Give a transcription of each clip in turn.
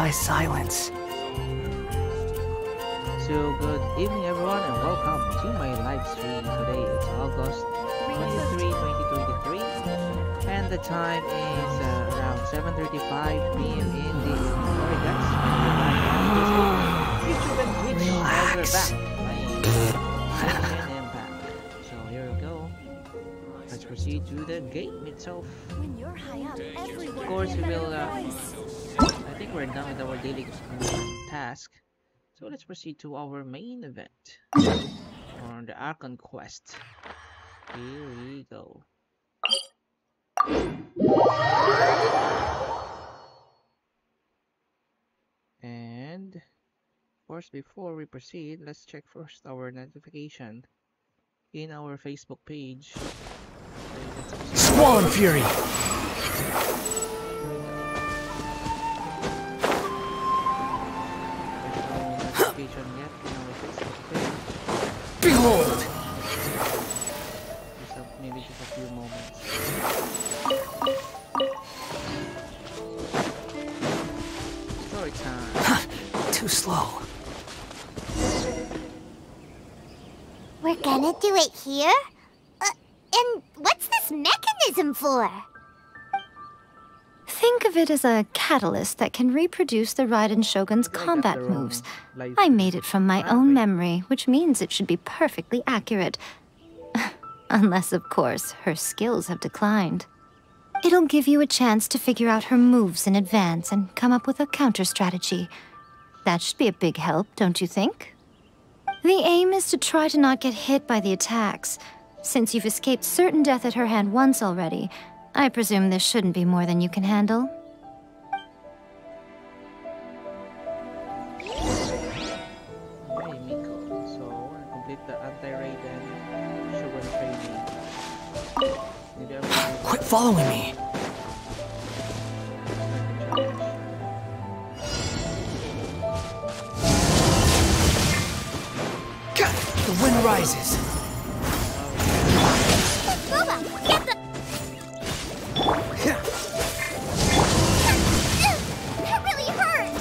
implies silence. So good evening everyone and welcome to my live stream. Today it's August 23, 2023 and the time is around 7:35 p.m. in the evening. Alright guys, YouTube and Twitch. Relax. We're back playing Genshin Impact. So here we go. Let's proceed to the game itself. When you're high up, Of course we will I think we're done with our daily task. So let's proceed to our main event on the Archon quest. Here we go. And of course, before we proceed, let's check first our notification in our Facebook page. Swan Fury! Yet in our Facebook page. Behold! Maybe just a few moments. Story time. Too slow. we're gonna do it here? And what's this mechanism for? Think of it as a catalyst that can reproduce the Raiden Shogun's combat moves. I made it from my own memory, which means it should be perfectly accurate. Unless, of course, her skills have declined. It'll give you a chance to figure out her moves in advance and come up with a counter strategy. That should be a big help, don't you think? The aim is to try to not get hit by the attacks. Since you've escaped certain death at her hand once already, I presume this shouldn't be more than you can handle. Hey Miko, so I complete the anti-Raiden Shogun training. Maybe I will Quit following me! The wind rises! Booba, get the... That really hurt!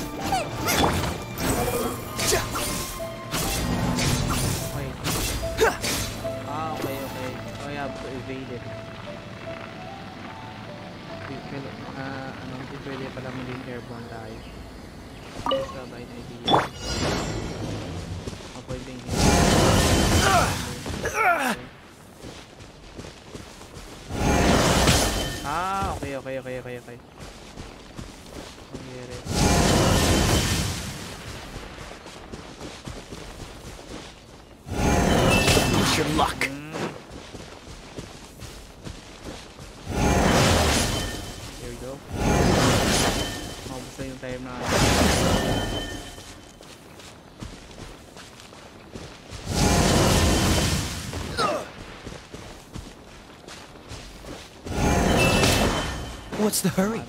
Wait. Okay. Oh yeah, evade it. Hindi pwede pala maging airborne tayo. Just have an idea. Avoiding him. Okay. Push your luck! Here we go. Maubos na yung time na. What's the hurry?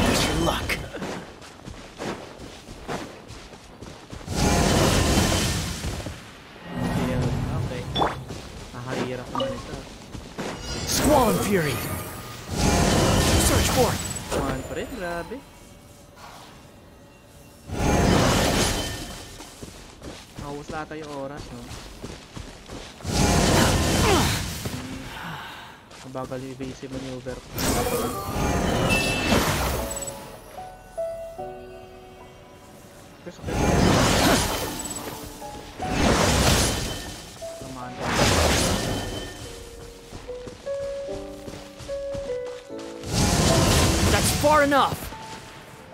Push your luck! Okay. Nakahirap naman ito. Swan Fury! Search for it! One pa rin, grabe. Naubos lahat yung oras, no? Mabagal yung evasive maneuver. Okay. Tamaan ka. That's far enough!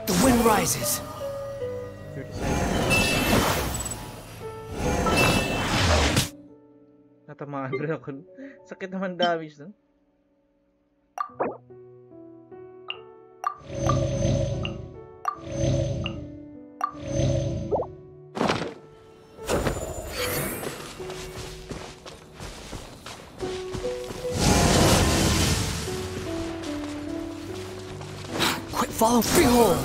The wind rises! 37. Natamaan rin ako. Sakit naman damage nun. Quit follow! Behold!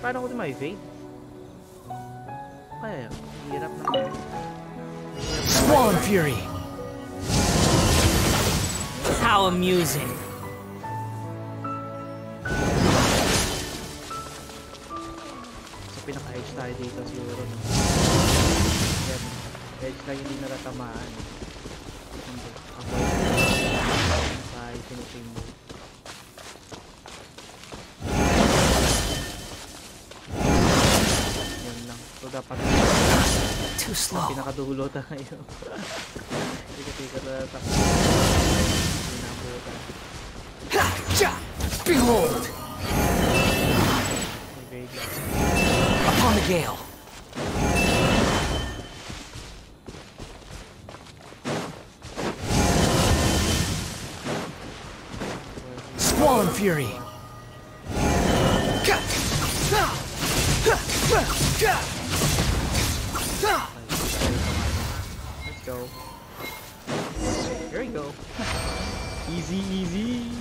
Paano ko ito ma-evade? kaya? Hirap naman. Squall and fury. How amusing. So pinaka-edge tayo dito siguro. No? Yan. Edge lang hindi natatamaan. Avoid finishing move. Yan lang. So dapat Too slow. pinakadulo tayo. Tika-tika na tayo. Behold! Upon the gale. Squall and fury. Let's go. Here we go. Easy, easy.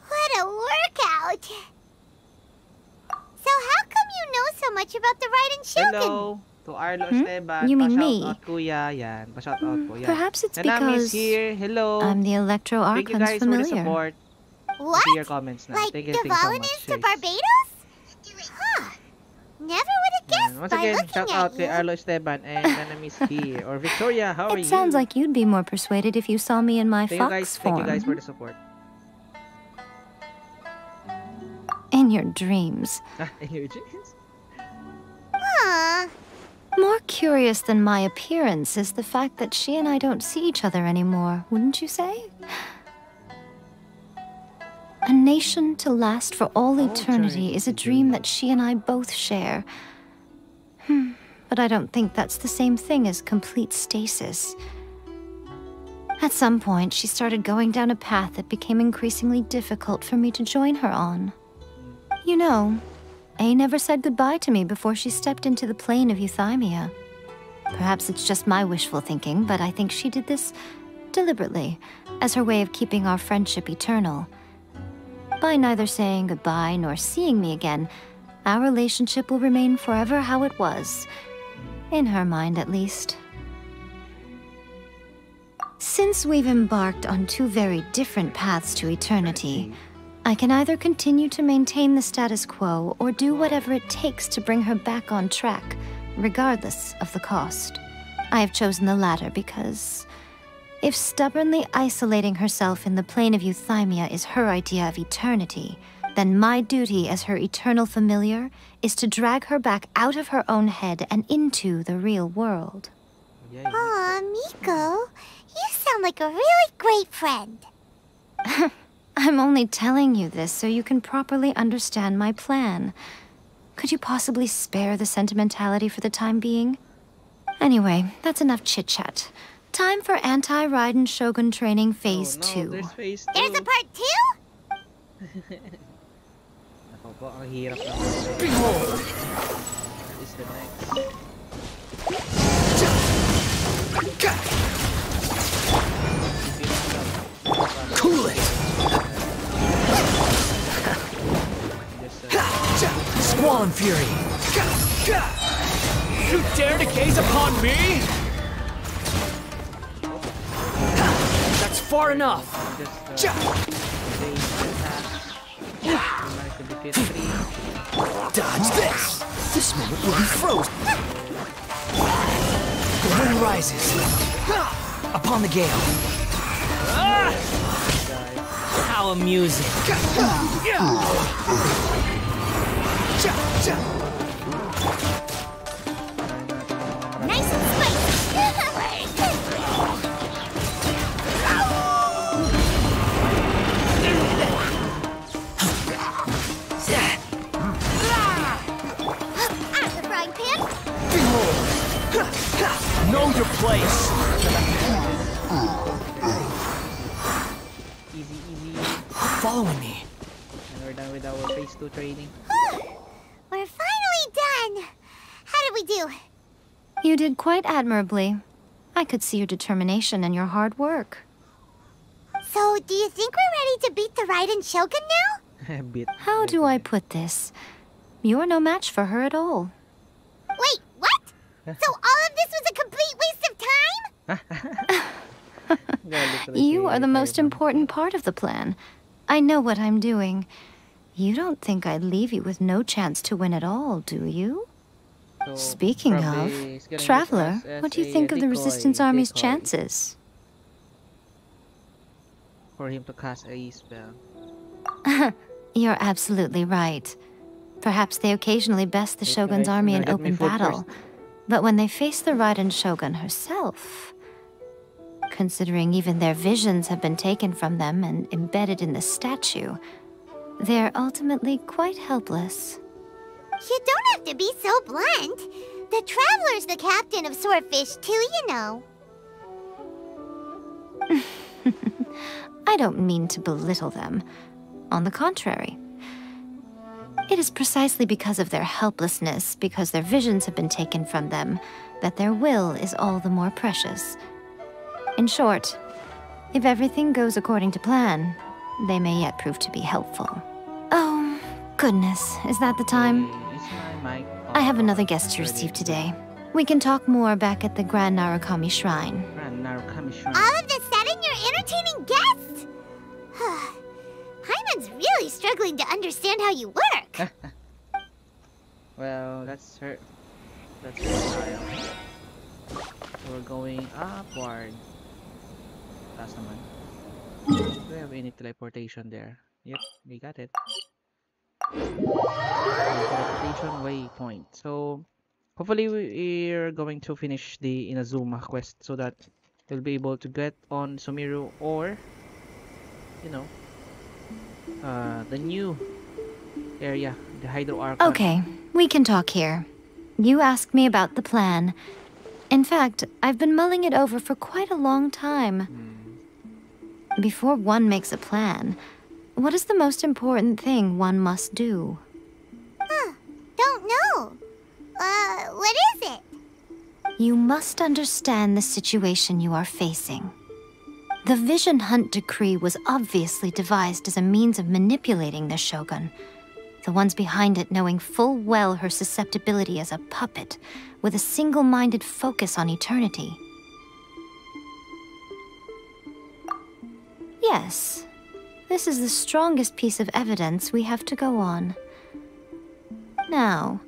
What a workout! So how come you know so much about the Raiden Shogun? Hello to Arlo Esteban. You mean me? Pa-shoutout kuya. Yan. Pa-shoutout ko. Yan. Perhaps it's Nanami is because here. Hello. I'm the Electro Thank you Archon's guys for the familiar. support. What? See your comments now. Like Thank you the so much. Volunteers to Chase. Barbados? Huh. Never would have guessed Once by again, looking shout at out you. kay Arlo Esteban and Nanami is here. Or Victoria, how are you? It sounds like you'd be more persuaded if you saw me in my Thank you guys. fox Thank you form. guys for the support. In your dreams. And your dreams? Huh. More curious than my appearance is the fact that she and I don't see each other anymore, wouldn't you say? A nation to last for all eternity is a dream that she and I both share. But I don't think that's the same thing as complete stasis. At some point, she started going down a path that became increasingly difficult for me to join her on. You know, A never said goodbye to me before she stepped into the plane of euthymia. Perhaps it's just my wishful thinking, but I think she did this deliberately, as her way of keeping our friendship eternal. By neither saying goodbye nor seeing me again, our relationship will remain forever how it was. In her mind, at least. Since we've embarked on two very different paths to eternity, I can either continue to maintain the status quo or do whatever it takes to bring her back on track, regardless of the cost. I have chosen the latter because if stubbornly isolating herself in the plane of euthymia is her idea of eternity, then my duty as her eternal familiar is to drag her back out of her own head and into the real world. Aw, Miko, you sound like a really great friend. I'm only telling you this so you can properly understand my plan. Could you possibly spare the sentimentality for the time being? Anyway, that's enough chit-chat. Time for Anti-Raiden Shogun Training Phase 2. There's Phase 2. There's a part 2? Ako po, ang hirap na. Behold! What is the next? Cool it! Squall and fury! You dare to gaze upon me? That's far enough! Dodge this! This moment will be frozen! The wind rises. Upon the gale. How amusing! Nice and spicy. Out the frying pan. Behold! Know your place! Easy. Following me. And we're done with our Phase 2 training. We're finally done. How did we do? You did quite admirably. I could see your determination and your hard work. So, do you think we're ready to beat the Raiden Shogun now? Bit. How do I put this? You're no match for her at all. Wait, what? So all of this was a complete waste of time? You are the most important part of the plan. I know what I'm doing. You don't think I'd leave you with no chance to win at all, do you? So, Speaking probably of, he's gonna use Traveler, us as what do you a think of the decoy, Resistance Army's decoy chances? for him to cast a spell. You're absolutely right. Perhaps they occasionally best the Wait, Shogun's guys, army I'm in gonna get my open food battle. first. But when they face the Raiden Shogun herself, considering even their visions have been taken from them and embedded in the statue, they're ultimately quite helpless. You don't have to be so blunt. The Traveler's the captain of Swordfish too, you know. I don't mean to belittle them. On the contrary. It is precisely because of their helplessness, because their visions have been taken from them, that their will is all the more precious. In short, if everything goes according to plan, they may yet prove to be helpful. Oh, goodness, is that the time? Is my mic I have on? another guest to receive today. We can talk more back at the Grand Narukami Shrine. Grand Narukami Shrine. All of this said and you're entertaining guests? Hyman's really struggling to understand how you work. Well, that's her style. So we're going upward. Taas naman. Do we have any teleportation there? Yep, we got it. Teleportation waypoint. So hopefully we're going to finish the Inazuma quest so that we'll be able to get on Sumiru or, you know, the new area, the Hydro Archon. Okay, we can talk here. You asked me about the plan. In fact, I've been mulling it over for quite a long time. Before one makes a plan, what is the most important thing one must do? Don't know. What is it? You must understand the situation you are facing. The Vision Hunt Decree was obviously devised as a means of manipulating the Shogun. The ones behind it knowing full well her susceptibility as a puppet, with a single-minded focus on eternity. Yes, this is the strongest piece of evidence we have to go on. Now,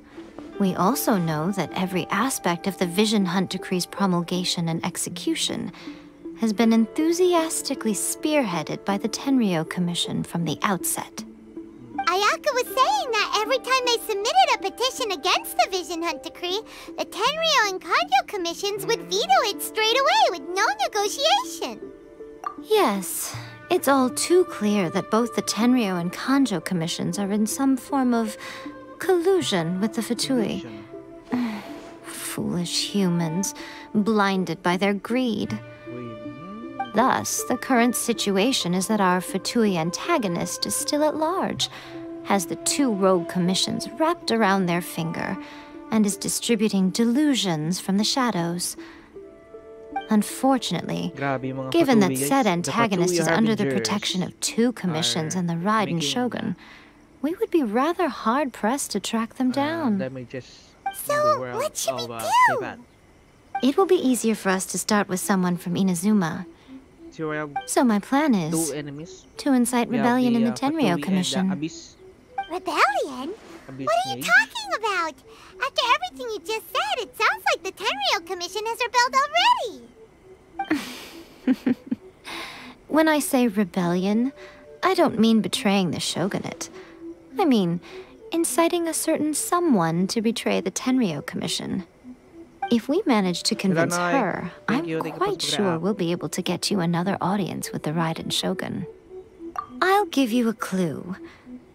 we also know that every aspect of the Vision Hunt Decree's promulgation and execution has been enthusiastically spearheaded by the Tenryou Commission from the outset. Ayaka was saying that every time they submitted a petition against the Vision Hunt Decree, the Tenryou and Kanjo commissions would veto it straight away with no negotiation. Yes, it's all too clear that both the Tenryou and Kanjo commissions are in some form of collusion with the Fatui. Foolish humans, blinded by their greed. Thus, the current situation is that our Fatui antagonist is still at large, has the two rogue commissions wrapped around their finger, and is distributing delusions from the shadows. Unfortunately, given that said antagonist is under the protection of two commissions and the Raiden Shogun, we would be rather hard-pressed to track them down. Let me just So, what should we do? It will be easier for us to start with someone from Inazuma. So my plan is two enemies. to incite We have rebellion in the Fatui Tenryou and Commission. Abyss. Rebellion? Abyss What are you Mage. talking about? After everything you just said, it sounds like the Tenryou Commission has rebelled already. When I say rebellion, I don't mean betraying the shogunate. I mean inciting a certain someone to betray the Tenryou Commission. If we manage to convince her, I'm quite sure we'll be able to get you another audience with the Raiden Shogun. I'll give you a clue.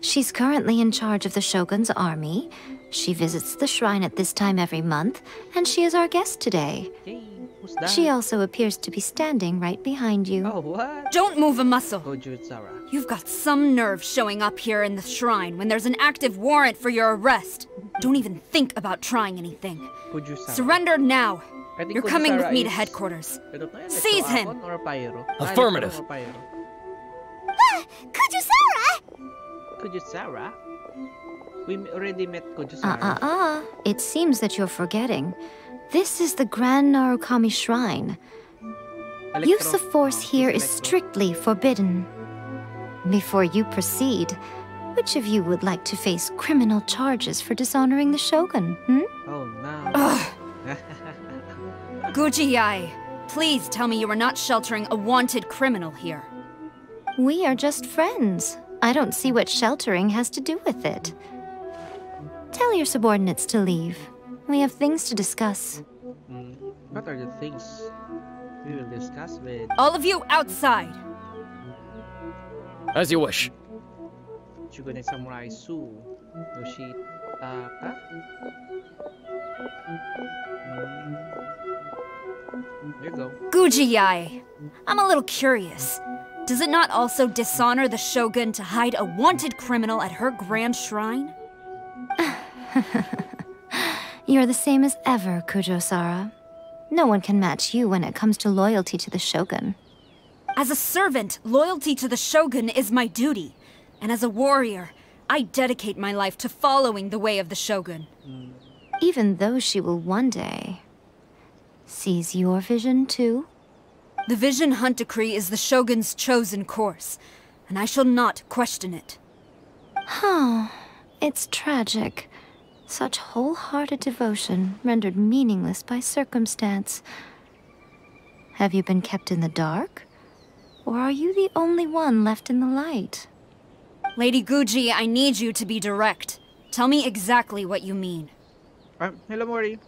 She's currently in charge of the Shogun's army. She visits the shrine at this time every month, and she is our guest today. Hey, who's that? She also appears to be standing right behind you. Oh, what? Don't move a muscle. Goju Zara. You've got some nerve showing up here in the shrine when there's an active warrant for your arrest. Don't even think about trying anything. Goju Zara. Surrender now. I think You're Goju coming with Zara me to is- headquarters. I don't know, like Seize Toapon him. or Pyro? Affirmative. Or Pyro. Kujusara! Goju Zara? We already met Kojusara. It seems that you're forgetting. This is the Grand Narukami Shrine. Use of force here is strictly forbidden. Before you proceed, which of you would like to face criminal charges for dishonoring the Shogun, Oh no. Ugh. Gujiyai, please tell me you are not sheltering a wanted criminal here. We are just friends. I don't see what sheltering has to do with it. Tell your subordinates to leave. We have things to discuss. What are the things we will discuss with All of you outside! As you wish. Shogun Samurai Su Yoshitaka? There you go. Gujiyai, I'm a little curious. Does it not also dishonor the Shogun to hide a wanted criminal at her grand shrine? You're the same as ever, Kujo-Sara. No one can match you when it comes to loyalty to the Shogun. As a servant, loyalty to the Shogun is my duty. And as a warrior, I dedicate my life to following the way of the Shogun. Even though she will one day seize your vision too? The Vision Hunt Decree is the Shogun's chosen course, and I shall not question it. It's tragic. Such wholehearted devotion rendered meaningless by circumstance. Have you been kept in the dark? Or are you the only one left in the light? Lady Guji, I need you to be direct. Tell me exactly what you mean. Hello, Mori.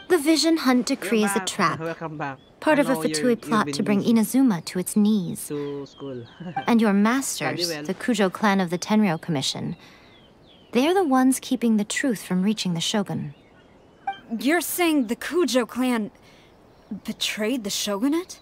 The Vision Hunt Decree is a trap. Welcome back. Part I of a know Fatui plot you've to been bring Inazuma to its knees. to school. And your masters, Study well. the Kujo clan of the Tenryou Commission, they're the ones keeping the truth from reaching the Shogun. You're saying the Kujo clan betrayed the Shogunate?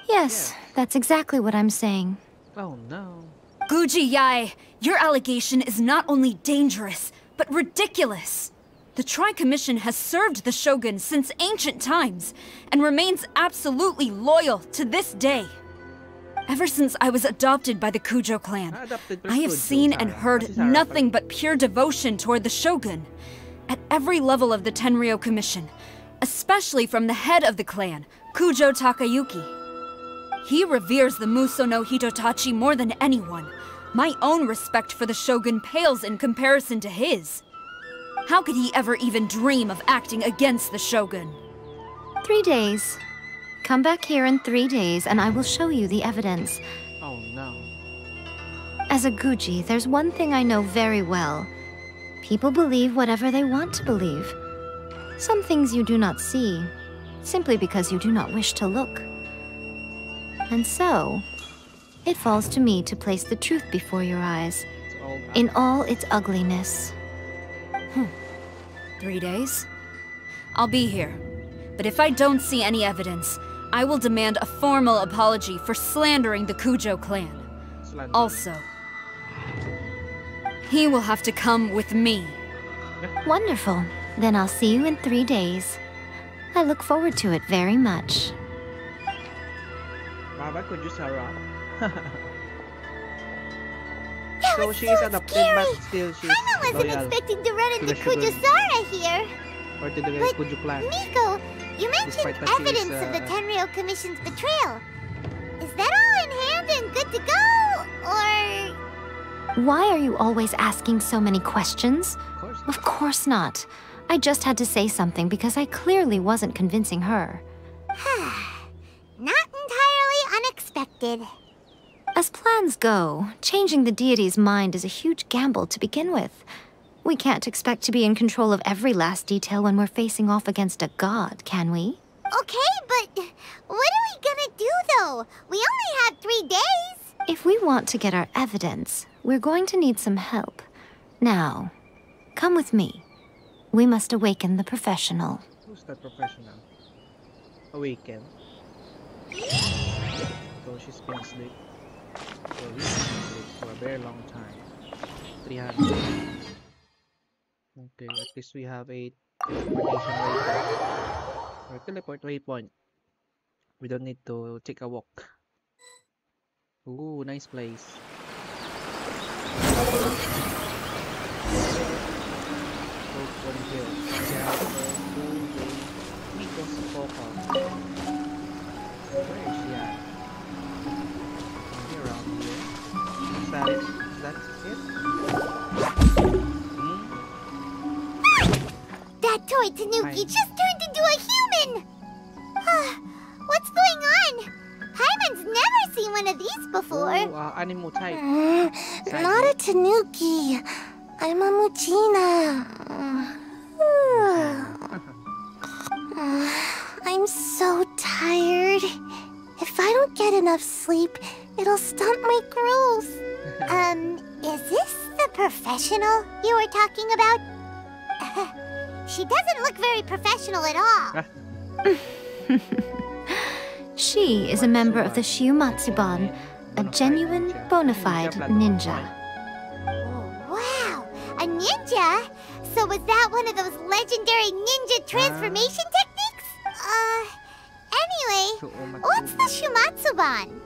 Yes, that's exactly what I'm saying. Oh no. Guji Yai, your allegation is not only dangerous, but ridiculous. The Tri-Commission has served the Shogun since ancient times, and remains absolutely loyal to this day. Ever since I was adopted by the Kujo clan, I have seen and heard nothing but pure devotion toward the Shogun. At every level of the Tenryou Commission, especially from the head of the clan, Kujo Takayuki. He reveres the Muso no Hitotachi more than anyone. My own respect for the Shogun pales in comparison to his. How could he ever even dream of acting against the Shogun? 3 days. Come back here in 3 days and I will show you the evidence. Oh no. As a Guji, there's one thing I know very well. People believe whatever they want to believe. Some things you do not see, simply because you do not wish to look. And so, it falls to me to place the truth before your eyes, in all its ugliness. 3 days? I'll be here. But if I don't see any evidence, I will demand a formal apology for slandering the Kujo clan. Also, he will have to come with me. Wonderful. Then I'll see you in 3 days. I look forward to it very much. Baba Kojusara. That So was she is so adopted, scary. but still she's I wasn't loyal expecting to run to into the Shogun. Kujusara here. or to the But Kujo clan. Miko, you mentioned Despite that she is, evidence of the Tenryou Commission's betrayal. Is that all in hand and good to go? Or... Why are you always asking so many questions? Of course. Of course not. I just had to say something because I clearly wasn't convincing her. Not entirely unexpected. As plans go, changing the deity's mind is a huge gamble to begin with. We can't expect to be in control of every last detail when we're facing off against a god, can we? Okay, but what are we gonna do though? We only have 3 days. If we want to get our evidence, we're going to need some help. Now, come with me. We must awaken the professional. Who's that professional? Awaken. So she's been asleep. So he's been asleep for a very long time. 300. Okay, at least we have a teleportation waypoint. Or teleport waypoint. We don't need to take a walk. Ooh, nice place. What is it? Where is she at? Around here. Is that it? Is that it? That toy Tanuki just turned into a human! What's going on? Paimon's never seen one of these before. Oh, animal type. Not a Tanuki. I'm a Muchina. I'm so tired. If I don't get enough sleep, it'll stunt my growth. Is this the professional you were talking about? She doesn't look very professional at all. She is a member of the Shiumatsuban, a genuine, bona fide ninja. Oh, wow! A ninja? So was that one of those legendary ninja transformation techniques? Anyway, what's the Shumatsuban?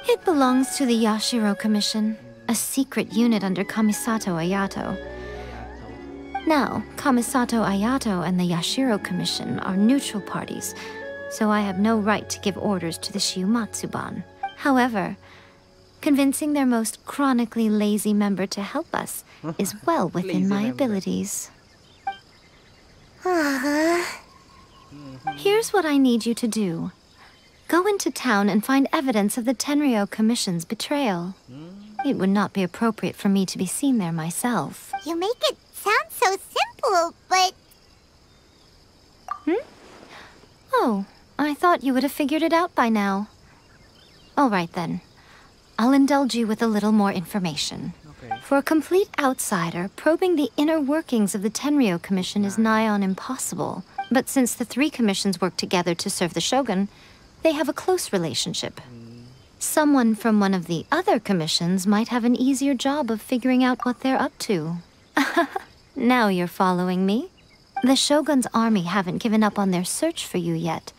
It belongs to the Yashiro Commission, a secret unit under Kamisato Ayato. Now, Kamisato Ayato and the Yashiro Commission are neutral parties, so I have no right to give orders to the Shiumatsuban. However, convincing their most chronically lazy member to help us is well within my abilities. Here's what I need you to do. Go into town and find evidence of the Tenryou Commission's betrayal. It would not be appropriate for me to be seen there myself. You make it sound so simple, but... Oh, I thought you would have figured it out by now. All right then. I'll indulge you with a little more information. Okay. For a complete outsider, probing the inner workings of the Tenryou Commission is nigh on impossible. But since the three commissions work together to serve the Shogun, they have a close relationship. Someone from one of the other commissions might have an easier job of figuring out what they're up to. Now you're following me. The Shogun's army haven't given up on their search for you yet.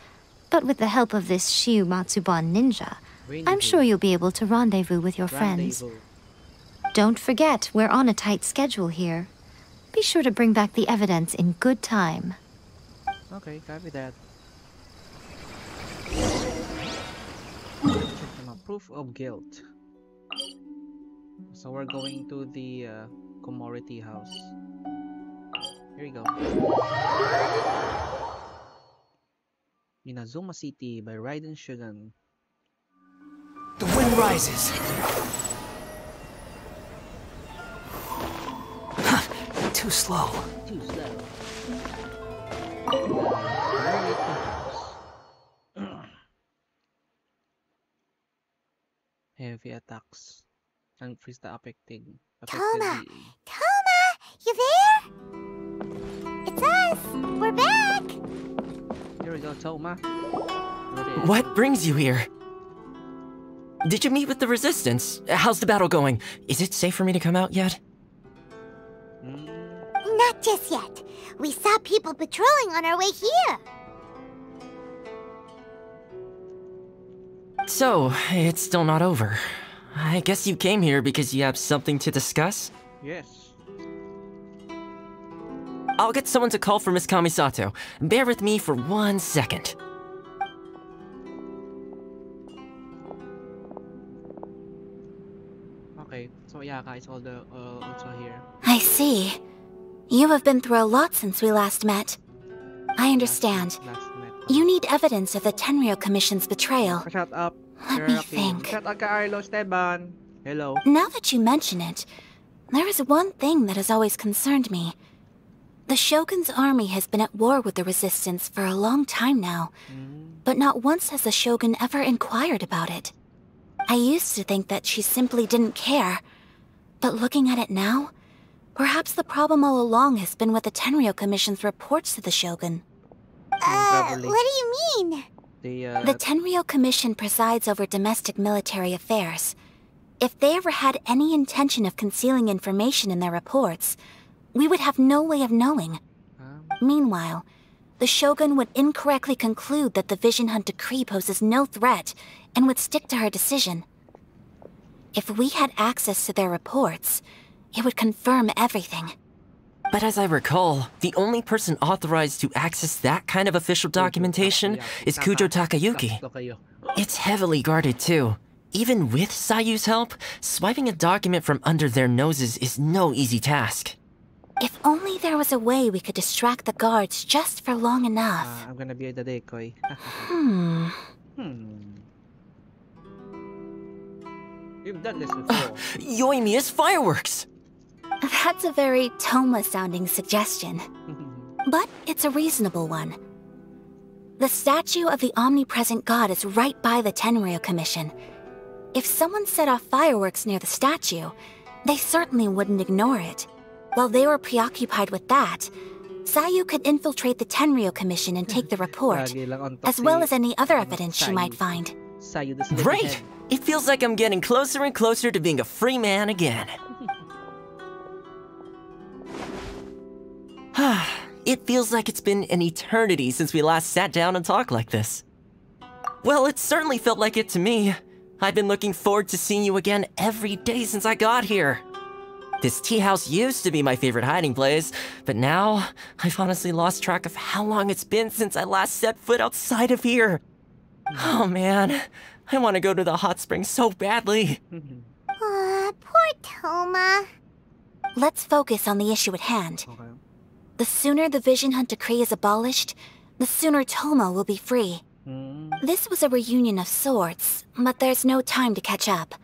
But with the help of this Shiumatsuban ninja, I'm sure you'll be able to rendezvous with your friends. Don't forget, we're on a tight schedule here. Be sure to bring back the evidence in good time. Okay, copy that. Proof of guilt. So we're going to the Komority house. Here we go. Inazuma City by Raiden Shogun. The wind rises. Too slow. Too slow. Heavy attacks and freeze the affected Toma! DA. Toma! You there? It's us! We're back! Here we go, Toma. What brings you here? Did you meet with the Resistance? How's the battle going? Is it safe for me to come out yet? Not just yet. We saw people patrolling on our way here. So, it's still not over. I guess you came here because you have something to discuss? Yes. I'll get someone to call for Miss Kamisato. Bear with me for 1 second. Okay, so Yaka is also here. I see. You have been through a lot since we last met. I understand. Last met. You need evidence of the Tenryou Commission's betrayal. Shut up. Let me think. Shut up, Carlo Esteban. Hello. Now that you mention it, there is one thing that has always concerned me. The Shogun's army has been at war with the Resistance for a long time now, but not once has the Shogun ever inquired about it. I used to think that she simply didn't care, but looking at it now, perhaps the problem all along has been with the Tenryou Commission's reports to the Shogun. What do you mean? The Tenryou Commission presides over domestic military affairs. If they ever had any intention of concealing information in their reports, we would have no way of knowing. Meanwhile, the Shogun would incorrectly conclude that the Vision Hunt decree poses no threat and would stick to her decision. If we had access to their reports, it would confirm everything. But as I recall, the only person authorized to access that kind of official documentation is Kujo Takayuki. It's heavily guarded too. Even with Sayu's help, swiping a document from under their noses is no easy task. If only there was a way we could distract the guards just for long enough. I'm gonna be the decoy. We've done this before. Yoimiya's fireworks! That's a very Toma-sounding suggestion. But it's a reasonable one. The statue of the omnipresent god is right by the Tenryo Commission. If someone set off fireworks near the statue, they certainly wouldn't ignore it. While they were preoccupied with that, Sayu could infiltrate the Tenryo Commission and take the report, as well as any other evidence she might find. Great! It feels like I'm getting closer and closer to being a free man again. It feels like it's been an eternity since we last sat down and talked like this. Well, it certainly felt like it to me. I've been looking forward to seeing you again every day since I got here. This tea house used to be my favorite hiding place, but now I've honestly lost track of how long it's been since I last set foot outside of here. Oh man, I want to go to the hot springs so badly. Poor Toma. Let's focus on the issue at hand. The sooner the Vision Hunt decree is abolished, the sooner Toma will be free. This was a reunion of sorts, but there's no time to catch up.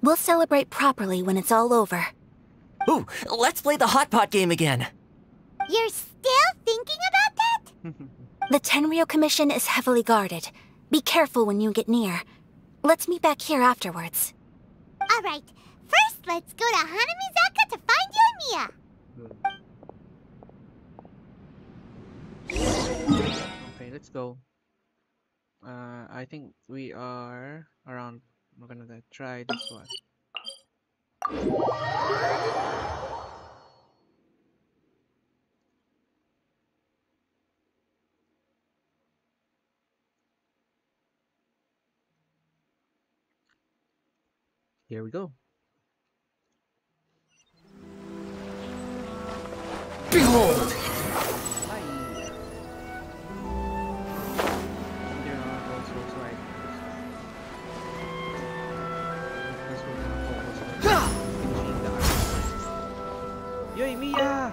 We'll celebrate properly when it's all over. Ooh, let's play the hot pot game again. You're still thinking about that? The Tenryo Commission is heavily guarded. Be careful when you get near. Let's meet back here afterwards. Alright, first let's go to Hanamizaka to find Yoimiya. Okay, let's go. I think we are around. We're gonna try this one. Here we go. Behold! Yoimiya!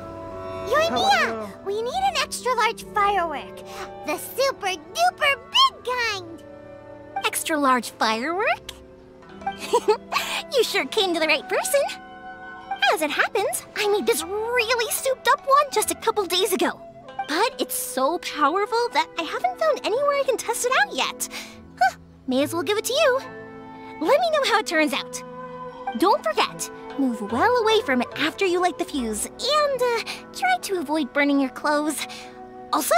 Yoimiya! We need an extra-large firework. The super-duper big kind! Extra-large firework? You sure came to the right person. As it happens, I made this really souped-up one just a couple days ago. But it's so powerful that I haven't found anywhere I can test it out yet. May as well give it to you. Let me know how it turns out. Don't forget, move well away from it after you light the fuse, and try to avoid burning your clothes. Also,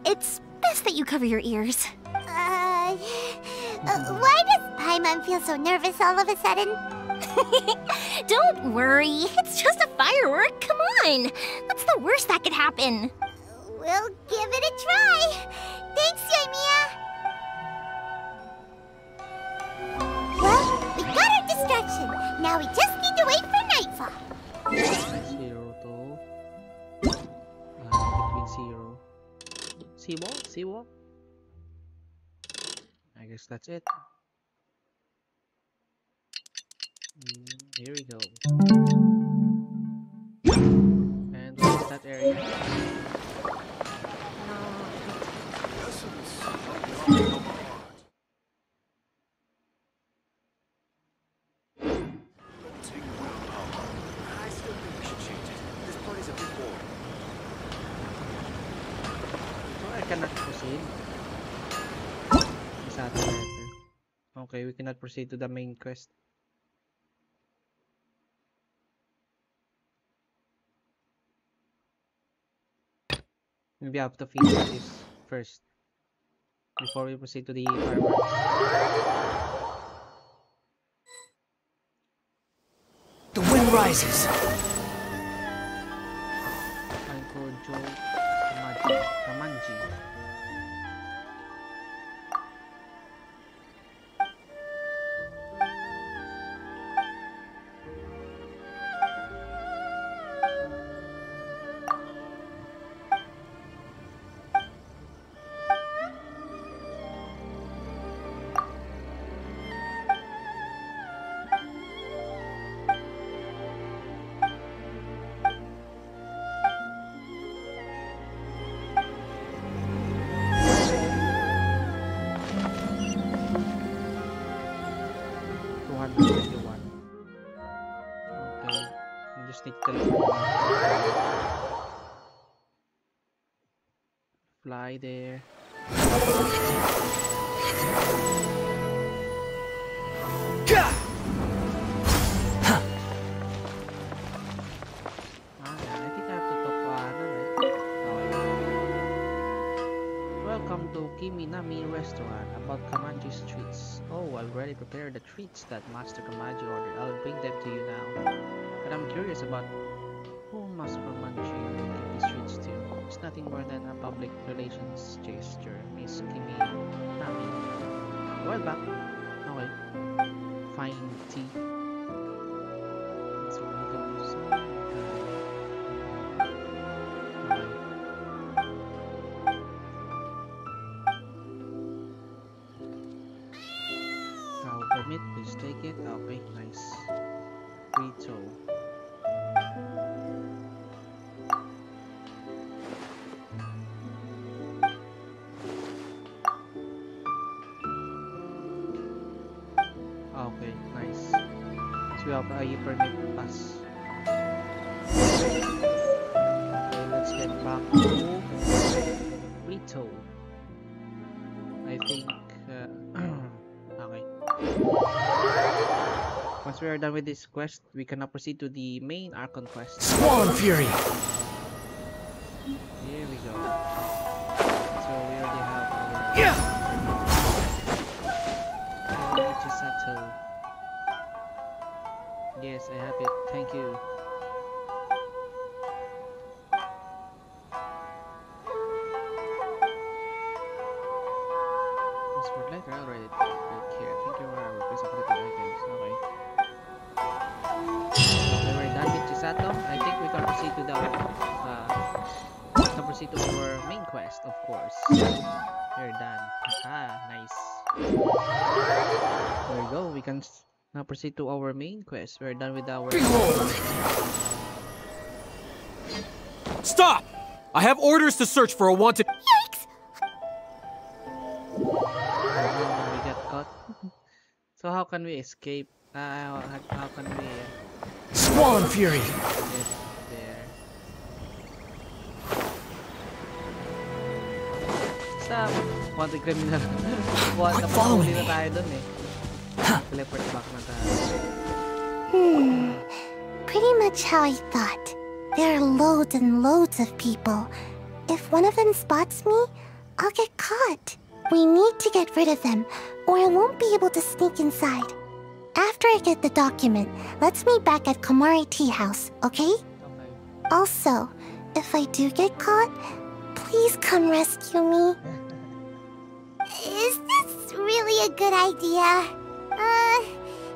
it's best that you cover your ears. Why does Paimon feel so nervous all of a sudden? Don't worry, it's just a firework, come on. What's the worst that could happen? We'll give it a try. Thanks, Yoimiya. Well, we got our distraction. Now we just need to wait for nightfall. 0 to between 0. Seawall? Seawall? I guess that's it. Here we go. And what's that area? I cannot proceed. Okay, we cannot proceed to the main quest. Maybe I have to finish this first before we proceed to the fireworks. The wind rises. Ankojo Kamanji. Fly there. Welcome to Kiminami Restaurant about Kamaji treats. Oh, I've already prepared the treats that Master Kamaji ordered. I'll bring them to you now. But I'm curious about who Master Kamaji give these treats to. It's nothing more than a public relations gesture, Miss Kiminami. Well, back. Okay. Fine tea. So we go. Permit, please take it. Okay, nice. Rito. Okay, nice. So we have a permit pass. Okay, let's get back to Rito. I think. Okay. Once we are done with this quest, we can now proceed to the main Archon quest. Swan Fury! Here we go. So we already have our... Yeah! Chisato. Yes, I have it. Thank you. Sport letter, I'll write it right here. Thank you for our request of political items. Okay. So we're done with Chisato. I think we can proceed to our main quest, of course. We're done. Ah, nice. There we go. We can now proceed to our main quest. We're done with our... Stop! I have orders to search for a wanted... Yikes! We got caught. So how can we escape? How can we Swan Fury! get there? Stop! Wanted criminal. Follow me. Na tayo dun eh. Teleport back na tayo. Pretty much how I thought. There are loads and loads of people. If one of them spots me, I'll get caught. We need to get rid of them, or I won't be able to sneak inside. After I get the document, let's meet back at Komari Tea House, okay? Okay. Also, if I do get caught, please come rescue me. Is this really a good idea?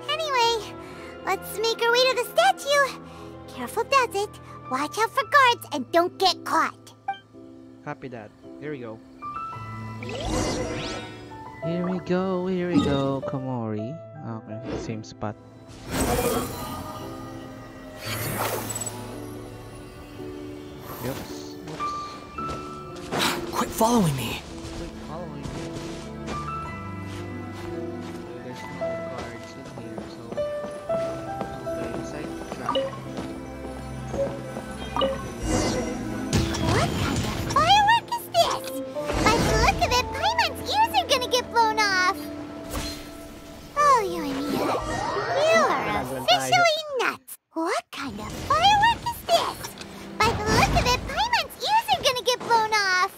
Anyway, let's make our way to the statue. Careful does it. Watch out for guards and don't get caught. Copy that. Here we go. Here we go, here we go. Komori. Okay, same spot. Oops. Quit following me! Wait, following me. There's no guards in here, so... Okay, side track. What kind of firework is this? By the look of it, Paimon's ears are gonna get blown off. Oh, Yoimiya, you are officially nuts. What kind of firework is this? By the look of it, Paimon's ears are gonna get blown off.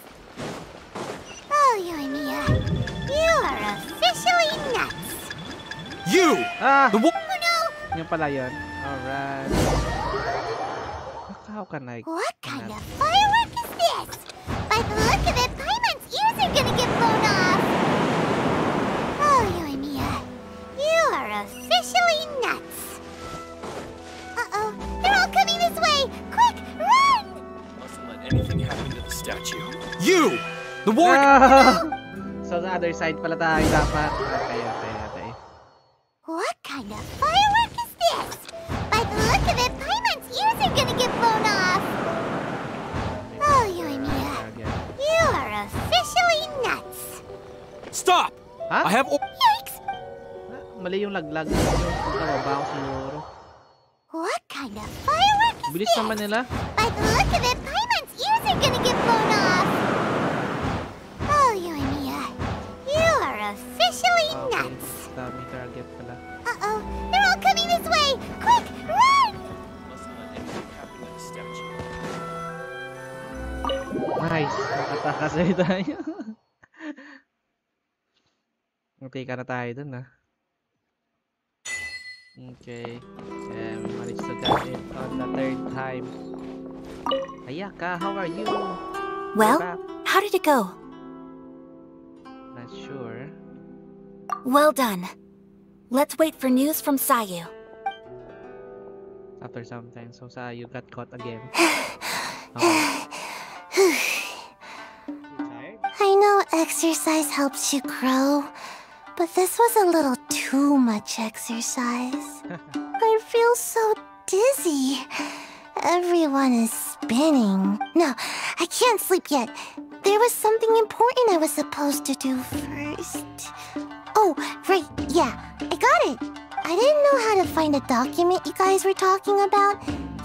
Oh, Yoimiya, you are officially nuts. You! Ah! The Oh no! Yung pala yun. Alright. How can I... What kind of firework is this? By the look of it, Paimon's ears are gonna get blown off. Oh, Yoimiya, you are officially nuts. Uh-oh, they're all coming this way! Quick, run! Mustn't let anything happen to the statue. You! The warden! So the other side pala tayo dapat. Okay. What kind of firework is this? By the look of it, Paimon's ears are gonna get blown off. Oh, Yoimiya, you are officially nuts. Stop! Huh? I have Yikes! Mali yung laglag. Yung pagkababa ko siguro. What kind of firework Bilis naman nila. By the look of it, Paimon's ears are gonna get blown off. Oh, Yoimiya, you are officially nuts. Dami target pala. Uh-oh, they're all coming this way. Quick, run! Must let anything happen to the statue. Nice. Nakatakas na tayo. Matika na tayo dun, ah. Okay. And we managed to get it on the third time. Ayaka, how are you? Well, Back. how did it go? Not sure. Well done. Let's wait for news from Sayu. After some time, so you got caught again. I know exercise helps you grow, but this was a little too much exercise. I feel so dizzy. Everyone is spinning. No, I can't sleep yet. There was something important I was supposed to do first. Oh, right, yeah, I got it. I didn't know how to find a document you guys were talking about,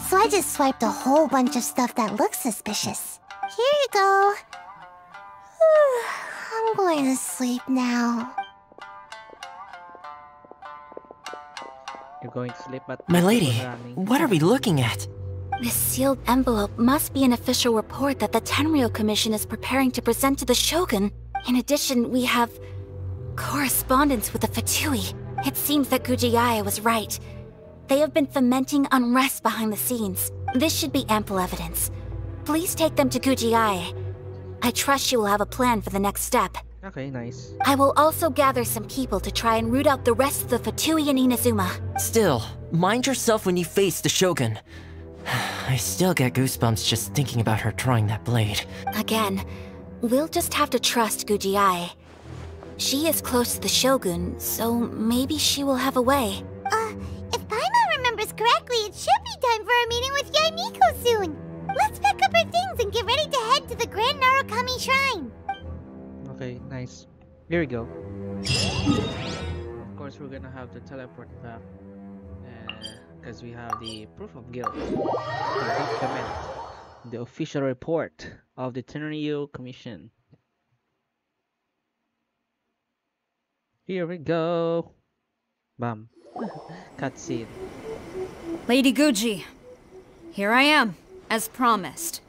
so I just swiped a whole bunch of stuff that looks suspicious. Here you go. I'm going to sleep now. You're going to sleep, but My lady, people are running. what are we looking at? This sealed envelope must be an official report that the Tenryou Commission is preparing to present to the Shogun. In addition, we have correspondence with the Fatui. It seems that Gujiaya was right. They have been fomenting unrest behind the scenes. This should be ample evidence. Please take them to Gujiaya. I trust she will have a plan for the next step. Okay, nice. I will also gather some people to try and root out the rest of the Fatui in Inazuma. Still, mind yourself when you face the Shogun. I still get goosebumps just thinking about her drawing that blade. Again, we'll just have to trust Gujiai. She is close to the Shogun, so maybe she will have a way. If Paimon remembers correctly, it should be time for a meeting with Yaimiko soon. Let's pack up our things and get ready to head to the Grand Narukami Shrine. Okay, nice. Here we go. Of course, we're gonna have to teleport back. Because we have the proof of guilt. The document. The official report of the Tenryou Commission. Here we go. Bam. Cutscene. Lady Guji, here I am, as promised.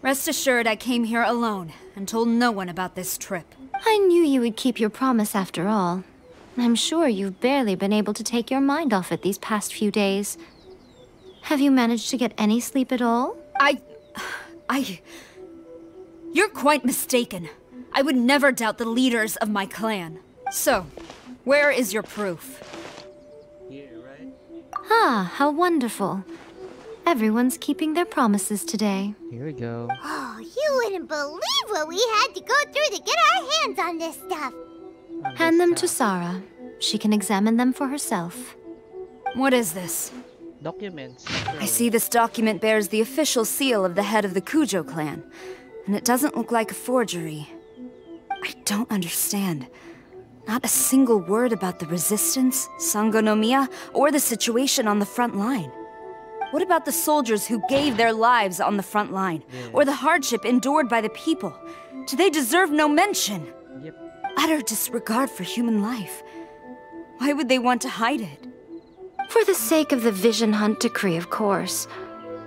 Rest assured I came here alone and told no one about this trip. I knew you would keep your promise after all. I'm sure you've barely been able to take your mind off it these past few days. Have you managed to get any sleep at all? You're quite mistaken. I would never doubt the leaders of my clan. So, where is your proof? Here, right? Ah, how wonderful. Everyone's keeping their promises today. Here we go. Oh, you wouldn't believe what we had to go through to get our hands on this stuff. Hand them to Sarah. She can examine them for herself. What is this? Documents. I see this document bears the official seal of the head of the Kujo clan, and it doesn't look like a forgery. I don't understand. Not a single word about the resistance, Sangonomiya, or the situation on the front line. What about the soldiers who gave their lives on the front line, or the hardship endured by the people? Do they deserve no mention? Yep. Utter disregard for human life. Why would they want to hide it? For the sake of the Vision Hunt decree, of course.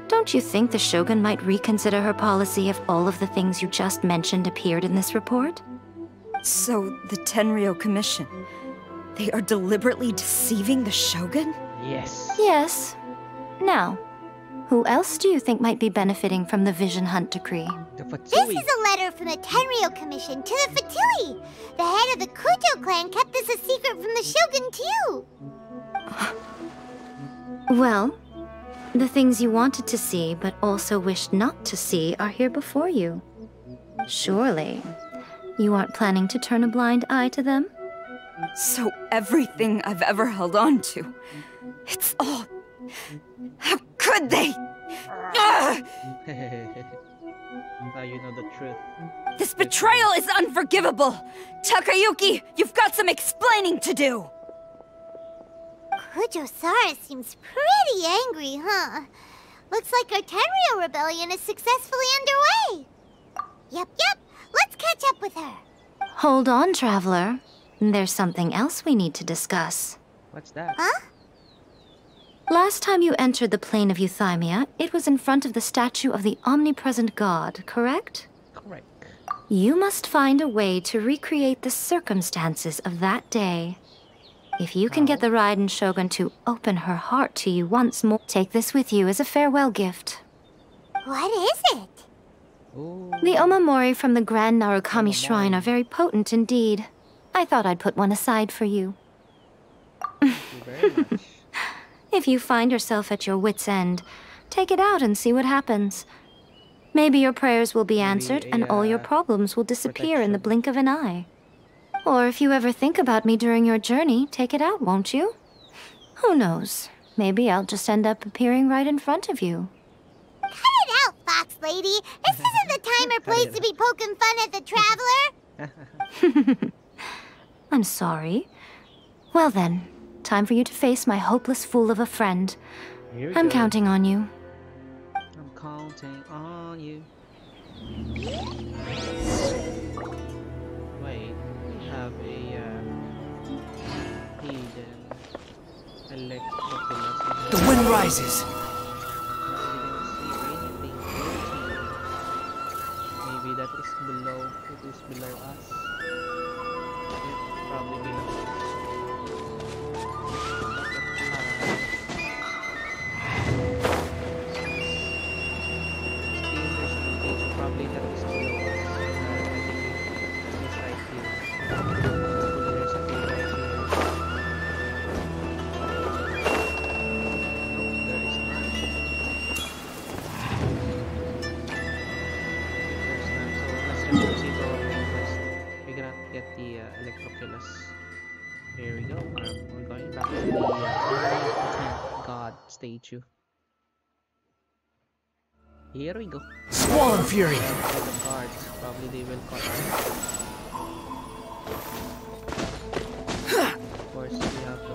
Don't you think the Shogun might reconsider her policy if all of the things you just mentioned appeared in this report? So, the Tenryou Commission, they are deliberately deceiving the Shogun? Yes. Yes. Now, who else do you think might be benefiting from the Vision Hunt decree? The This Fatui. is a letter from the Tenryou Commission to the Fatui. The head of the Kujo clan kept this a secret from the Shogun, too. Well, the things you wanted to see but also wished not to see are here before you. Surely, you aren't planning to turn a blind eye to them? So everything I've ever held on to, it's all... How could they? Ugh! Now you know the truth. This betrayal is unforgivable! Takayuki, you've got some explaining to do! Kujo-Sara seems pretty angry, huh? Looks like our Tenryo rebellion is successfully underway. Yep. Let's catch up with her. Hold on, traveler. There's something else we need to discuss. What's that? Huh? Last time you entered the plane of Euthymia, it was in front of the statue of the omnipresent god, correct? Correct. You must find a way to recreate the circumstances of that day. If you can get the Raiden Shogun to open her heart to you once more, take this with you as a farewell gift. What is it? Ooh. The Omamori from the Grand Narukami Shrine are very potent indeed. I thought I'd put one aside for you. Thank you very much. If you find yourself at your wit's end, take it out and see what happens. Maybe your prayers will be answered and all your problems will disappear in the blink of an eye. Or if you ever think about me during your journey, take it out, won't you? Who knows? Maybe I'll just end up appearing right in front of you. Cut it out, Fox Lady. This isn't the time or place to be poking fun at the traveler. I'm sorry. Well then, time for you to face my hopeless fool of a friend. Here we I'm go. counting on you. I'm counting on you. Wait, we have a hidden electropillar. The wind rises. I didn't see anything. Maybe that is below. It is below us. It's probably below us. Probably that is below us. I think it's right here. Hopefully there's a cave right here. No, there is not. There's none. So let's just proceed to our main quest. We cannot get the electroculus. Here we go. We're going back to the god statue. Here we go. Squall and Fury. The guards, probably they will cut us. Of course, we have to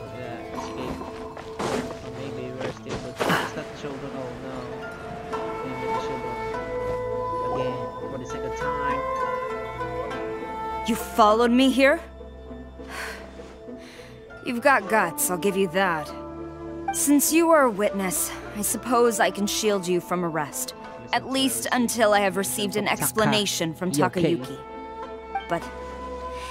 escape. Or maybe we're still good. Is that the shoulder? Oh no. Maybe the shoulder. Again, for the second time. You followed me here? You've got guts, I'll give you that. Since you are a witness, I suppose I can shield you from arrest. At least until I have received an explanation from Takayuki. But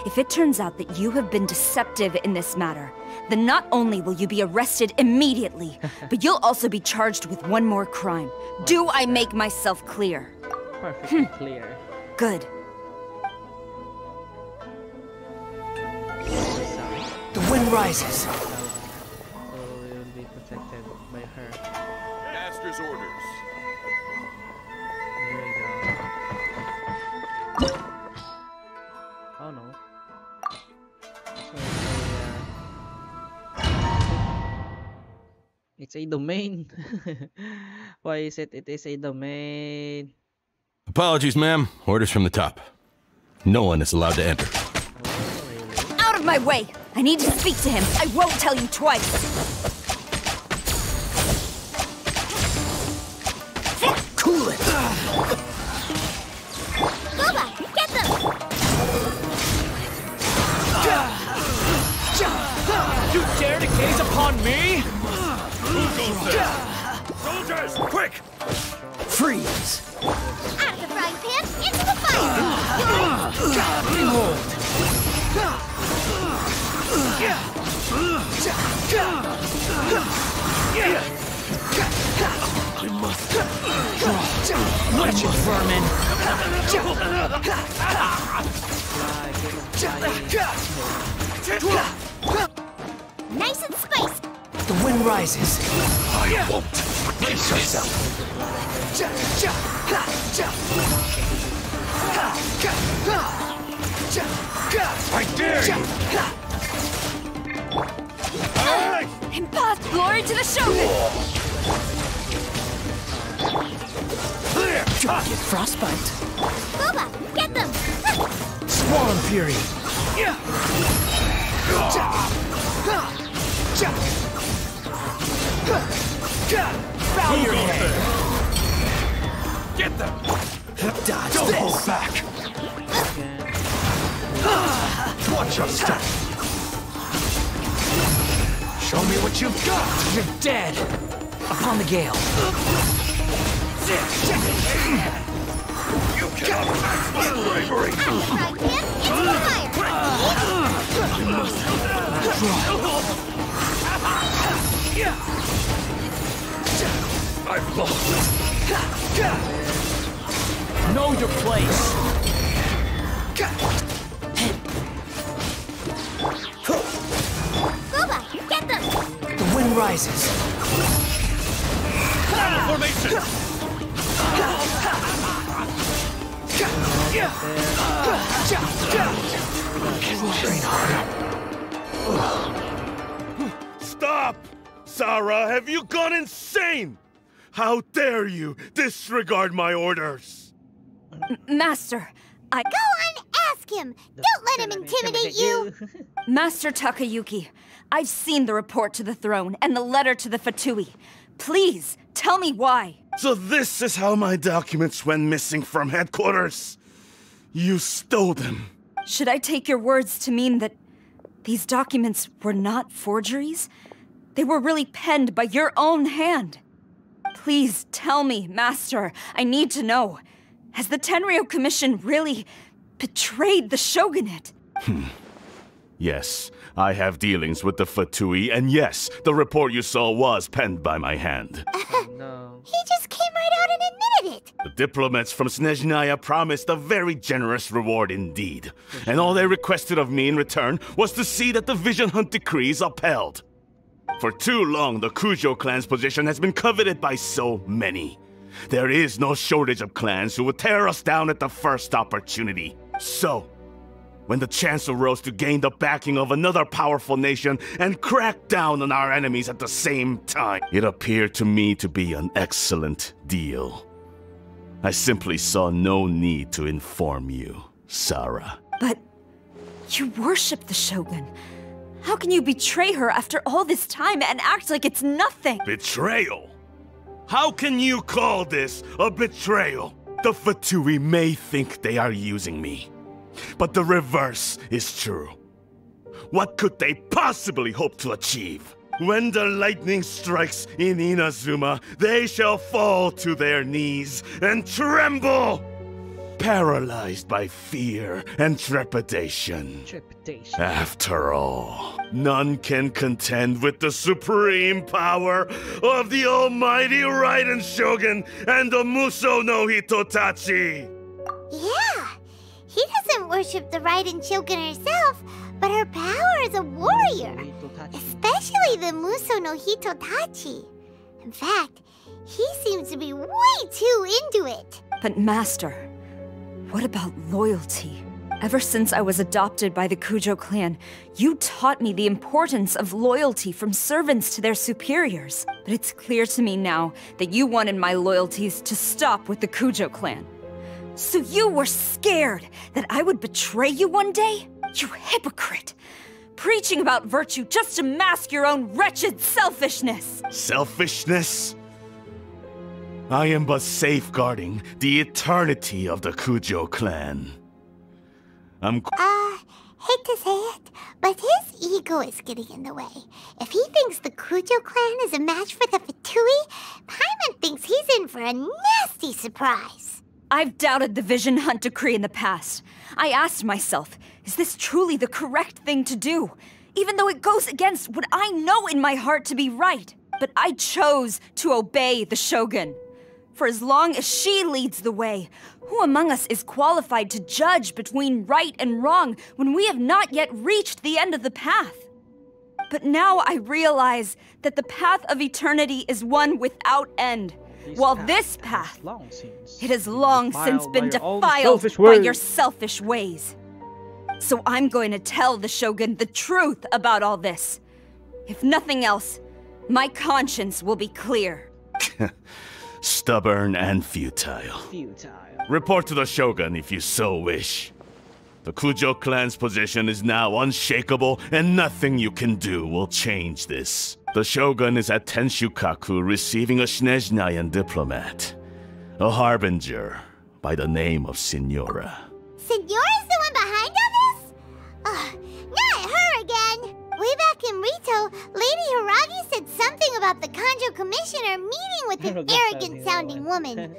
if it turns out that you have been deceptive in this matter, then not only will you be arrested immediately, but you'll also be charged with one more crime. Do I make myself clear? Perfectly clear. Good. The wind rises. So we will be protected by her. Master's orders. Here we go. Oh no. So it's a domain. Why is it? It is a domain. Apologies, ma'am. Orders from the top. No one is allowed to enter. Out of my way! I need to speak to him. I won't tell you twice. Cool it. Boba, get them! You dare to gaze upon me? Who goes there? Soldiers, quick! Freeze. Out of the frying pan, into the fire! Behold. I must draw. Wretched vermin. Nice and spicy! The wind rises. I won't. Brace yourself. I dare you. Impact! Glory to the Shogun! Get frostbite. Boba, get them! Squall and Fury. Bow your head. Get them! Dodge Don't this. hold back! Watch your step! Show me what you've got! You're dead. Upon the gale. You cannot match my bravery! I've lost! Know your place. Boba, get them! The wind rises. Formation! Stop! Sarah, have you gone insane? How dare you disregard my orders? Master, Go on, ask him! Don't let him intimidate you! Master Takayuki, I've seen the report to the throne and the letter to the Fatui. Please, tell me why. So this is how my documents went missing from headquarters? You stole them. Should I take your words to mean that these documents were not forgeries? They were really penned by your own hand. Please tell me, Master. I need to know. Has the Tenryou Commission really betrayed the Shogunate? Yes, I have dealings with the Fatui, and yes, the report you saw was penned by my hand. No. He just came right out and admitted it! The diplomats from Snezhnaya promised a very generous reward indeed, and all they requested of me in return was to see that the Vision Hunt decrees upheld. For too long, the Kujo clan's position has been coveted by so many. There is no shortage of clans who would tear us down at the first opportunity. So, when the chance arose to gain the backing of another powerful nation and crack down on our enemies at the same time, it appeared to me to be an excellent deal. I simply saw no need to inform you, Sarah. But you worship the Shogun. How can you betray her after all this time and act like it's nothing? Betrayal? How can you call this a betrayal? The Fatui may think they are using me, but the reverse is true. What could they possibly hope to achieve? When the lightning strikes in Inazuma, they shall fall to their knees and tremble, paralyzed by fear and trepidation. After all, none can contend with the supreme power of the almighty Raiden Shogun and the Muso no Hitotachi! Yeah, he doesn't worship the Raiden Shogun herself, but her power as a warrior, especially the Muso no Hitotachi. In fact, he seems to be way too into it. But Master, what about loyalty? Ever since I was adopted by the Kujo clan, you taught me the importance of loyalty from servants to their superiors. But it's clear to me now that you wanted my loyalties to stop with the Kujo clan. So you were scared that I would betray you one day? You hypocrite! Preaching about virtue just to mask your own wretched selfishness! Selfishness? I am but safeguarding the eternity of the Kujo clan. Hate to say it, but his ego is getting in the way. If he thinks the Kujo clan is a match for the Fatui, Paimon thinks he's in for a nasty surprise. I've doubted the Vision Hunt decree in the past. I asked myself, is this truly the correct thing to do? Even though it goes against what I know in my heart to be right. But I chose to obey the Shogun. For as long as she leads the way, who among us is qualified to judge between right and wrong when we have not yet reached the end of the path? But now I realize that the path of eternity is one without end. While this path, it has long since been defiled by your selfish ways. So I'm going to tell the Shogun the truth about all this. If nothing else, my conscience will be clear. Stubborn and futile. Report to the Shogun if you so wish. The Kujo clan's position is now unshakable, and nothing you can do will change this. The Shogun is at Tenshukaku receiving a Snezhnayan diplomat. A harbinger by the name of Signora. Signora's the one behind all this? Ugh, not her again! Way back in Rito, Lady Hiragi said something about the Kanjo Commissioner meeting with an arrogant-sounding woman.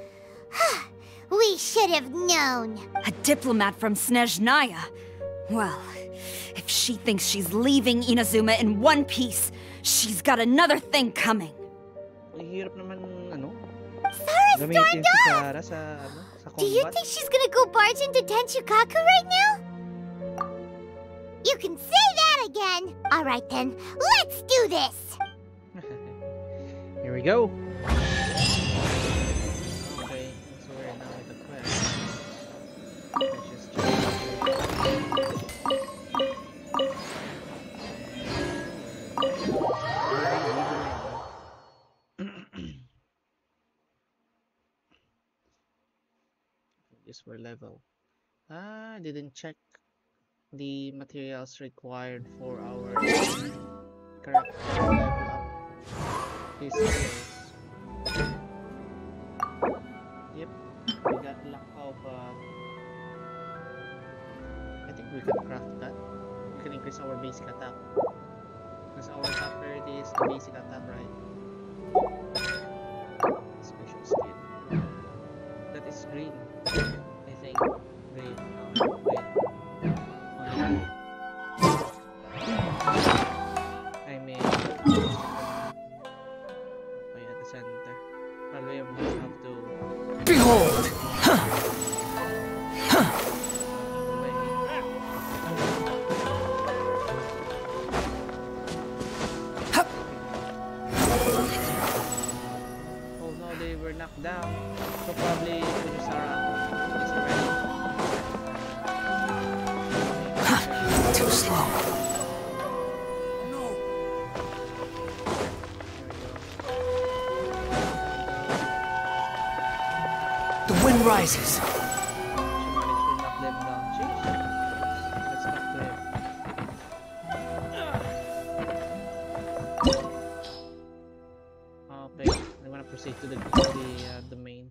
We should have known. A diplomat from Snezhnaya. Well, if she thinks she's leaving Inazuma in one piece, she's got another thing coming. Hirap naman, ano? Sarah Gamitin stormed si off! Sarah sa Do you combat. think she's gonna go barge into Tenshukaku right now? You can say that again! Alright then, let's do this! Here we go. Okay, so we're now at the quest. Let's just Just for level. I didn't check the materials required for our character level up. His skills. Yep, we got lack of I think we can craft that. We can increase our basic attack. Because our top priority is the basic attack, right? Special skill. That is green. I think. Green. Green. I mean, okay, at the center. Probably I'm just have to. Behold! Oh no, they were knocked down. So probably Kunisara is already. Too slow. The wind rises. She managed to knock them down. Jeez. Let's knock them. Okay, I'm gonna proceed to the main.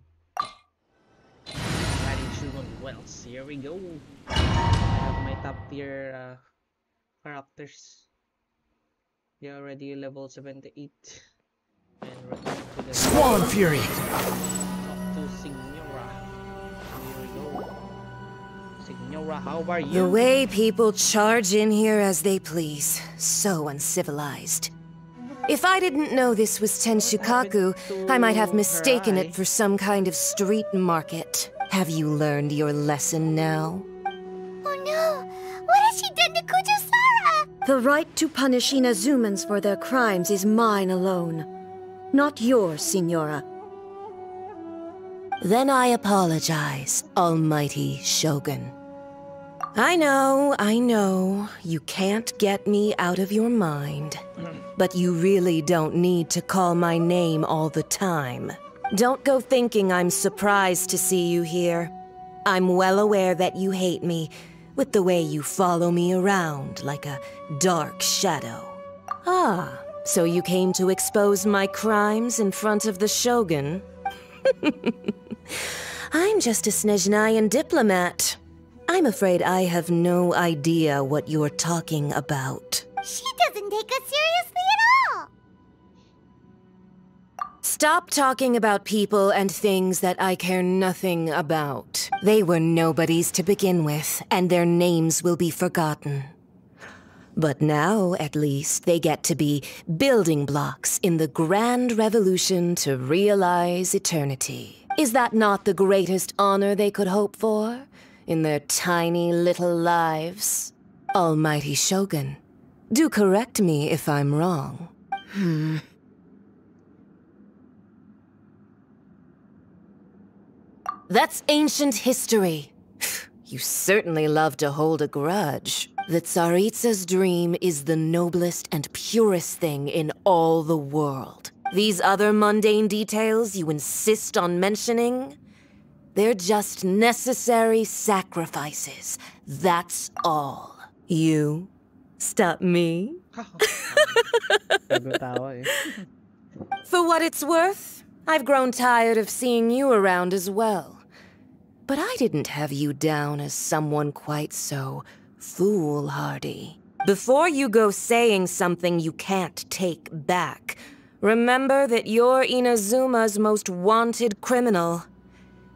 Adding human wells. Here we go. I have my top tier characters. They're already level 78. And we're going to the Squall and Fury. talk to Signora. Here we go. Signora, how are you? The way people charge in here as they please. So uncivilized. If I didn't know this was Tenshukaku, I might have mistaken it for some kind of street market. Have you learned your lesson now? Oh no! What has she done to Kujusara? The right to punish Inazumans for their crimes is mine alone. Not yours, Signora. Then I apologize, Almighty Shogun. I know, you can't get me out of your mind. But you really don't need to call my name all the time. Don't go thinking I'm surprised to see you here. I'm well aware that you hate me, with the way you follow me around like a dark shadow. Ah, so you came to expose my crimes in front of the Shogun? I'm just a Snezhnayan diplomat. I'm afraid I have no idea what you're talking about. She doesn't take us seriously at all! Stop talking about people and things that I care nothing about. They were nobodies to begin with, and their names will be forgotten. But now, at least, they get to be building blocks in the grand revolution to realize eternity. Is that not the greatest honor they could hope for in their tiny little lives? Almighty Shogun, do correct me if I'm wrong. That's ancient history. You certainly love to hold a grudge. The Tsaritsa's dream is the noblest and purest thing in all the world. These other mundane details you insist on mentioning, they're just necessary sacrifices. That's all. You stop me? For what it's worth, I've grown tired of seeing you around as well. But I didn't have you down as someone quite so foolhardy. Before you go saying something you can't take back, remember that you're Inazuma's most wanted criminal.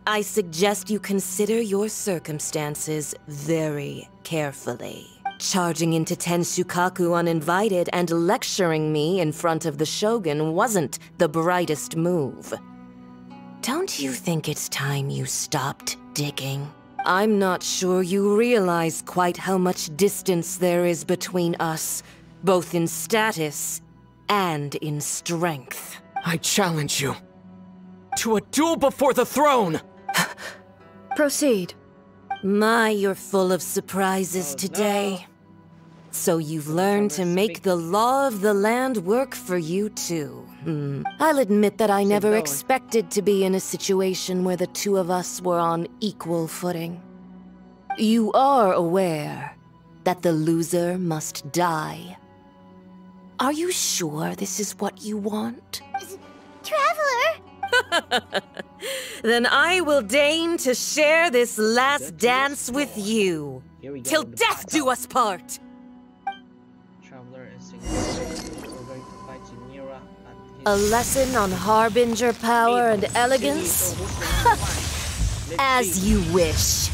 I suggest you consider your circumstances very carefully. Charging into Tenshukaku uninvited and lecturing me in front of the Shogun wasn't the brightest move. Don't you think it's time you stopped digging? I'm not sure you realize quite how much distance there is between us, both in status and in strength. I challenge you to a duel before the throne! Proceed. My, you're full of surprises today. So you've learned to make the law of the land work for you too. I'll admit that I never expected to be in a situation where the two of us were on equal footing. You are aware that the loser must die. Are you sure this is what you want? Traveler! Then I will deign to share this last dance with you. Till death do us part! Traveler and Significant. We're going to fight Jinira and A lesson on Harbinger power and elegance? As you wish.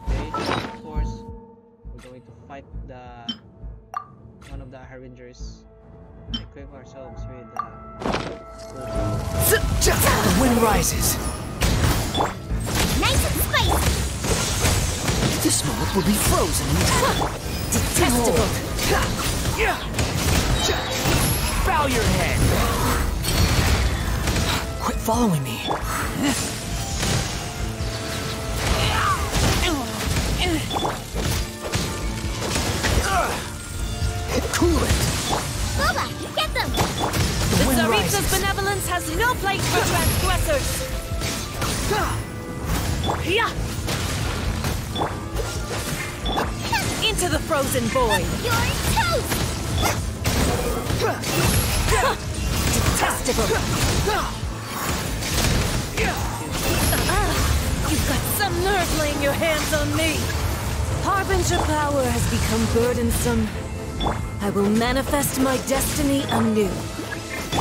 Okay, of course, we're going to fight one of the Harbingers. Equip ourselves with The wind rises. Nice and spicy! This moment will be frozen in time. Detestable! Bow your head! Quit following me. Cool it! Boba, get them! The Tsaritsa's benevolence has no place for transgressors! Into the frozen void! You're toast! Detestable! You've got some nerve laying your hands on me! Harbinger power has become burdensome. I will manifest my destiny anew.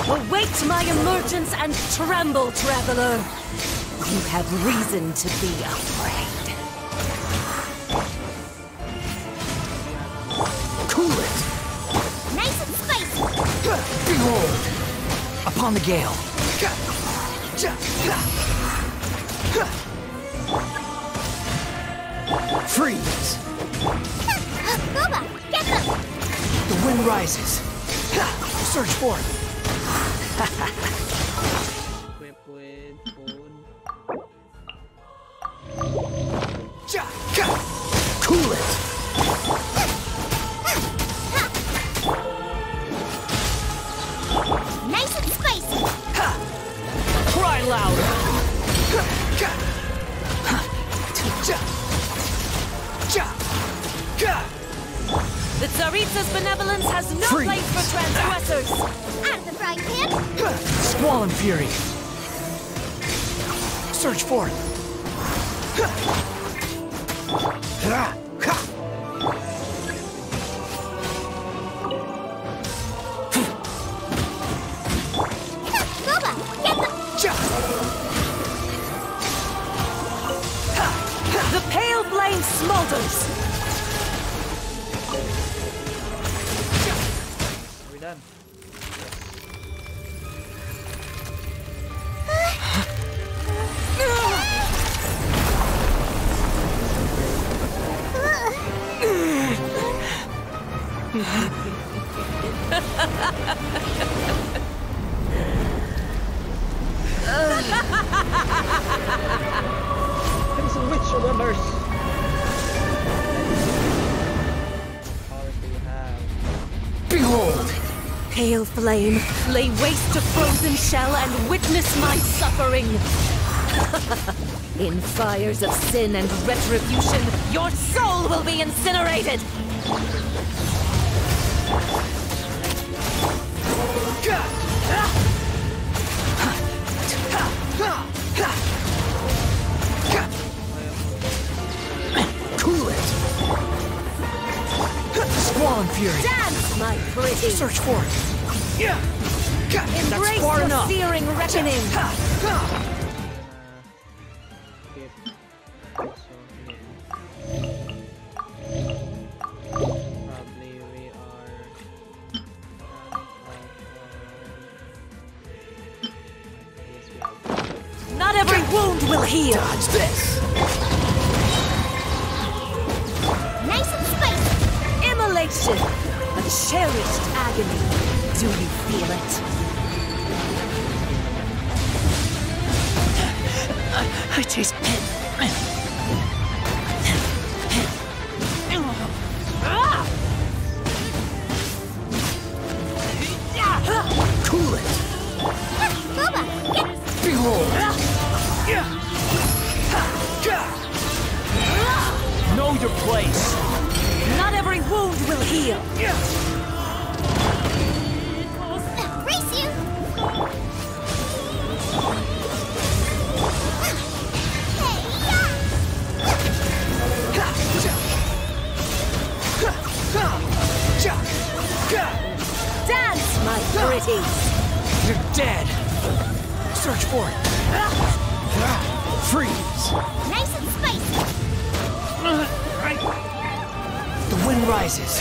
Await my emergence and tremble, traveler! You have reason to be afraid. Cool it! Nice and spicy! Behold! Upon the gale. Freeze! Boba, get them! The wind rises. Search for it. equip with food. Cool it. Nice and spicy! Cry louder. The Tsaritsa's benevolence has no Freeze. place for transgressors! Out of the frying pan! Squall and fury. Search for it. Boba, get them! The pale flame smolders! Are we done? Crimson Witch remembers. Powers do you have? Behold! Pale flame, lay waste to frozen shell and witness my suffering! In fires of sin and retribution, your soul will be incinerated! Cool it! Swan Fury! Dance, my pretty! Search for it! Yeah! Embrace far your enough. searing reckoning! Probably we are Not every wound will heal! Dodge this! Nice and spicy. Immolation! A cherished agony. Do you feel it? I taste pain. Cool it! Booba, get Behold! Know your place! Not every wound will heal! race you. Dance, my pretty! You're dead! Search for it! Freeze! Nice and spicy. The wind rises!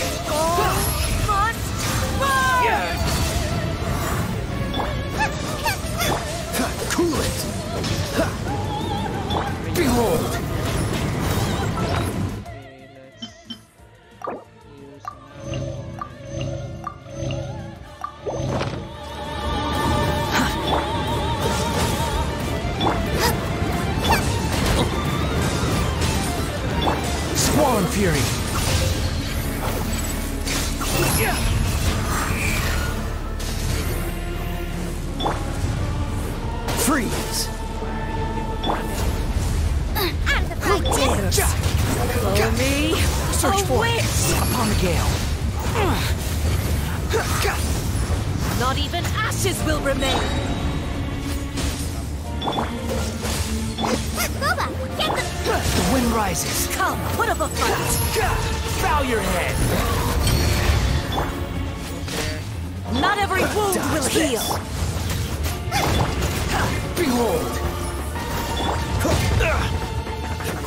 Cool it! Behold! Swan Fury! Freeze! Out of the fight. Follow me! Search for it! Upon the gale! Not even ashes will remain! Booba, get the. The wind rises! Come, put up a fight! Bow your head! Not every wound Dodge will this. heal! Behold!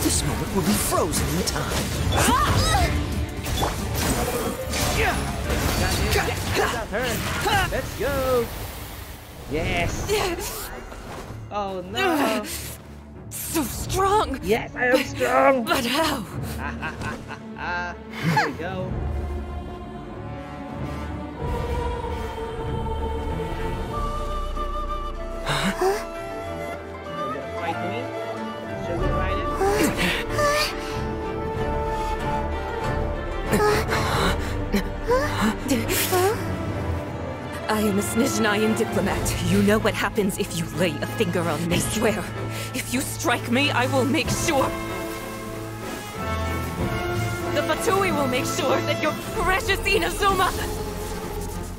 This moment will be frozen in time. Let's go! Yes! Oh no! So strong! Yes, I am strong! But how? There we go. Fight me? Should we fight it? I am a Snezhnayan diplomat. You know what happens if you lay a finger on me. I swear, if you strike me, I will make sure. The Fatui will make sure that your precious Inazuma.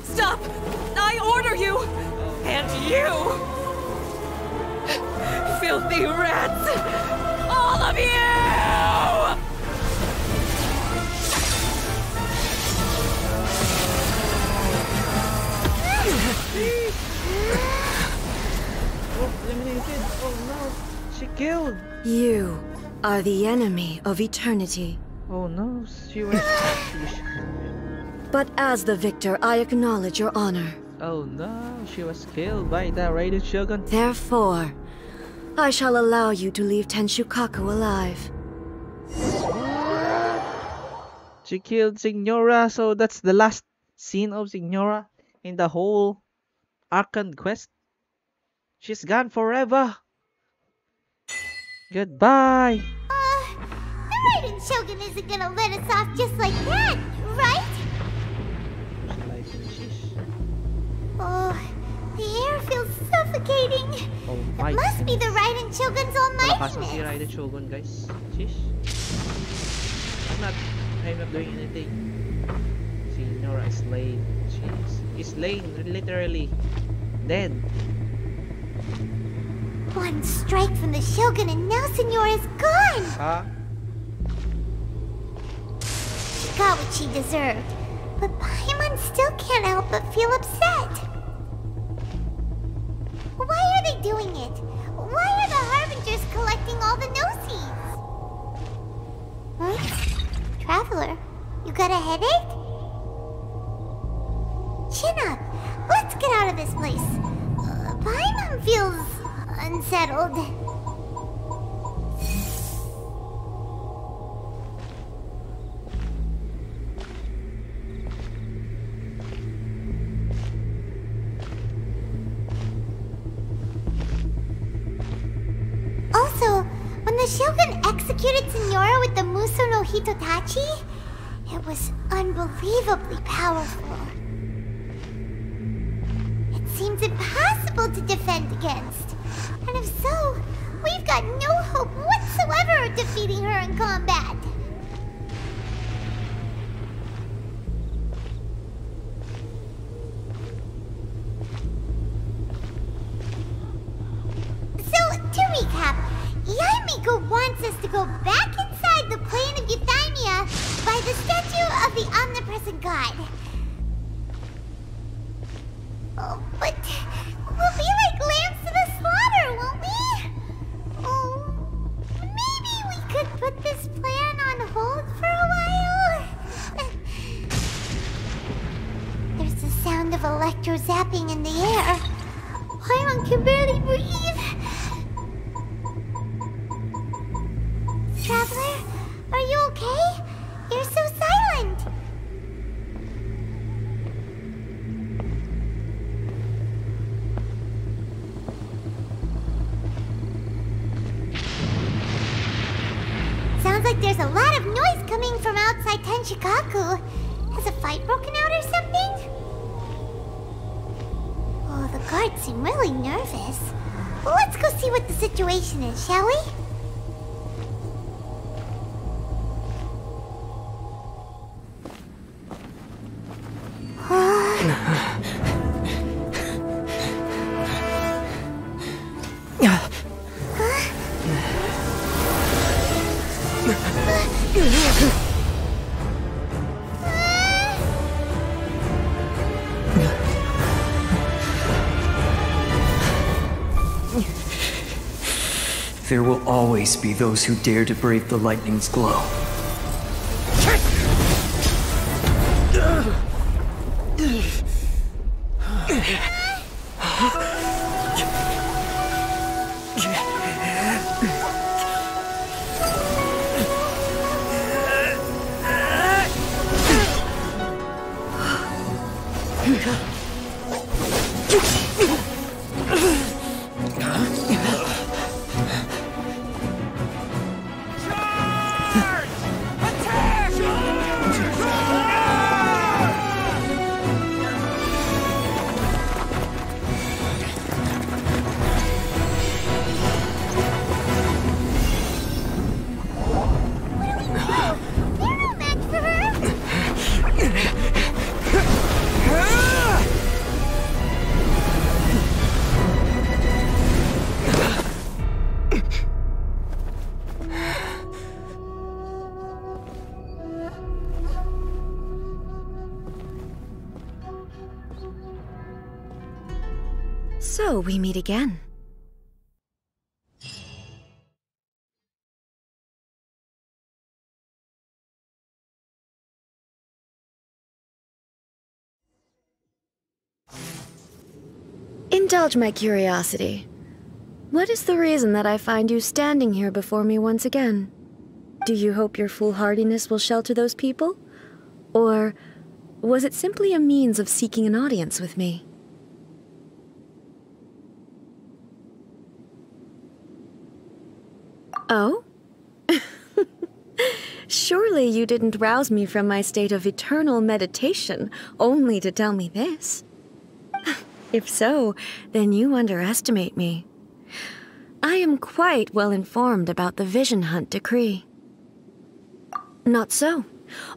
Stop! I order you! And you! Filthy rats! All of you! Oh, eliminated! Oh no! She killed! You are the enemy of eternity. Oh no, she was... But as the victor, I acknowledge your honor. Oh no, she was killed by the Raiden Shogun. Therefore, I shall allow you to leave Tenshukaku alive. She killed Signora, so that's the last scene of Signora in the whole Archon quest. She's gone forever. Goodbye. The Raiden Shogun isn't gonna let us off just like that, right? Oh, the air feels suffocating. It must be the Raiden Shogun's Malakas ang si almightiness. Raiden Shogun, guys. Sheesh. I'm not doing anything. Signora is slain. She's slain, literally. Dead. One strike from the Shogun and now Signora's gone! Huh? She got what she deserved, but Paimon still can't help but feel upset. Why are they doing it? Why are the Harbingers collecting all the no-seeds? Huh? Traveler, you got a headache? Chin up. Let's get out of this place. Paimon feels unsettled. Also, when the Shogun executed Signora with the Muso no Hitotachi, it was unbelievably powerful. It seems impossible to defend against. And if so, we've got no hope whatsoever of defeating her in combat. So, to recap, Yaimiko wants us to go back inside the plane of Euthymia by the statue of the omnipresent god. Oh, but we'll be like lambs to the slaughter, won't we? Oh, maybe we could put this plan on hold for a while? There's the sound of electro zapping in the air. Paimon can barely breathe. Traveler, are you okay? You're so silent. Sounds like there's a lot of noise coming from outside Tenshikaku. Has a fight broken out or something? Oh, the guards seem really nervous. Well, let's go see what the situation is, shall we? There will always be those who dare to brave the lightning's glow. So we meet again. Indulge my curiosity. What is the reason that I find you standing here before me once again? Do you hope your foolhardiness will shelter those people? Or was it simply a means of seeking an audience with me? Oh? Surely you didn't rouse me from my state of eternal meditation only to tell me this. If so, then you underestimate me. I am quite well informed about the Vision Hunt decree. Not so.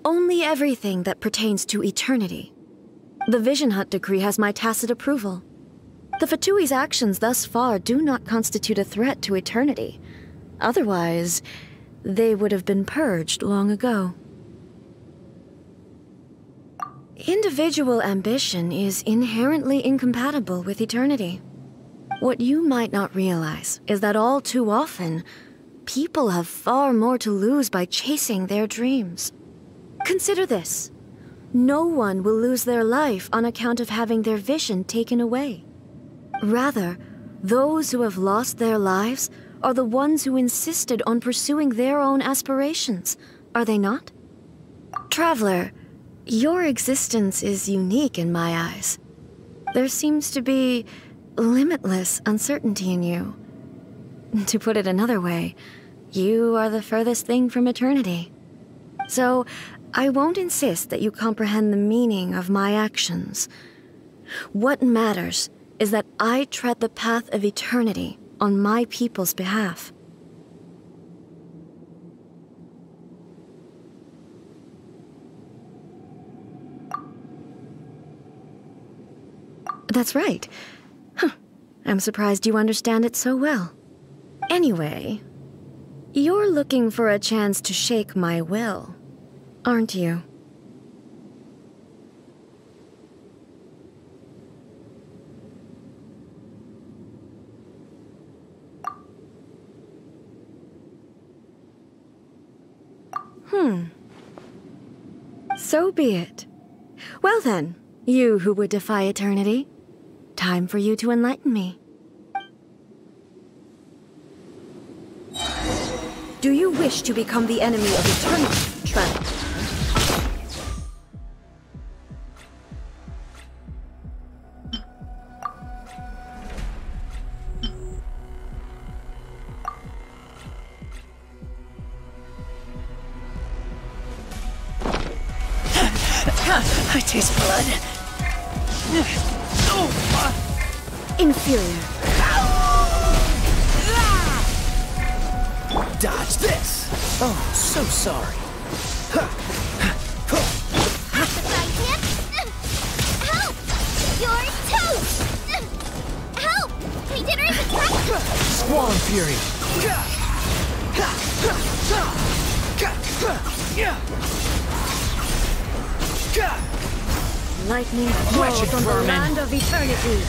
Only everything that pertains to eternity. The Vision Hunt decree has my tacit approval. The Fatui's actions thus far do not constitute a threat to eternity. Otherwise, they would have been purged long ago. Individual ambition is inherently incompatible with eternity. What you might not realize is that all too often, people have far more to lose by chasing their dreams. Consider this. No one will lose their life on account of having their vision taken away. Rather, those who have lost their lives are the ones who insisted on pursuing their own aspirations, are they not? Traveler, your existence is unique in my eyes. There seems to be limitless uncertainty in you. To put it another way, you are the furthest thing from eternity. So, I won't insist that you comprehend the meaning of my actions. What matters is that I tread the path of eternity on my people's behalf. That's right. Huh. I'm surprised you understand it so well. Anyway, you're looking for a chance to shake my will, aren't you? So be it. Well then, you who would defy eternity, time for you to enlighten me. Do you wish to become the enemy of eternity, Traveler? I taste blood. Inferior. Dodge this! Oh, so sorry. Help! You're toast! Help! My dinner is attacked! Squall Fury! Lightning falls on the land of eternity.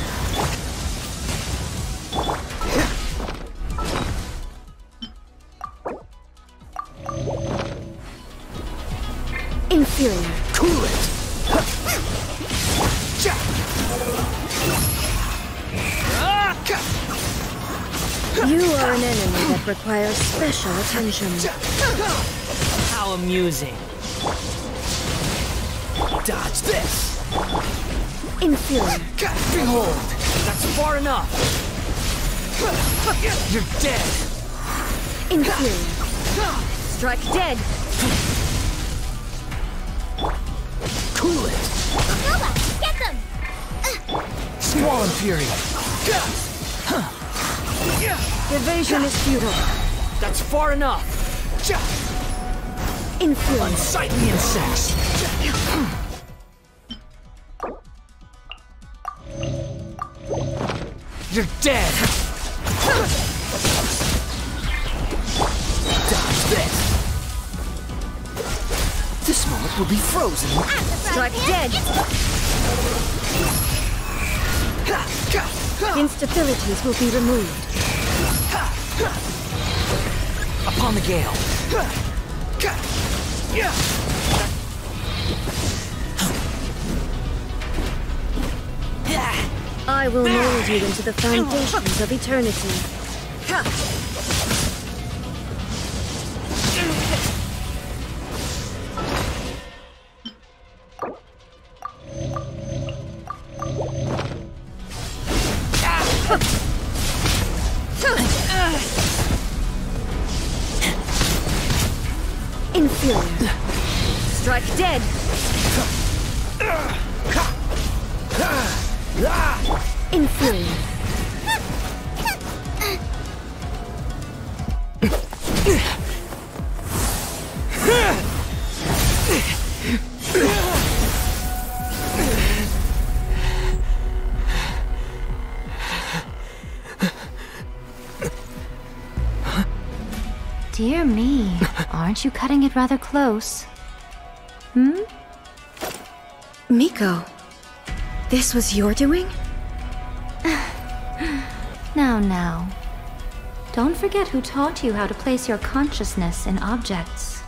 Inferior. Cool it! You are an enemy that requires special attention. How amusing. Dodge this! Inferior. Behold! That's far enough! You're dead! Inferior. Strike dead! Cool it! Nova, get them! Squall and Fury! Evasion is futile. That's far enough! Inferior. Unsightly insects! You're dead! Dodge this! This moment will be frozen! Strike dead! Instabilities will be removed. Upon the gale! I will mold you into the foundations of eternity. Inferior. Strike dead. Inferior. Aren't you cutting it rather close? Hmm? Miko, this was your doing? Now. Don't forget who taught you how to place your consciousness in objects.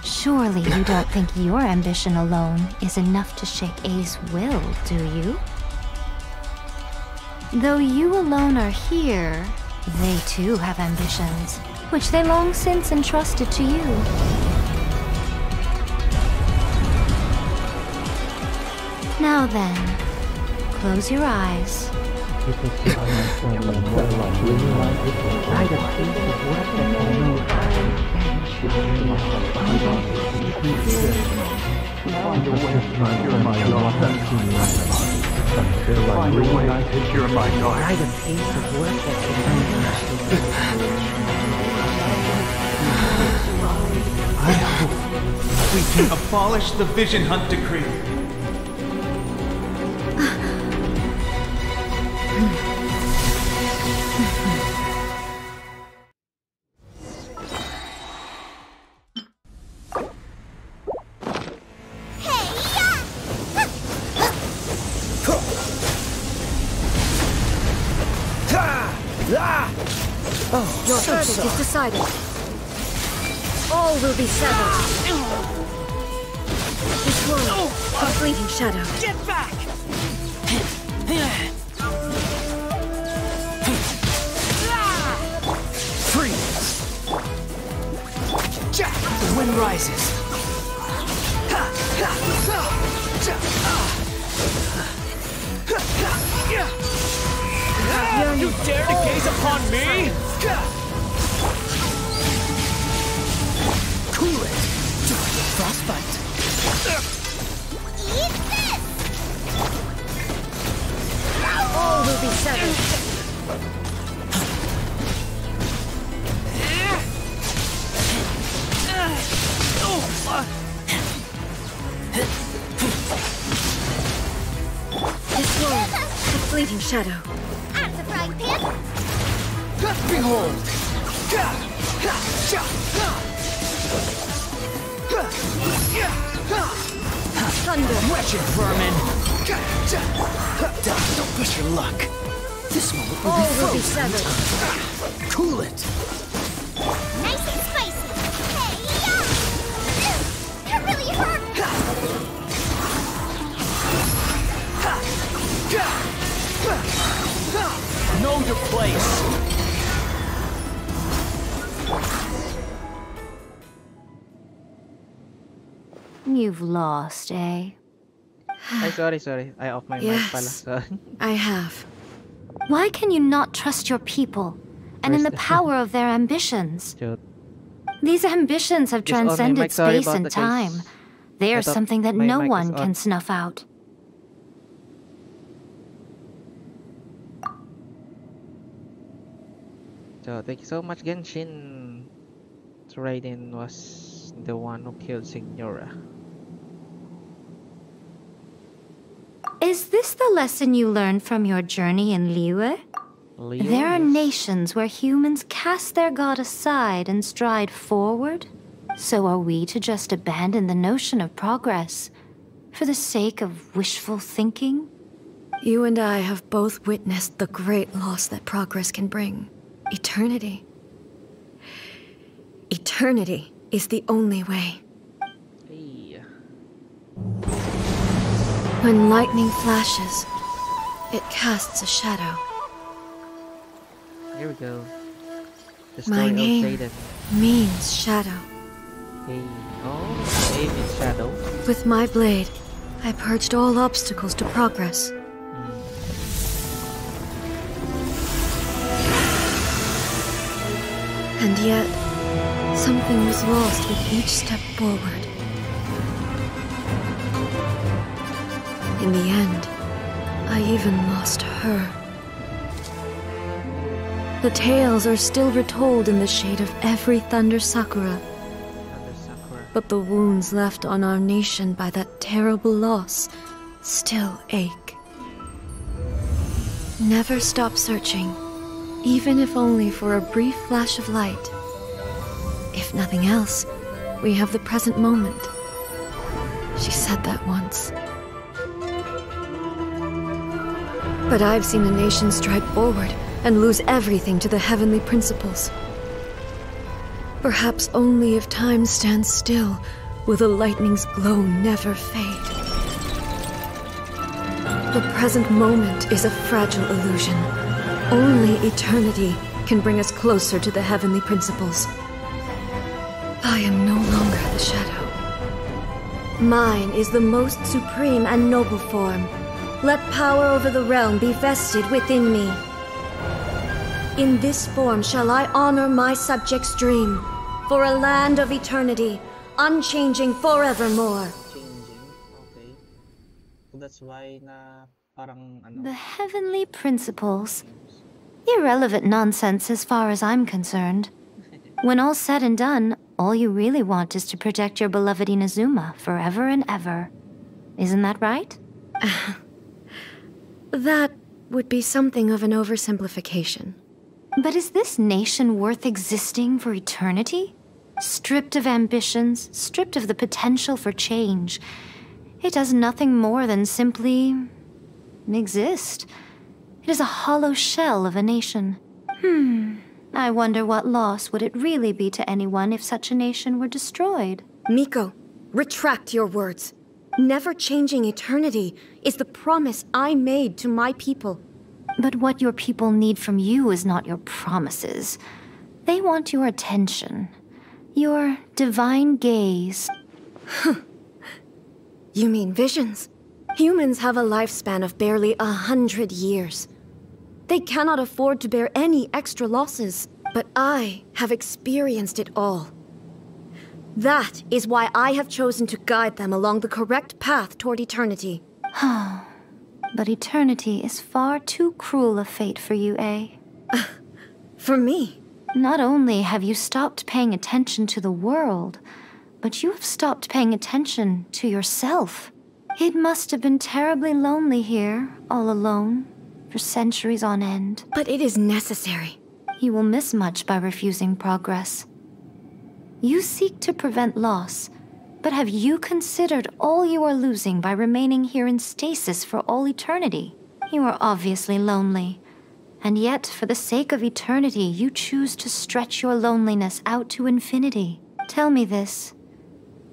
Surely you don't think your ambition alone is enough to shake A's will, do you? Though you alone are here, they too have ambitions, which they long since entrusted to you. Now then, close your eyes. I hope we can abolish the Vision Hunt Decree. Your verdict is decided. All will be severed. This world, a fleeting shadow. Get back! Freeze! The wind rises. You dare to gaze upon me? Cool it. Frostbite. Eat this! All will be severed. This world, a fleeting shadow. That's a frying pan! Behold! Thunder! Wretched vermin! Don't push your luck. This moment will All be will be frozen. severed. Cool it. Nice and spicy! Hey, yeah! That really hurt! Know your place. You've lost, eh? Sorry. I off my mic pala. Yes, Sorry. I have. Why can you not trust your people and in the power of their ambitions? Shoot. These ambitions have It's on my transcended mic, sorry space about and that, time. guys. They I are thought something that my no mic is one on. can snuff out. So thank you so much, Genshin. So Raiden was the one who killed Signora. Is this the lesson you learned from your journey in Liyue? There are nations where humans cast their god aside and stride forward. So are we to just abandon the notion of progress for the sake of wishful thinking? You and I have both witnessed the great loss that progress can bring. Eternity. Eternity is the only way. Hey. When lightning flashes, it casts a shadow. Here we go. The My story name of Raiden. means shadow. Hey. Oh, name is Shadow. With my blade, I purged all obstacles to progress. And yet, something was lost with each step forward. In the end, I even lost her. The tales are still retold in the shade of every Thunder Sakura. But the wounds left on our nation by that terrible loss still ache. Never stop searching, even if only for a brief flash of light. If nothing else, we have the present moment. She said that once. But I've seen a nation strike forward and lose everything to the heavenly principles. Perhaps only if time stands still will the lightning's glow never fade. The present moment is a fragile illusion. Only eternity can bring us closer to the heavenly principles. I am no longer the shadow. Mine is the most supreme and noble form. Let power over the realm be vested within me. In this form shall I honor my subjects' dream, for a land of eternity, unchanging forevermore. Okay. That's why na parang ano. The heavenly principles. Irrelevant nonsense as far as I'm concerned. When all's said and done, all you really want is to protect your beloved Inazuma forever and ever. Isn't that right? That would be something of an oversimplification. But is this nation worth existing for eternity? Stripped of ambitions, stripped of the potential for change. It does nothing more than simply exist. It is a hollow shell of a nation. I wonder what loss would it really be to anyone if such a nation were destroyed? Miko, retract your words. Never changing eternity is the promise I made to my people. But what your people need from you is not your promises. They want your attention. Your divine gaze. You mean visions? Humans have a lifespan of barely 100 years. They cannot afford to bear any extra losses. But I have experienced it all. That is why I have chosen to guide them along the correct path toward eternity. But eternity is far too cruel a fate for you, eh? For me? Not only have you stopped paying attention to the world, but you have stopped paying attention to yourself. It must have been terribly lonely here, all alone, for centuries on end. But it is necessary. You will miss much by refusing progress. You seek to prevent loss, but have you considered all you are losing by remaining here in stasis for all eternity? You are obviously lonely, and yet for the sake of eternity you choose to stretch your loneliness out to infinity. Tell me this.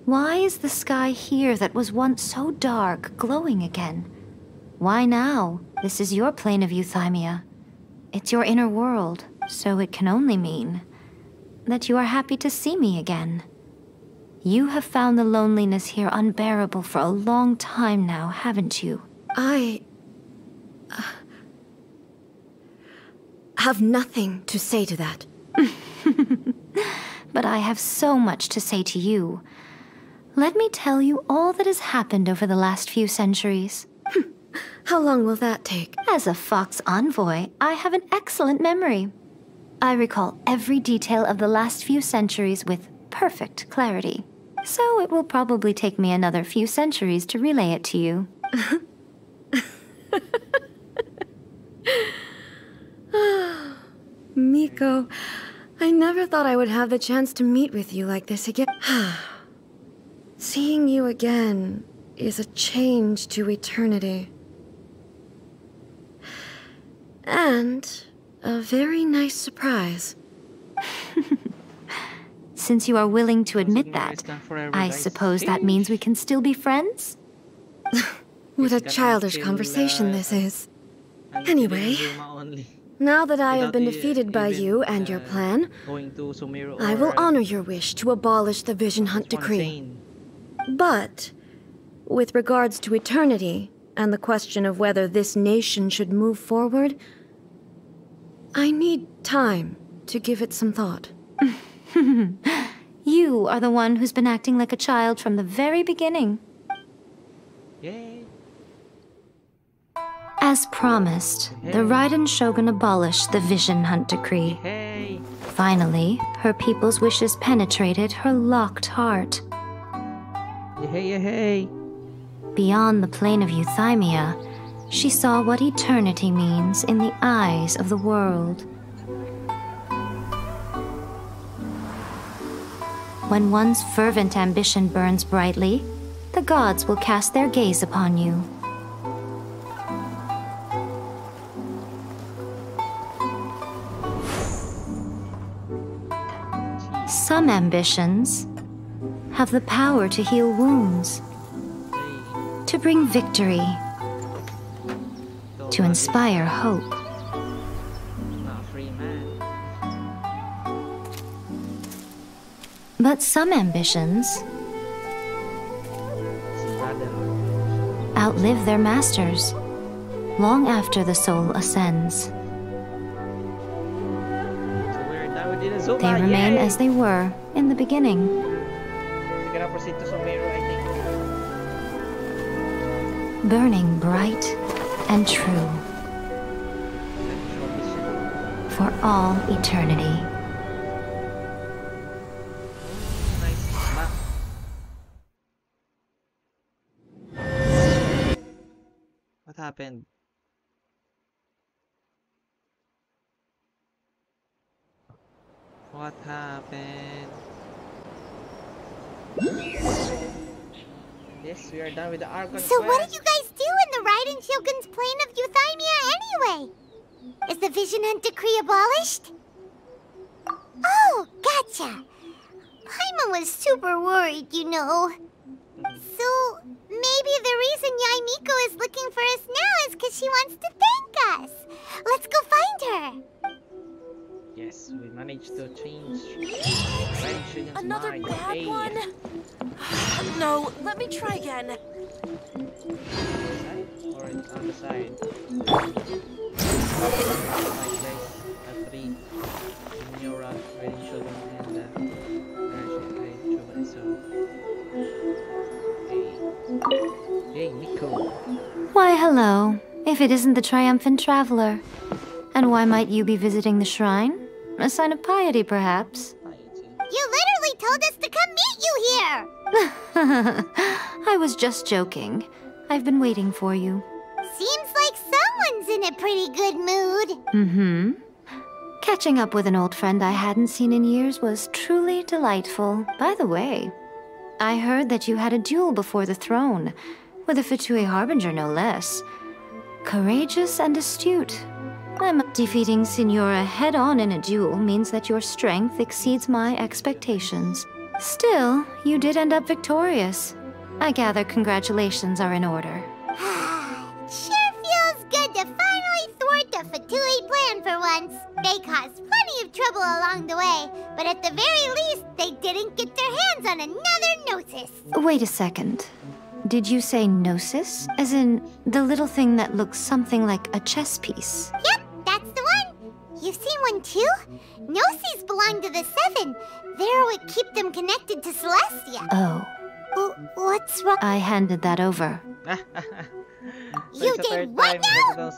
Why is the sky here that was once so dark glowing again? Why now? This is your plane of euthymia. It's your inner world, so it can only mean that you are happy to see me again. You have found the loneliness here unbearable for a long time now, haven't you? I have nothing to say to that. But I have so much to say to you. Let me tell you all that has happened over the last few centuries. How long will that take? As a Fox envoy, I have an excellent memory. I recall every detail of the last few centuries with perfect clarity. So it will probably take me another few centuries to relay it to you. Miko, I never thought I would have the chance to meet with you like this again. Seeing you again is a change to eternity. And a very nice surprise. Since you are willing to admit that, I suppose that means we can still be friends? What a childish conversation this is. Anyway, now that I have been defeated by you and your plan, I will honor your wish to abolish the Vision Hunt Decree. But, with regards to eternity, and the question of whether this nation should move forward, I need time to give it some thought. You are the one who's been acting like a child from the very beginning. Yay. As promised, the Raiden Shogun abolished the Vision Hunt Decree. Hey. Finally, her people's wishes penetrated her locked heart. Hey. Beyond the plane of euthymia, she saw what eternity means in the eyes of the world. When one's fervent ambition burns brightly, the gods will cast their gaze upon you. Some ambitions have the power to heal wounds, to bring victory, to inspire hope. But some ambitions outlive their masters long after the soul ascends. They remain as they were in the beginning. Burning bright and true for all eternity. What happened? What happened? Yes, we are done with the Archon So quest. what did you guys do in the Raiden Shogun's plane of Euthymia anyway? Is the Vision Hunt decree abolished? Oh, gotcha. Paimon was super worried, you know. So maybe the reason Yaimiko is looking for us now is because she wants to thank us. Let's go find her. Yes, we managed to change Raiden Shogun's Another mind. bad Hey. one? No, let me try again. Or it's on the side. Like guys, 3 Miura, Raiden Shogun, and Raiden Shogun. So, hey, Miko. Why, hello, if it isn't the triumphant traveler. And why might you be visiting the shrine? A sign of piety, perhaps? You literally told us to come meet you here! I was just joking. I've been waiting for you. Seems like someone's in a pretty good mood. Mm-hmm. Catching up with an old friend I hadn't seen in years was truly delightful. By the way, I heard that you had a duel before the throne, with a Fatui Harbinger no less. Courageous and astute. Defeating Signora head-on in a duel means that your strength exceeds my expectations. Still, you did end up victorious. I gather congratulations are in order. Sure feels good to finally thwart the Fatui plan for once. They caused plenty of trouble along the way, but at the very least, they didn't get their hands on another Gnosis. Wait a second. Did you say Gnosis? As in, the little thing that looks something like a chess piece? Yep, that's the one. You've seen one too? Gnosis belong to the Seven. They're what keep them connected to Celestia. Oh. What's wrong? I handed that over. You did what now?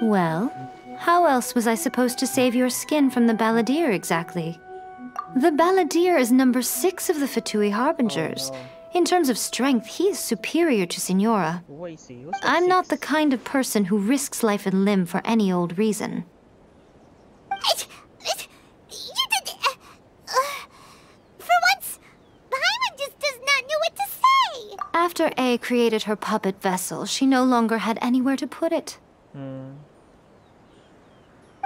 Well, how else was I supposed to save your skin from the Balladeer exactly? The Balladeer is number 6 of the Fatui Harbingers. In terms of strength, he is superior to Signora. I'm not the kind of person who risks life and limb for any old reason. For once, Paimon just does not know what to say. After A created her puppet vessel, she no longer had anywhere to put it.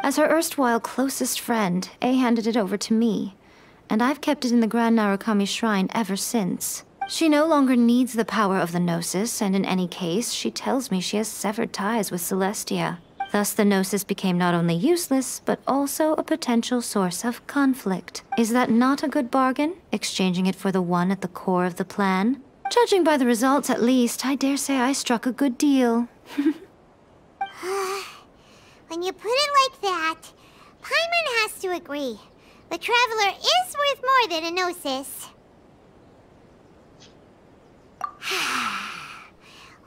As her erstwhile closest friend, A handed it over to me, and I've kept it in the Grand Narukami Shrine ever since. She no longer needs the power of the Gnosis, and in any case, she tells me she has severed ties with Celestia. Thus, the Gnosis became not only useless, but also a potential source of conflict. Is that not a good bargain, exchanging it for the one at the core of the plan? Judging by the results, at least, I dare say I struck a good deal. When you put it like that, Paimon has to agree. The Traveler is worth more than a Gnosis.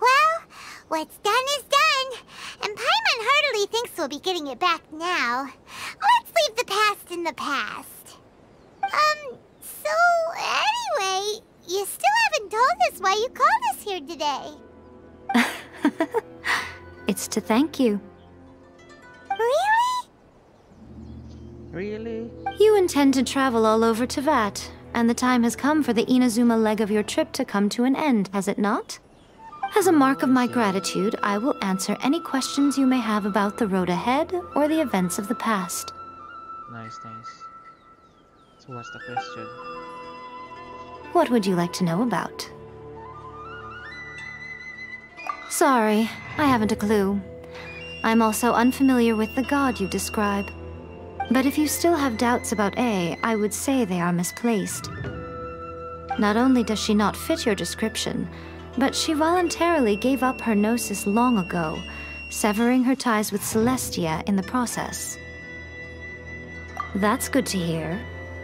Well, what's done is done, and Paimon heartily thinks we'll be getting it back now. Let's leave the past in the past. So anyway, you still haven't told us why you called us here today. It's to thank you. Really? Really? You intend to travel all over Teyvat, and the time has come for the Inazuma leg of your trip to come to an end, has it not? As a mark of my gratitude, I will answer any questions you may have about the road ahead or the events of the past. Nice. So what's the question? What would you like to know about? Sorry, I haven't a clue. I'm also unfamiliar with the god you describe. But if you still have doubts about A, I would say they are misplaced. Not only does she not fit your description, but she voluntarily gave up her gnosis long ago, severing her ties with Celestia in the process. That's good to hear.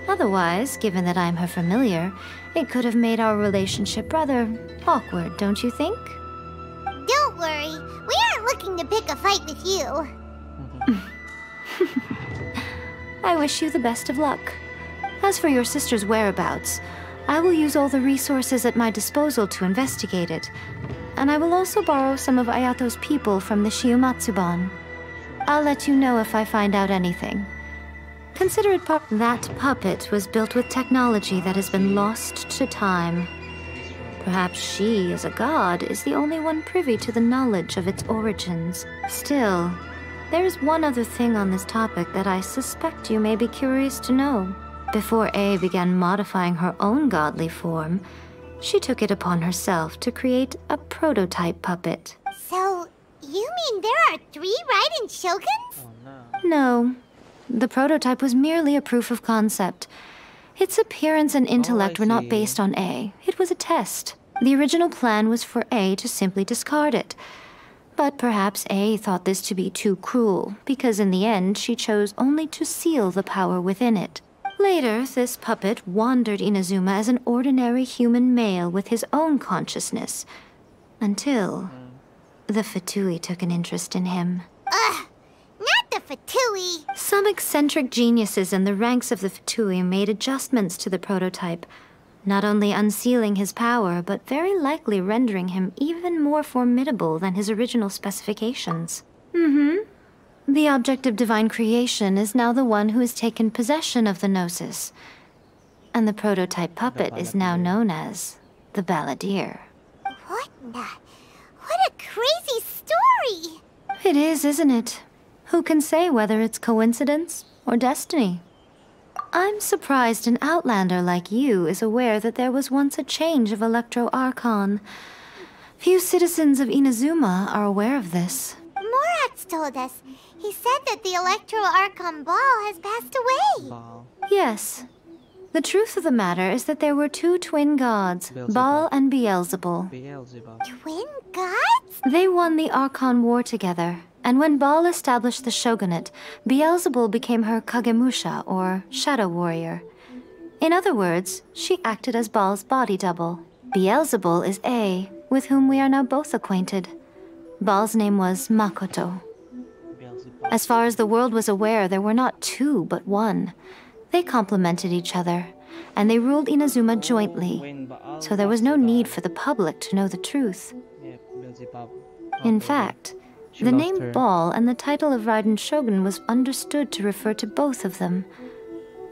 Otherwise, given that I'm her familiar, it could have made our relationship rather awkward, don't you think? Don't worry, we aren't looking to pick a fight with you. I wish you the best of luck. As for your sister's whereabouts, I will use all the resources at my disposal to investigate it, and I will also borrow some of Ayato's people from the Shiumatsuban. I'll let you know if I find out anything. Consider it that puppet was built with technology that has been lost to time. Perhaps she, as a god, is the only one privy to the knowledge of its origins. Still, there is one other thing on this topic that I suspect you may be curious to know. Before A began modifying her own godly form, she took it upon herself to create a prototype puppet. So, you mean there are 3 Raiden Shoguns? No. The prototype was merely a proof of concept. Its appearance and intellect were not based on A. It was a test. The original plan was for A to simply discard it. But perhaps A thought this to be too cruel, because in the end she chose only to seal the power within it. Later, this puppet wandered Inazuma as an ordinary human male with his own consciousness, until the Fatui took an interest in him. Ugh! Not the Fatui! Some eccentric geniuses in the ranks of the Fatui made adjustments to the prototype, not only unsealing his power, but very likely rendering him even more formidable than his original specifications. The object of divine creation is now the one who has taken possession of the Gnosis, and the prototype puppet is now known as the Balladeer. What a crazy story! It is, isn't it? Who can say whether it's coincidence or destiny? I'm surprised an outlander like you is aware that there was once a change of Electro Archon. Few citizens of Inazuma are aware of this. Morat's told us. He said that the Electro Archon Ball has passed away. Yes. The truth of the matter is that there were 2 twin gods, Baal and Beelzebul. Twin gods? They won the Archon War together, and when Baal established the shogunate, Beelzebul became her Kagemusha, or shadow warrior. In other words, she acted as Baal's body double. Beelzebul is A, with whom we are now both acquainted. Baal's name was Makoto. As far as the world was aware, there were not 2, but 1. They complemented each other, and they ruled Inazuma jointly, so there was no need for the public to know the truth. In fact, the name Baal and the title of Raiden Shogun was understood to refer to both of them.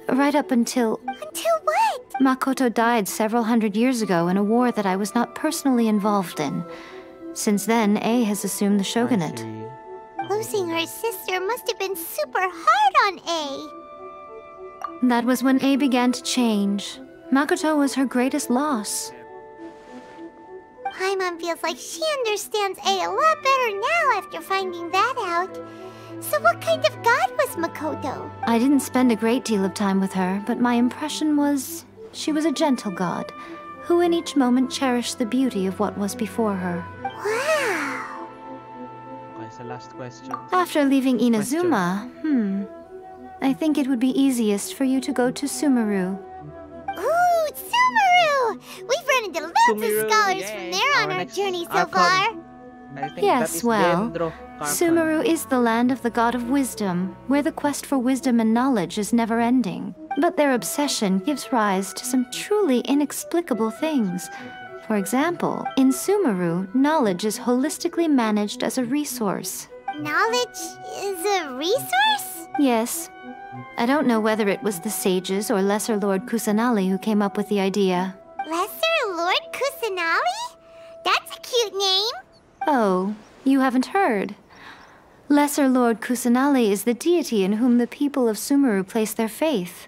Right up until... Until what? Makoto died several hundred years ago in a war that I was not personally involved in. Since then, A has assumed the shogunate. Losing her sister must have been super hard on A. That was when A began to change. Makoto was her greatest loss. Paimon feels like she understands A a lot better now after finding that out. So what kind of god was Makoto? I didn't spend a great deal of time with her, but my impression was she was a gentle god, who in each moment cherished the beauty of what was before her. Wow! Okay, so last question. After leaving Inazuma, I think it would be easiest for you to go to Sumeru. Ooh, Sumeru! We've run into lots of scholars from there on our journey so far. Yes, well, Sumeru is the land of the god of wisdom, where the quest for wisdom and knowledge is never-ending. But their obsession gives rise to some truly inexplicable things. For example, in Sumeru, knowledge is holistically managed as a resource. Knowledge is a resource? Yes. I don't know whether it was the sages or Lesser Lord Kusanali who came up with the idea. Lesser Lord Kusanali? That's a cute name. Oh, you haven't heard. Lesser Lord Kusanali is the deity in whom the people of Sumeru place their faith.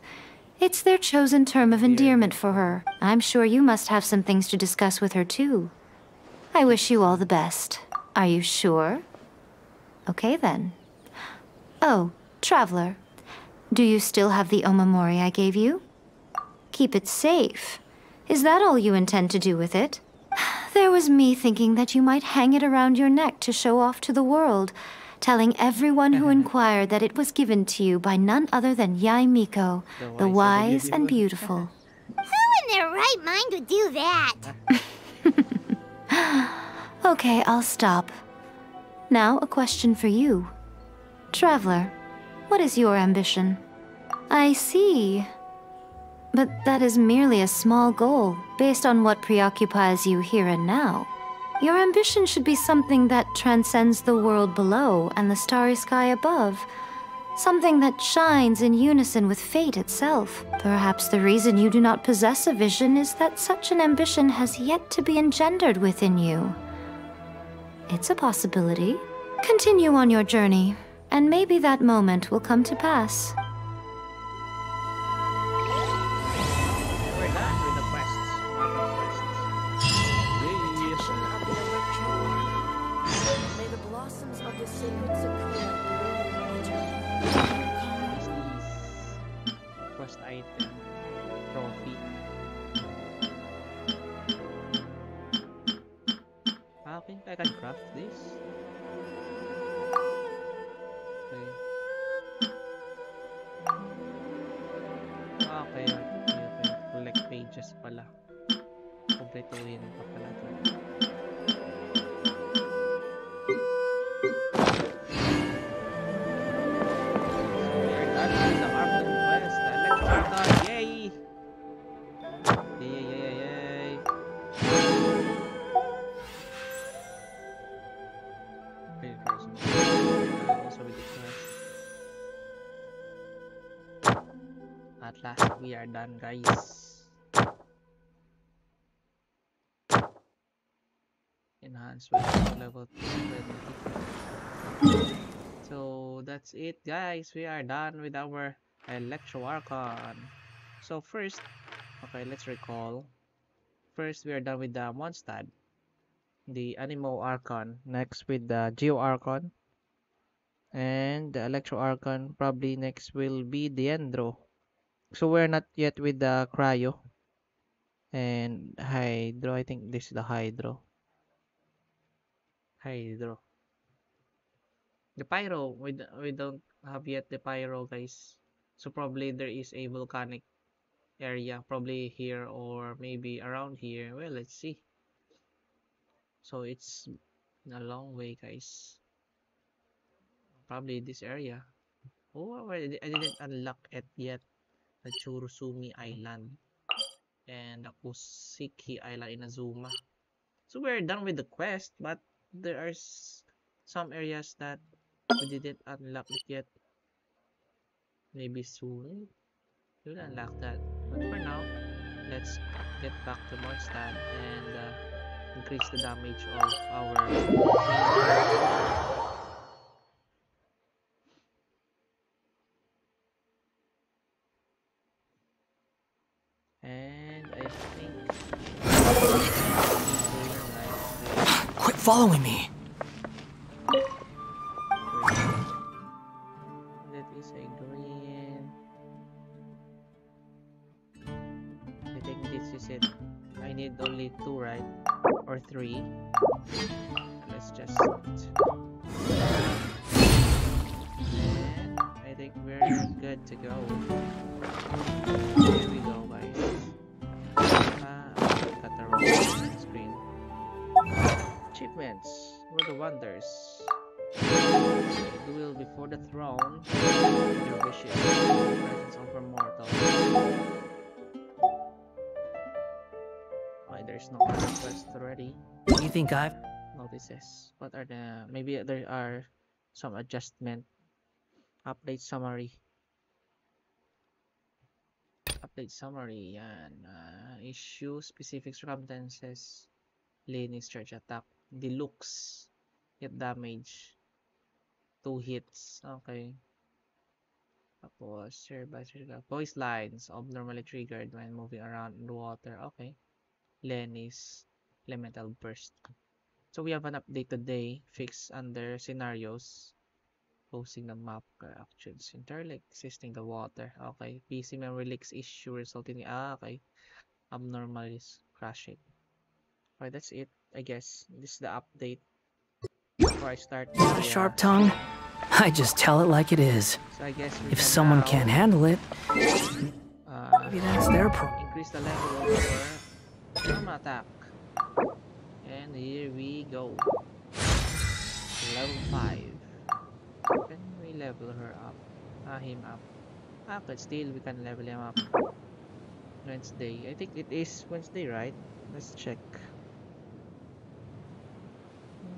It's their chosen term of endearment for her. I'm sure you must have some things to discuss with her too. I wish you all the best. Are you sure? Okay then. Oh, Traveler. Do you still have the omamori I gave you? Keep it safe. Is that all you intend to do with it? There was me thinking that you might hang it around your neck to show off to the world, telling everyone who inquired that it was given to you by none other than Yai Miko, the wise and beautiful. Who in their right mind would do that? Okay, I'll stop. Now, a question for you. Traveler, what is your ambition? I see. But that is merely a small goal, based on what preoccupies you here and now. Your ambition should be something that transcends the world below and the starry sky above. Something that shines in unison with fate itself. Perhaps the reason you do not possess a vision is that such an ambition has yet to be engendered within you. It's a possibility. Continue on your journey, and maybe that moment will come to pass. We're done with the quests. May the blossoms of the sacred sakura Quest item. Trophy. I think I can craft this. Okay, collect pages pala. Kompletuhin pa pala ito. So we're done with the Arkham quest. Let's Arkham! Yay! Yay! Okay, first also with the quest. At last, we are done, guys. Enhance weapon level 20. So that's it, guys. We are done with our Electro Archon. So first, okay, let's recall. First, we are done with the Mondstadt, the Animo Archon. Next with the Geo Archon, and the Electro Archon. Probably next will be the Endro. So we're not yet with the Cryo and Hydro. I think this is the Hydro. The Pyro, we don't have yet the Pyro, guys. So probably there is a volcanic area, probably here or maybe around here. Well, let's see. So it's a long way, guys. Probably this area. Oh, I didn't unlock it yet. The Churusumi Island and the Kusiki Island in Azuma. So we're done with the quest, but there are some areas that we didn't unlock it yet. Maybe soon we'll unlock that. But for now, let's get back to Mondstadt and increase the damage of our and I think Quit following me. that is a green. I think this is it. I need only 2, right? Or 3. Let's just and I think we're good to go. Here we go, guys. Got the wrong screen. Achievements, World of Wonders. Duel before the throne. Your wishes. Presence over mortal. Why there's no quest already? You think I've... Notices. What are the... Maybe there are some adjustment Update summary. Update summary. Yan. Issue specific circumstances. Lenny's charge attack. Deluxe. Hit damage. 2 hits. Okay. Tapos, voice lines. Abnormally triggered when moving around in the water. Okay. Lenny's elemental burst. So we have an update today. Fix under scenarios. Closing the map actions. Interlink existing the water. Okay. PC memory leaks issue resulting in okay. Abnormalities crashing. Okay, that's it. I guess this is the update. Before I start. Got a sharp tongue? I just tell it like it is. So I guess if someone can't handle it, maybe that's their problem. Increase the level of our attack. And here we go. Level 5. Can we level her up? Him up. But still we can level him up. Wednesday. I think it is Wednesday, right? Let's check.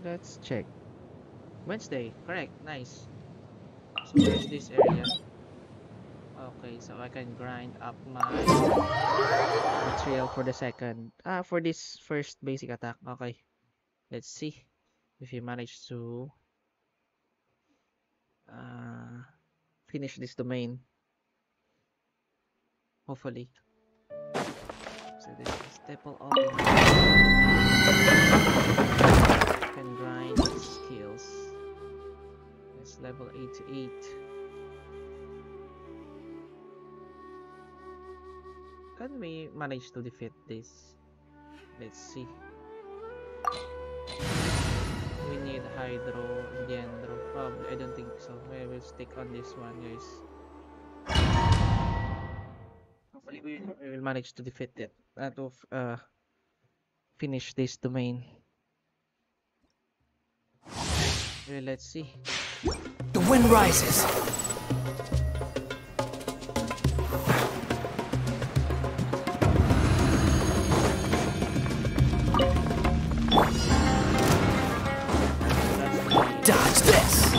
Let's check. Wednesday, correct, nice. So where's this area? Okay, so I can grind up my material for the second. For this first basic attack. Okay. Let's see if you manage to finish this domain. Hopefully. So this is staple up. Can grind skills. It's level 88. Can we manage to defeat this? Let's see. We need Hydro, Gendro. Probably, I don't think so. We will stick on this one, guys. Hopefully, we will manage to defeat it. To finish this domain. Let's see. The wind rises. Dodge this.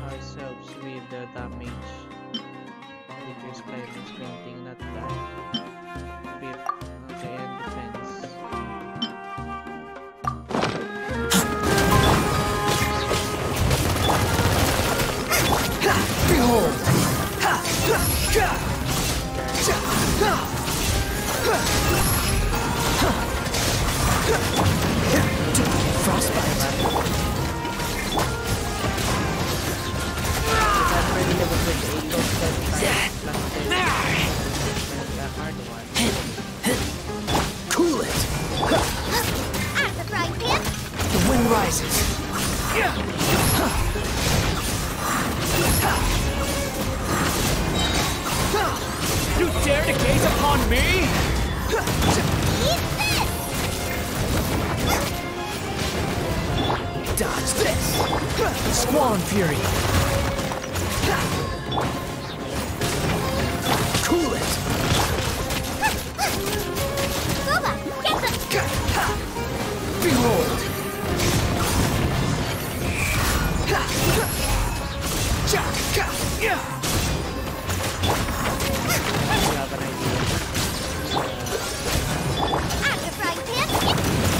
Ourselves with the damage. Decrease climate sprinting, not die. Okay, and defense. Behold! Frostbite. Cool it. The wind rises. You dare to gaze upon me? Dodge this! Squall and Fury! Cool it! Behold!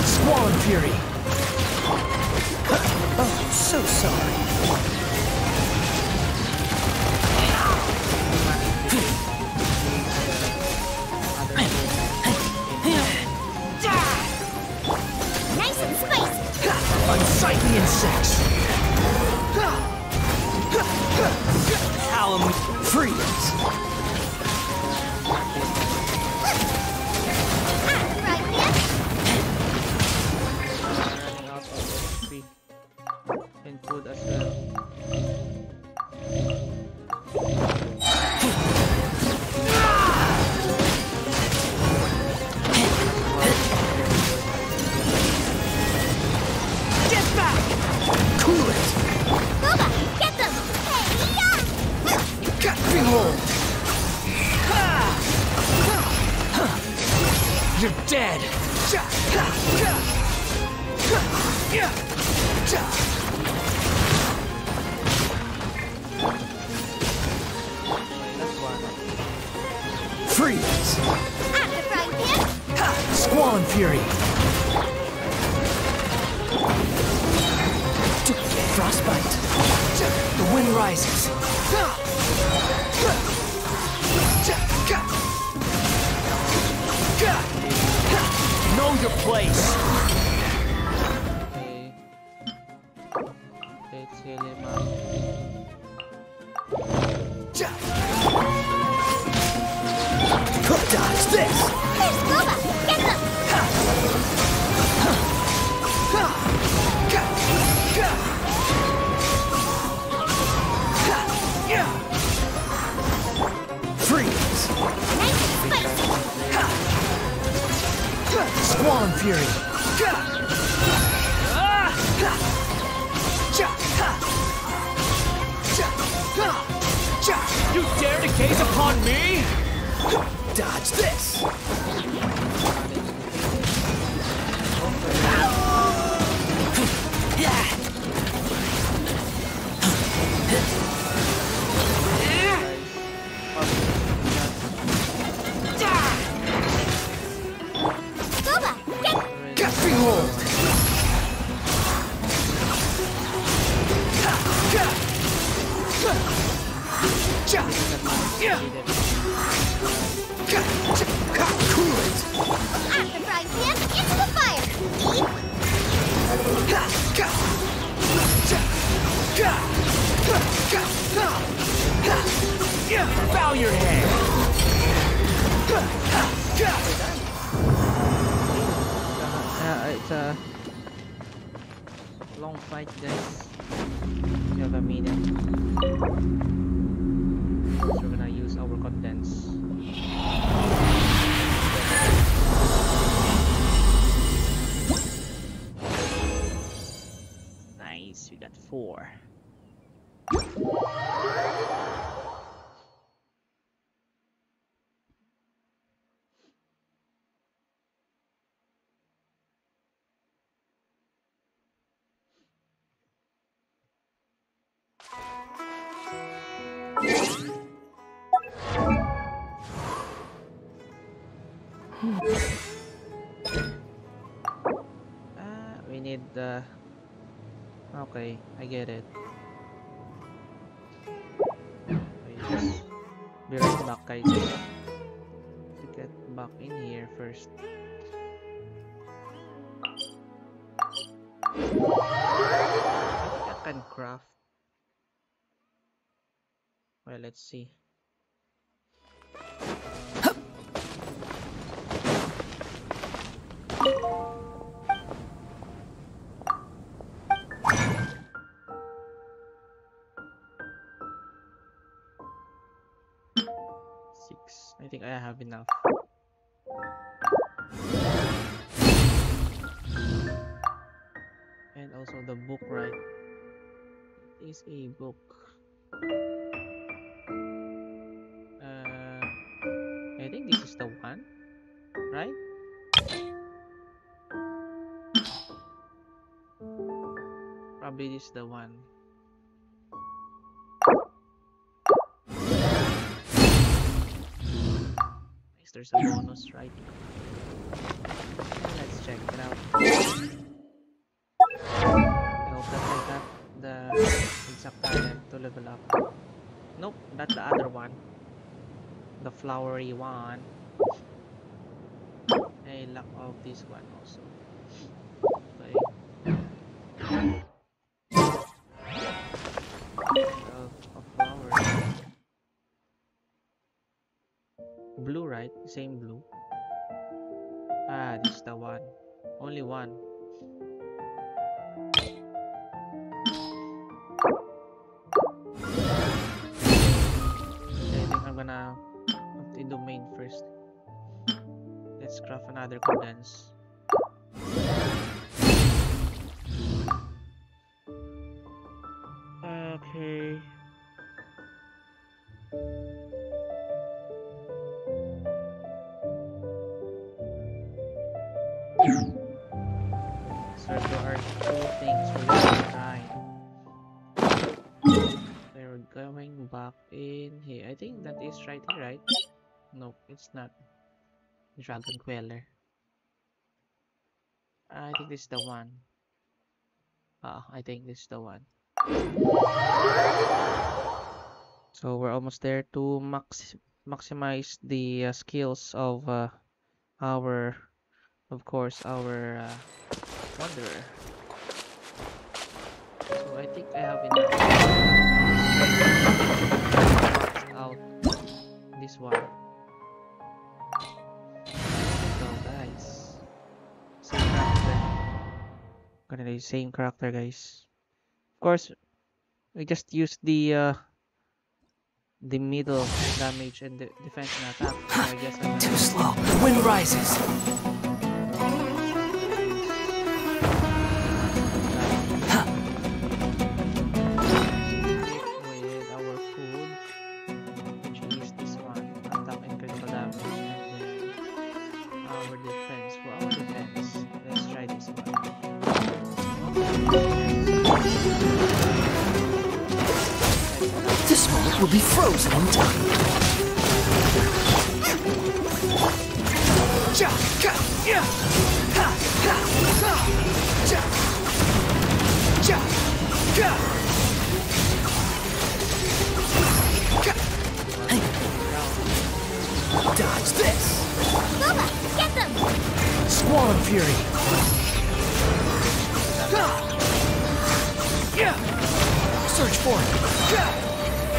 Squall and Fury! Oh, so sorry. Nice and spicy. Unsightly insects. Alum freeze. And food as well. Get back! Cool it! Boba, get them! Got behold! You're dead! Freeze! At the frying pan! Squall Fury! Frostbite! The wind rises! Know your place! Okay. Let's heal him up. Dodge this! There's Boba! Get them! Freeze! Nice and spicy! Squall Fury! You dare to gaze upon me? Dodge this! Boba! Get... Behold! Cool it! At the frying pan! Into the fire! Bow your head! It's a long fight, guys. You have a minute. So we're gonna use our condense. Nice, we got 4. We need the... Okay, I get it. Wait, just be right back, guys. To get back in here first. I think I can craft. Well, let's see. I think I have enough. And also the book, right? It is a book. I think this is the one, right? Probably this is the one. There's a bonus, right? Let's check it out. I hope that I got the exact talent to level up. Nope, not the other one. The flowery one. I lack of this one also. Okay. Of flowers. Blue, right? Same blue. Ah, this is the one. Only one. Okay, I think I'm gonna have to domain first. Let's craft another condense. Okay. So there are 2 things we're gonna back in here. I think that is right here, right? Nope, it's not. Dragon Queller. I think this is the one. I think this is the one. So we're almost there to maximize the skills of our, of course, our wanderer. So I think I have enough out this one. So guys, same character. Gonna do the same character, guys. Of course, we just use the middle damage and the defense and attack. So I guess I'm too slow. The wind rises. With our food, which is this one, attack and critical damage, and then our defense. For our defense, let's try this one. This moment will be frozen in time. Dodge this! Booba, get them! Squall and Fury! Search for it!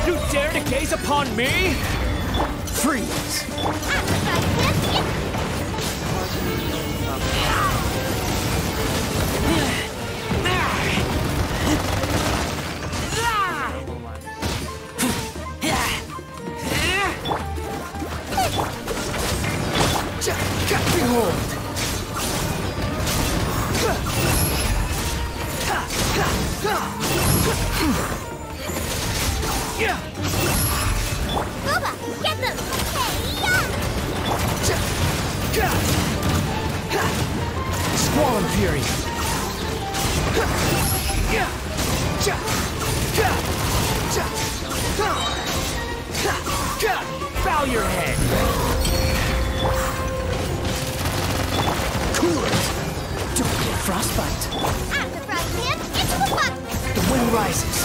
You dare to gaze upon me? Freeze! Behold! Booba, get them! Squall and Fury! Bow your head! Cool it! Don't get frostbite! I'm the frog man, into the pot! The wind rises!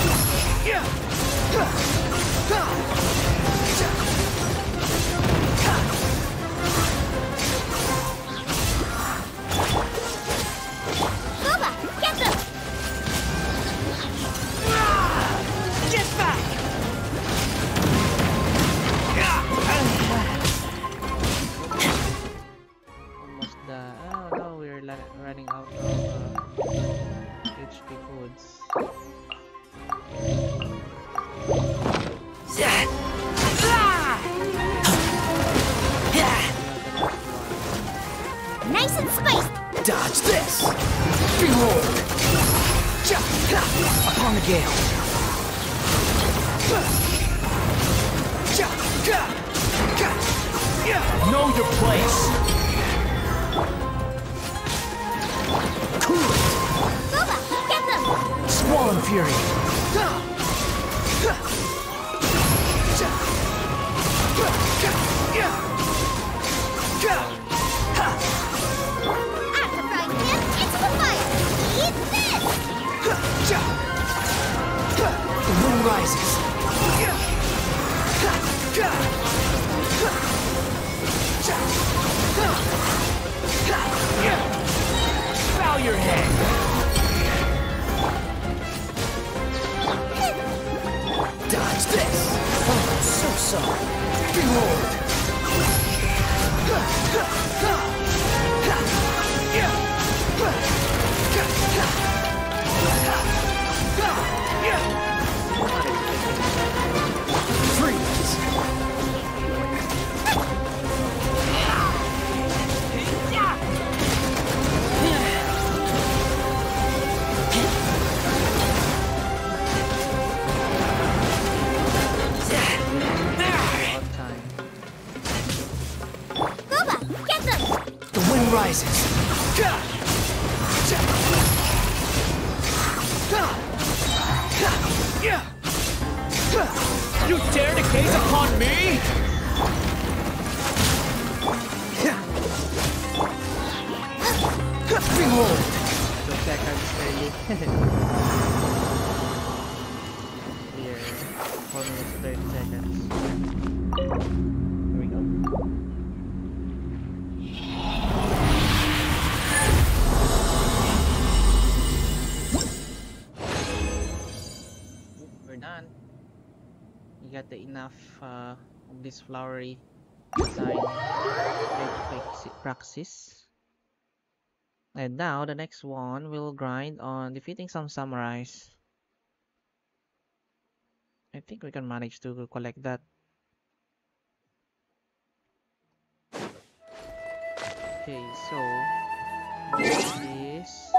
Booba, get them! Get back! Almost done. Oh no, we're running out of HP foods. Nice and spiced! Dodge this! Behold! Upon the gale! Know your place! Cool it! Booba, get them! Squall and Fury! I'm the frog man, into the fire! Eat this! The wind rises! Bow your head! Dodge this! Oh, so. Behold! Freeze! Booba, get them! The wind rises! You dare to gaze upon me? Behold! 2 seconds early. Here, 4 minutes 30 seconds. Here we go. We're done. You got the enough of this flowery design praxis. And now the next one will grind on defeating some samurais. I think we can manage to collect that. Okay, so this.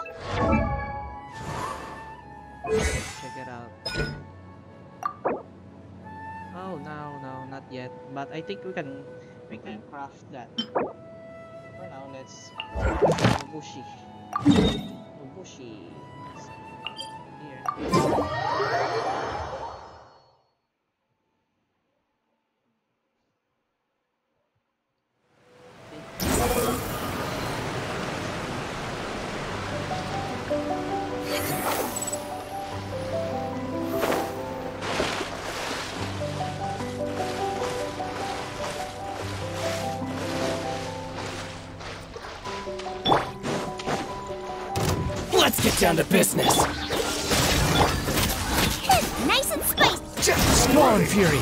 Check it out. Oh no, not yet. But I think we can craft that. For now, let's Nobushi. Nobushi. Here. Let's get down to business. Nice and spicy. Spawn Fury.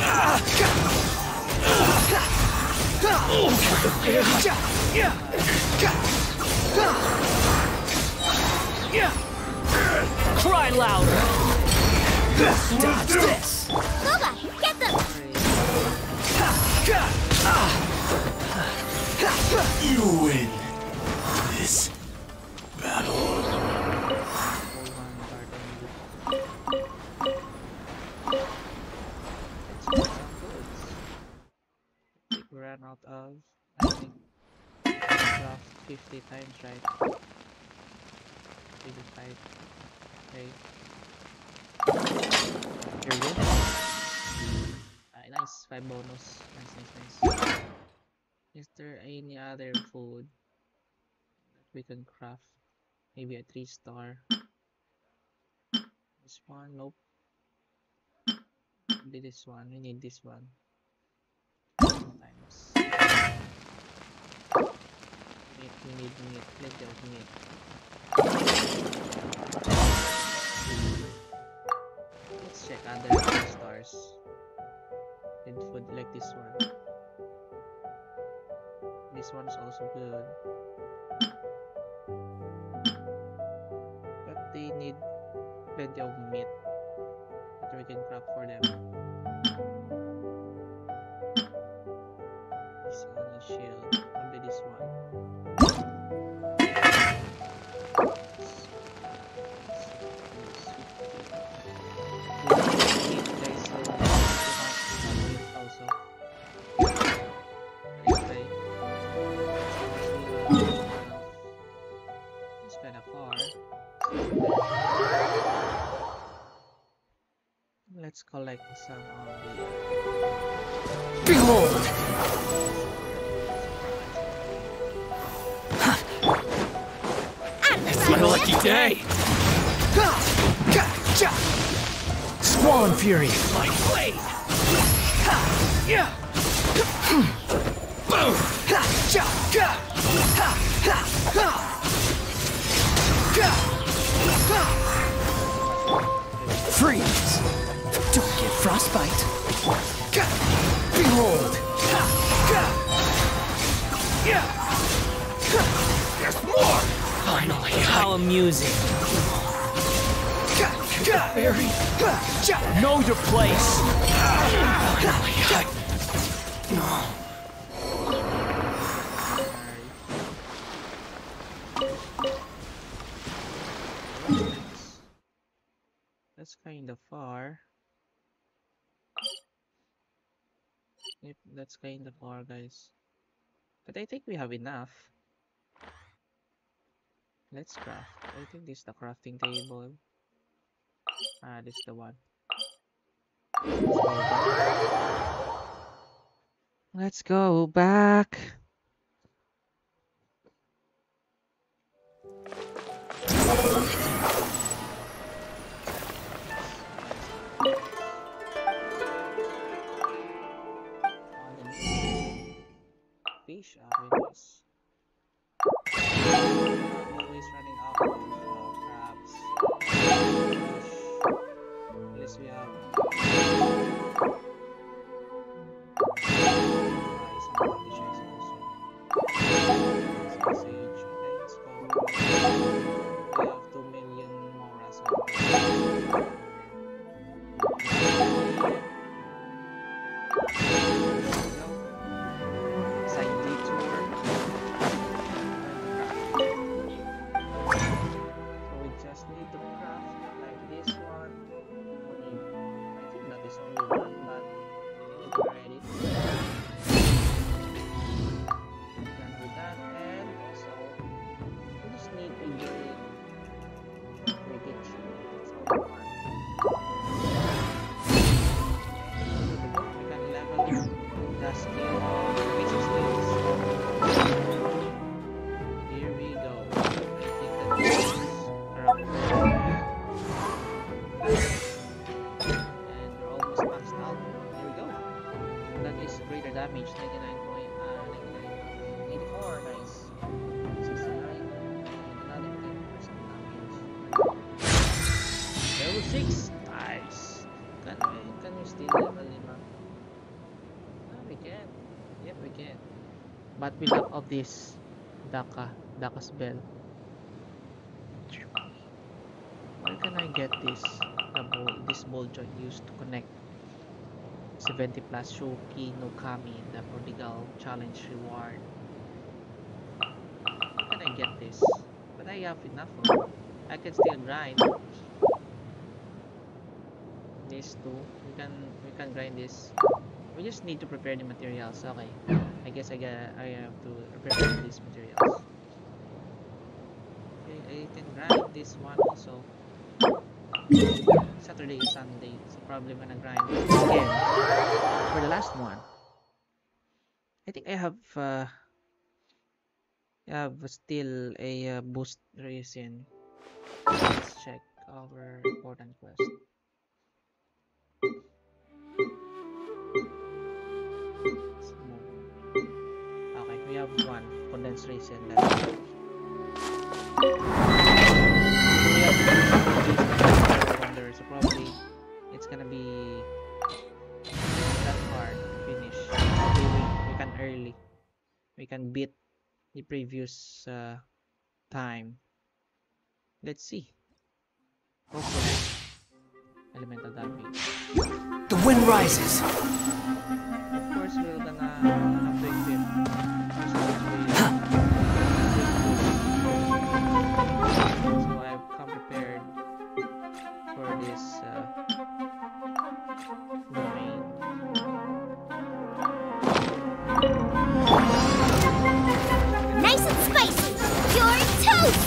Cry louder. Dodge this. Loba, get them. You win this battle. We ran out of, I think, craft 50 times, right? 85. Okay. Here we go. Nice, 5 bonus. Nice. Is there any other food that we can craft? Maybe a 3-star. This one, nope. Maybe this one, we need this one. Times. Meat, we need meat, plenty of meat. Let's check other 3 stars. And food like this one. This one's also good. But they need plenty of meat that we can craft for them. This one is shield. Maybe this one. It's kinda far. Let's collect some of the. Behold! It's my lucky day! Spawn Fury! My blade! Freeze! Don't get frostbite! Behold! There's more! Finally! How amusing! Barry! Know your place! Finally! That's kind of far. Yep, that's kind of far, guys. But I think we have enough. Let's craft. I think this is the crafting table. Ah, this is the one. Let's go back. Fish averages. Always running out of crabs. At least we have some dishes also. Sausage. Okay, let's go. We have 2 million more as well. Side detour. So we just need to craft like this one. I think that is only one, but we need to ready. Done with that, and also we just need a green riggage. That's all we want. We can level the skill of basic skills. Here we go. I think that this is around there. And we're almost maxed out. Here we go. That is greater damage, 84, nice. 69, and another 10% damage. Level 6, nice. Can we still level 5? We can. Yep, we can. But we lack of this Daka's bell. Where can I get this ball joint used to connect 70 plus Shoki no Kami, the prodigal challenge reward? Where can I get this? But I have enough of it. I can still grind these two. We can grind this. We just need to prepare the materials. Okay, I guess I have to prepare these materials. Okay, I can grind this one also. Saturday, Sunday, so probably I'm gonna grind again for the last one. I think I have still a boost reason. Let's check our important quest. Okay, we have one condensed resin left. We have wonder, so probably it's gonna be that hard to finish. We can early. We can beat the previous time. Let's see. Hopefully, elemental damage. The wind rises. Of course, we're gonna have to equip. So I've come prepared for this domain. Nice and spicy! You're toast!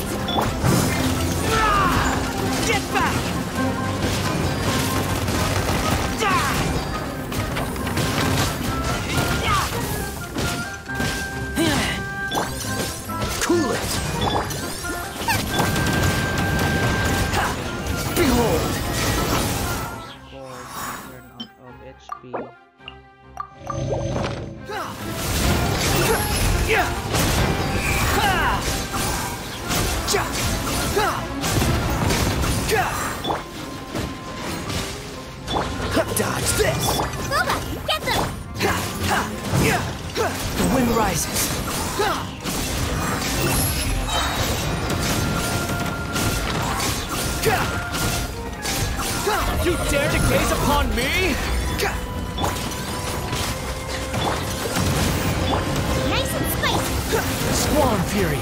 Get back! Cool it! Behold! Board, turn out of HP. Dodge this! Boba, get them! The wind rises. You dare to gaze upon me? Nice and spicy! Swan Fury!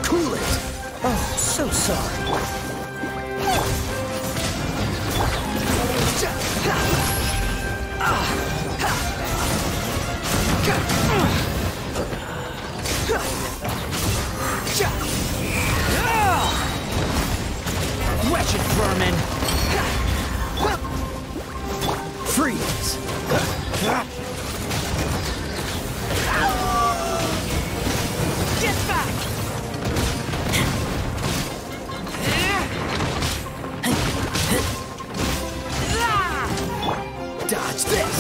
Cool it! Oh, so sorry. Wretched vermin! Freeze! Get back! Dodge this!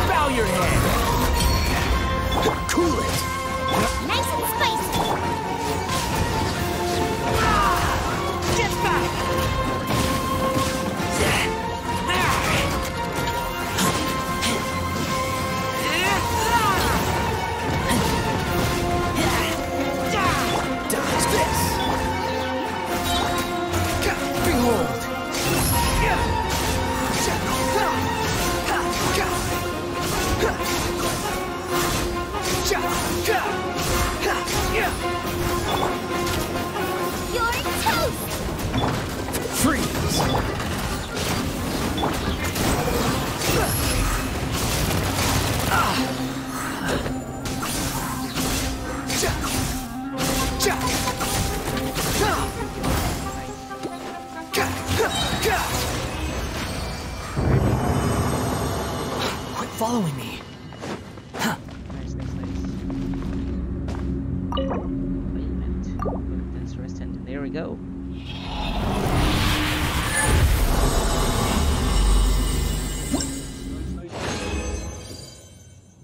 Bow your head! Cool it! Nice and spicy! Get back! Dodge this! Behold! You're toast! Freeze! Quit following me. There we go.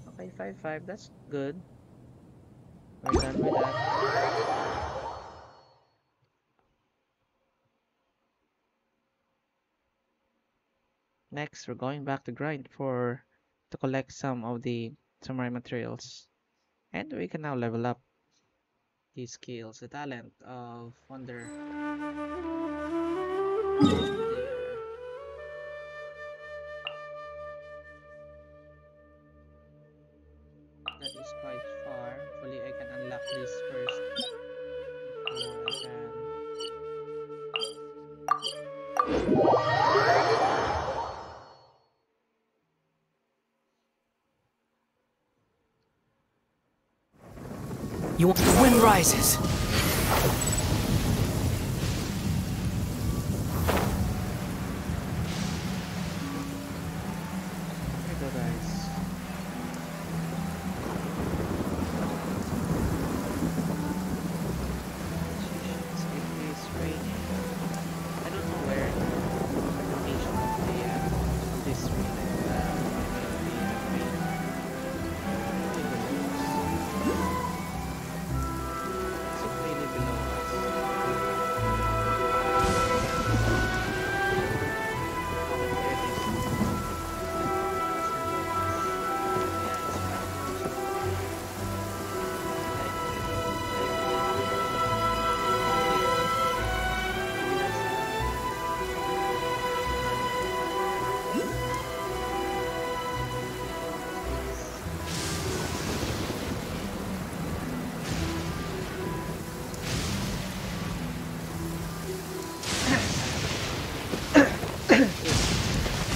Okay, 5-5, that's good. We're done with that. Next, we're going back to grind to collect some of the samurai materials. And we can now level up these skills, the talent of Wonder. That is quite far. Hopefully I can unlock this first before I can. You want the wind rises. Here we go, guys. It is raining. I don't know where the location of this rain.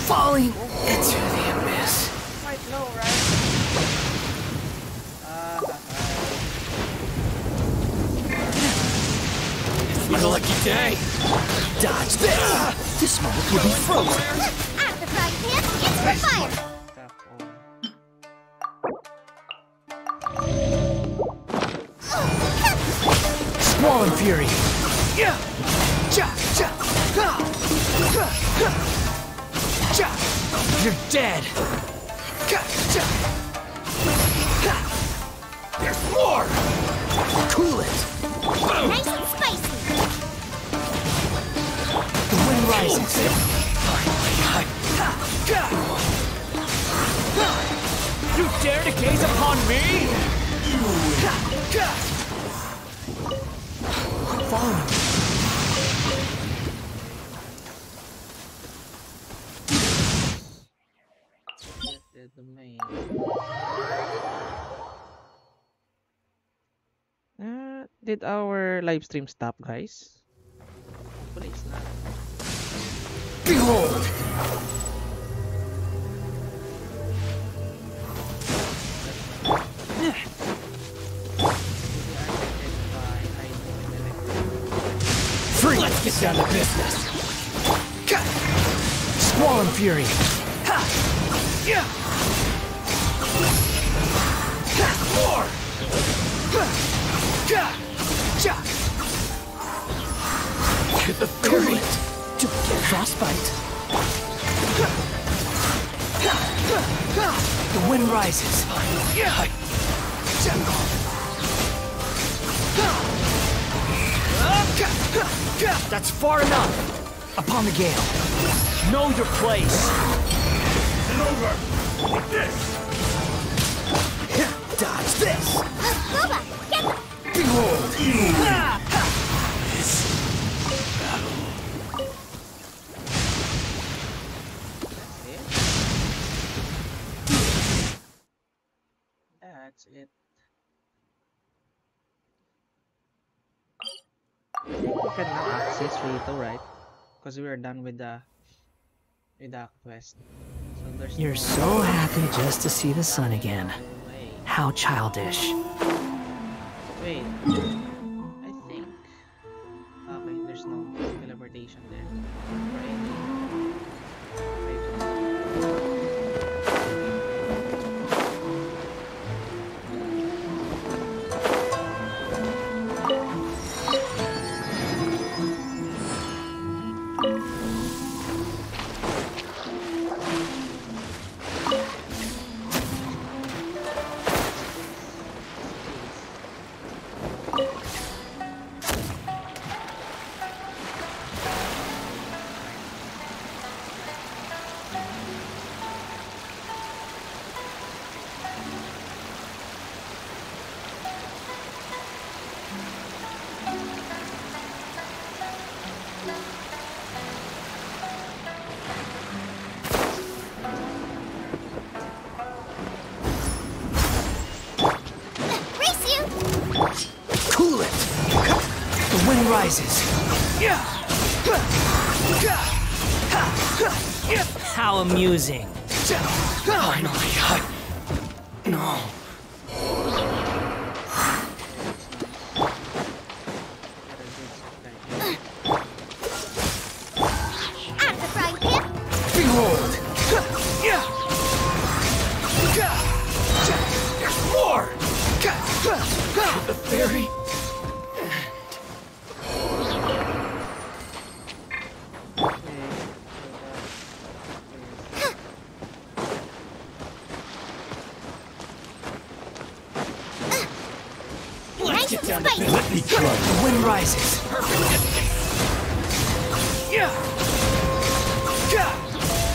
Falling into the abyss. Quite low, right? It's my lucky day. Dodge this. This moment will be frozen. Out of the frying pan, it's for fire! Squall and Fury. You're dead. There's more. Cool it. Nice and spicy. The wind rises. You dare to gaze upon me? Follow me. The main. Did our live stream stop, guys? Hopefully it's not. Behold! Free! Let's get down to business! Squall and Fury! More! Get the fury! Don't get frostbite! The wind rises! That's far enough! Upon the gale! Know your place! Over! Like this! Dodge this! Boba, get them! Behold! That's it. I think we can now access Rito, right? Because we are done with the quest. So there's You're no so happy just to see the sun again. way. How childish. Wait. I think. Okay, there's no teleportation there. For any. Cool it! The wind rises. How amusing. Finally. No. At the frying pan! Behold! There's more! The fairy. Let's get down to business. Let me try. The wind rises.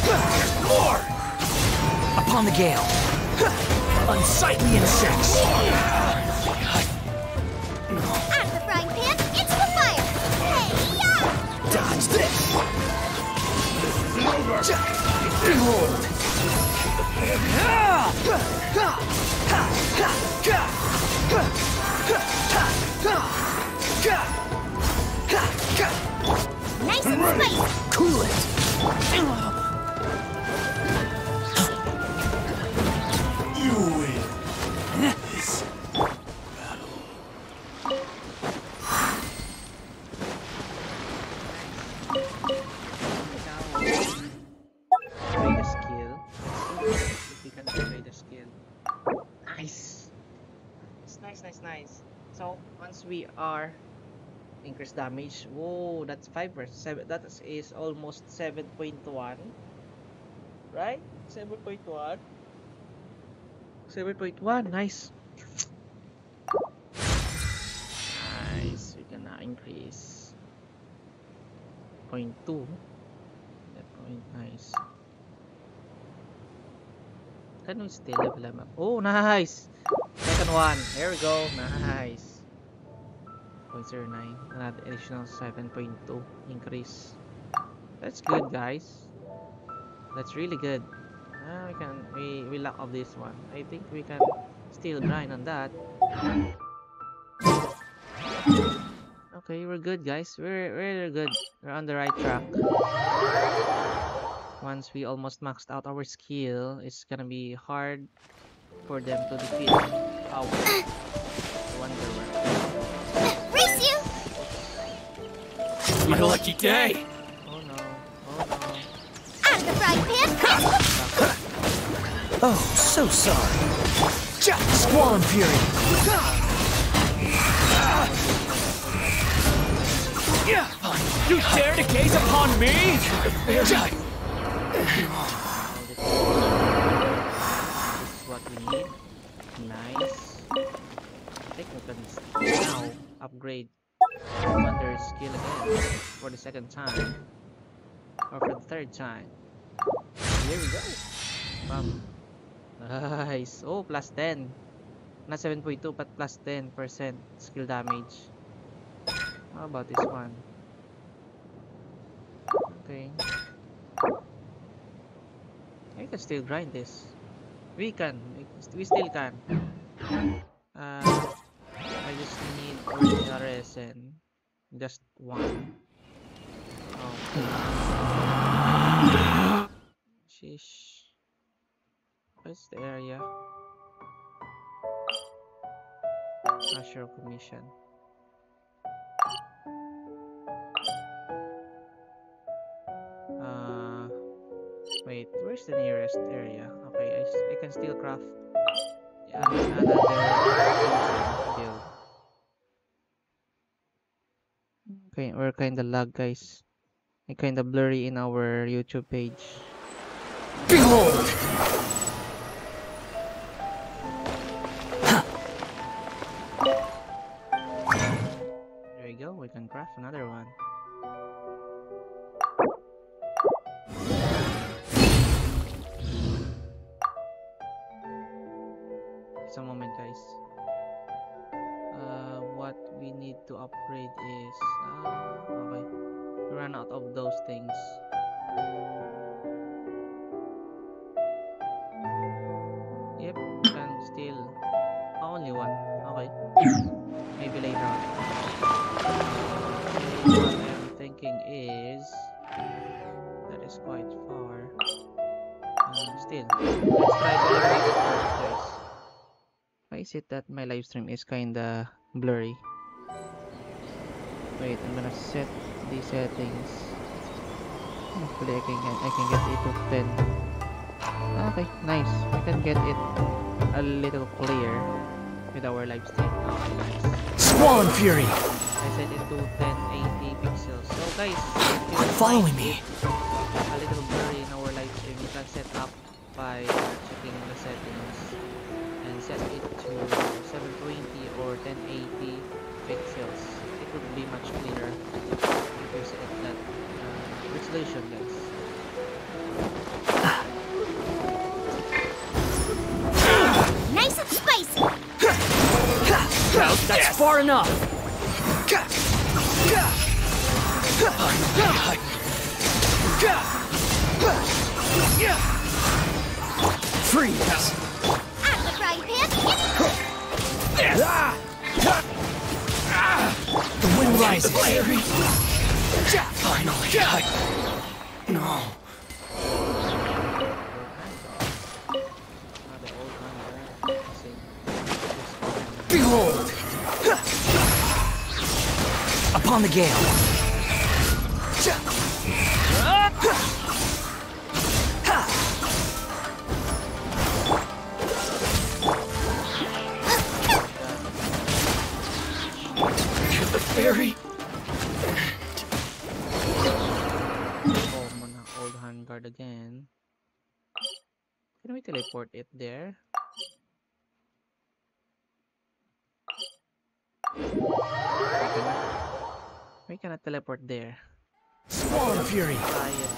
There's more! Upon the gale. Unsightly insects. At the frying pan, it's the fire! Hey-ya! Dodge this! Behold! Nice and spicy! Cool it! You win! This battle. Upgrade the skill. Let's see if we can upgrade the skill. Nice! It's nice. So once we are Increase damage. Whoa, that's 5%. That is almost 7.1. Right? 7.1. 7.1. Nice. Nice. We're gonna increase 0.2. That point. Nice. Can we still level them up? Oh, nice. Second one. There we go. Nice. 0.09. Another additional 7.2 increase. That's good, guys. That's really good. We lack of this one. I think we can still grind on that. Okay, we're good, guys. We're good. We're on the right track. Once we almost maxed out our skill, it's gonna be hard for them to defeat our Wonder World. Race you! It's my lucky day! Oh no. Oh no. Out of the frying pan! Oh, so sorry. Squall Fury! You dare to gaze upon me? This is what we need. Nice. I think we can now upgrade Wonder skill again for the second time. Or for the third time. Here we go. Bam. Nice. Oh, plus 10. Not 7.2 but plus 10% skill damage. How about this one? Okay. I can still grind this. We still can. I just need original resin. Just one. Oh. Sheesh. What's the area? Usher commission. Wait, where's the nearest area? Okay, I can still craft another build. Okay, we're kinda lag, guys. And kinda blurry in our YouTube page. Behold! There we go, we can craft another one. Just a moment, guys. What we need to upgrade is okay. We ran out of those things. Yep, can still only one. Okay. Maybe later on. What I'm thinking is that is quite far. Still, let's try to eliminate it first, guys. Why is it that my live stream is kinda blurry? Wait, I'm gonna set the settings. Hopefully I can get it to 10. Okay, nice. I can get it a little clear with our live stream. Okay, nice. Squall Fury! I set it to 1080 pixels. So guys, if Quit following me. A little blurry in our live stream, you can set up by checking the settings and set it to 720 or 1080 pixels. It would be much clearer if you set that resolution, guys. Nice and spicy! That's far enough! Freeze! Out of the frying pan! The wind rises! Finally! No. Behold! Upon the gale! The fairy! again. Can we teleport it there? We cannot teleport there. Squall of Fury! Try it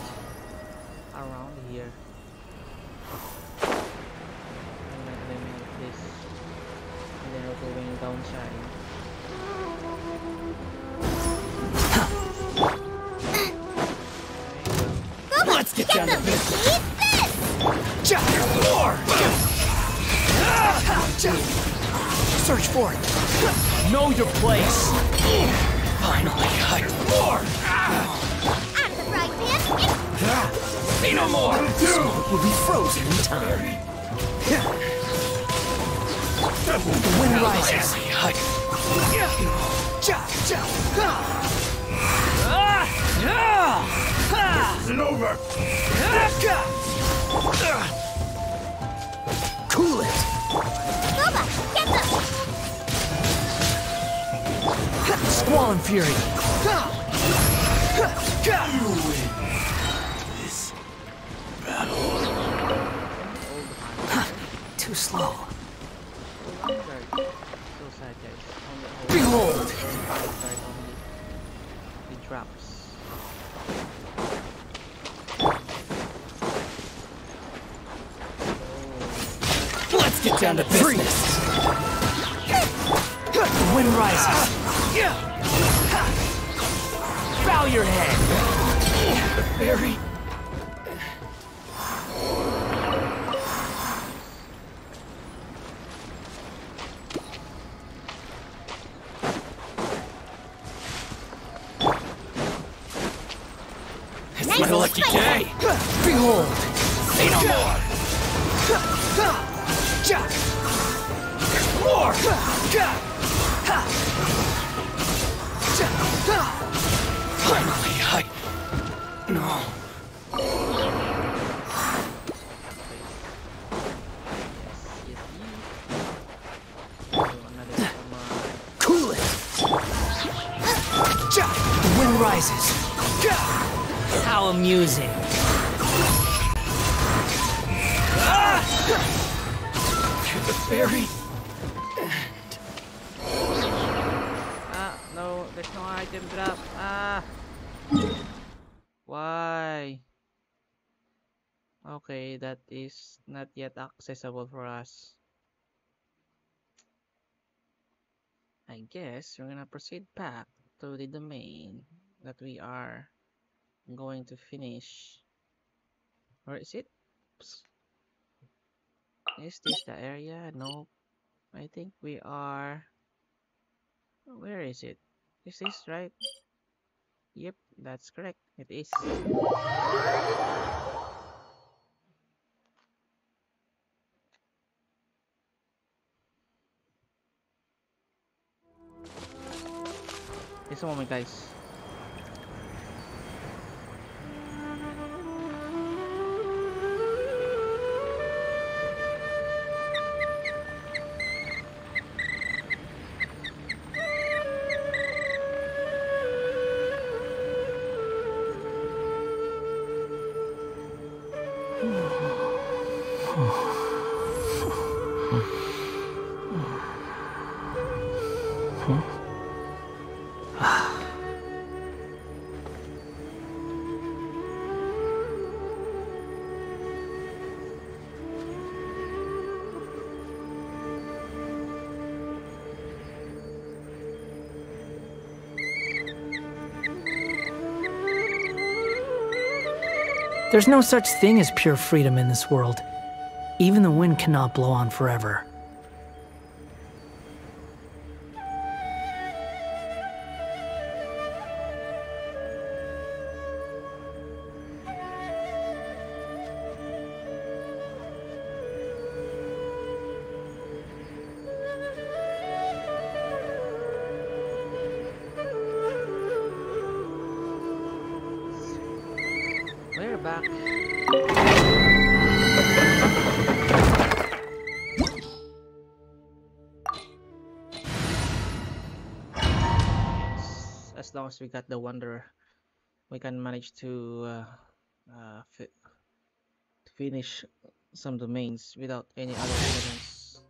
around here. I'm gonna eliminate this. And then we're going downside. Let's get down to business! Search for it! Know your place! Finally, I'm the right man. say no more! Smoke will be frozen in time. The wind rises. Isn't over! Cool it! Boba, get them! Squall and Fury! This battle. Too slow. So sad, guys. Behold! It drops. Let's get down to business! The wind rises! Bow your head! The fairy! It's my lucky day! Behold! Say no more! More! Finally, No. Cool it! The wind rises! How amusing! The fairy! No, there's no item drop. Why? Okay, that is not yet accessible for us. I guess we're gonna proceed back to the domain that we are going to finish. Where is it? Oops. Is this the area? Nope. I think we are... Where is it? Is this right? Yep, that's correct. It is. Just a moment, guys. There's no such thing as pure freedom in this world. Even the wind cannot blow on forever. We're back. As long as we got the Wanderer, we can manage to finish some domains without any other elements.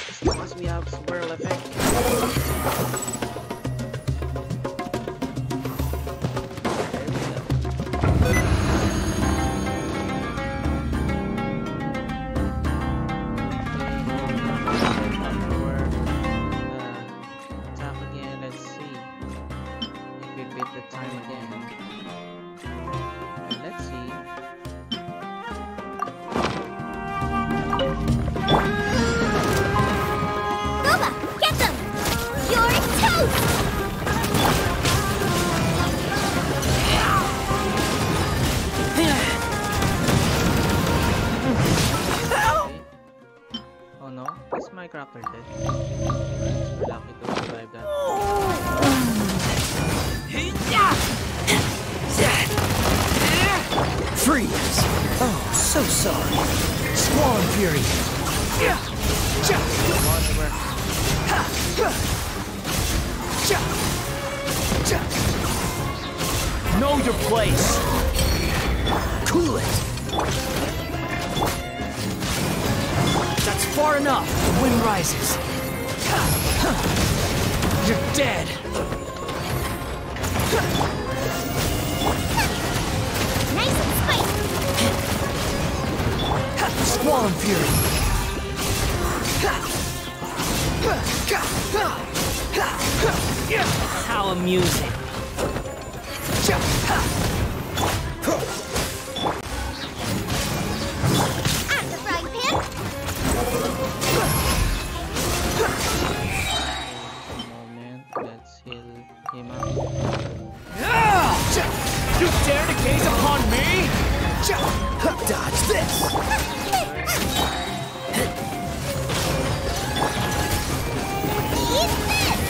As long as we have swirl effect. Freeze! Oh, so sorry. Squall Fury! Know your place! Cool it! That's far enough! The wind rises! You're dead! Nice and spicy! Squall and Fury! How amusing! At the frying pan! Moment, let's heal him up. You dare to gaze upon me? Dodge this! Eat this!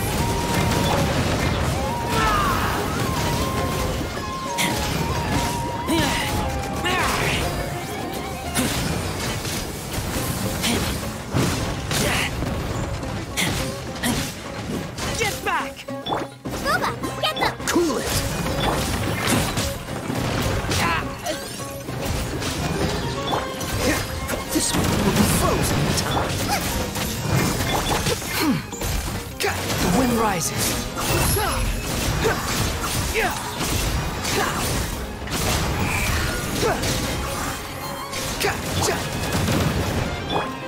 Get back! Booba, get them! Cool it! This one will be frozen in time. The wind rises.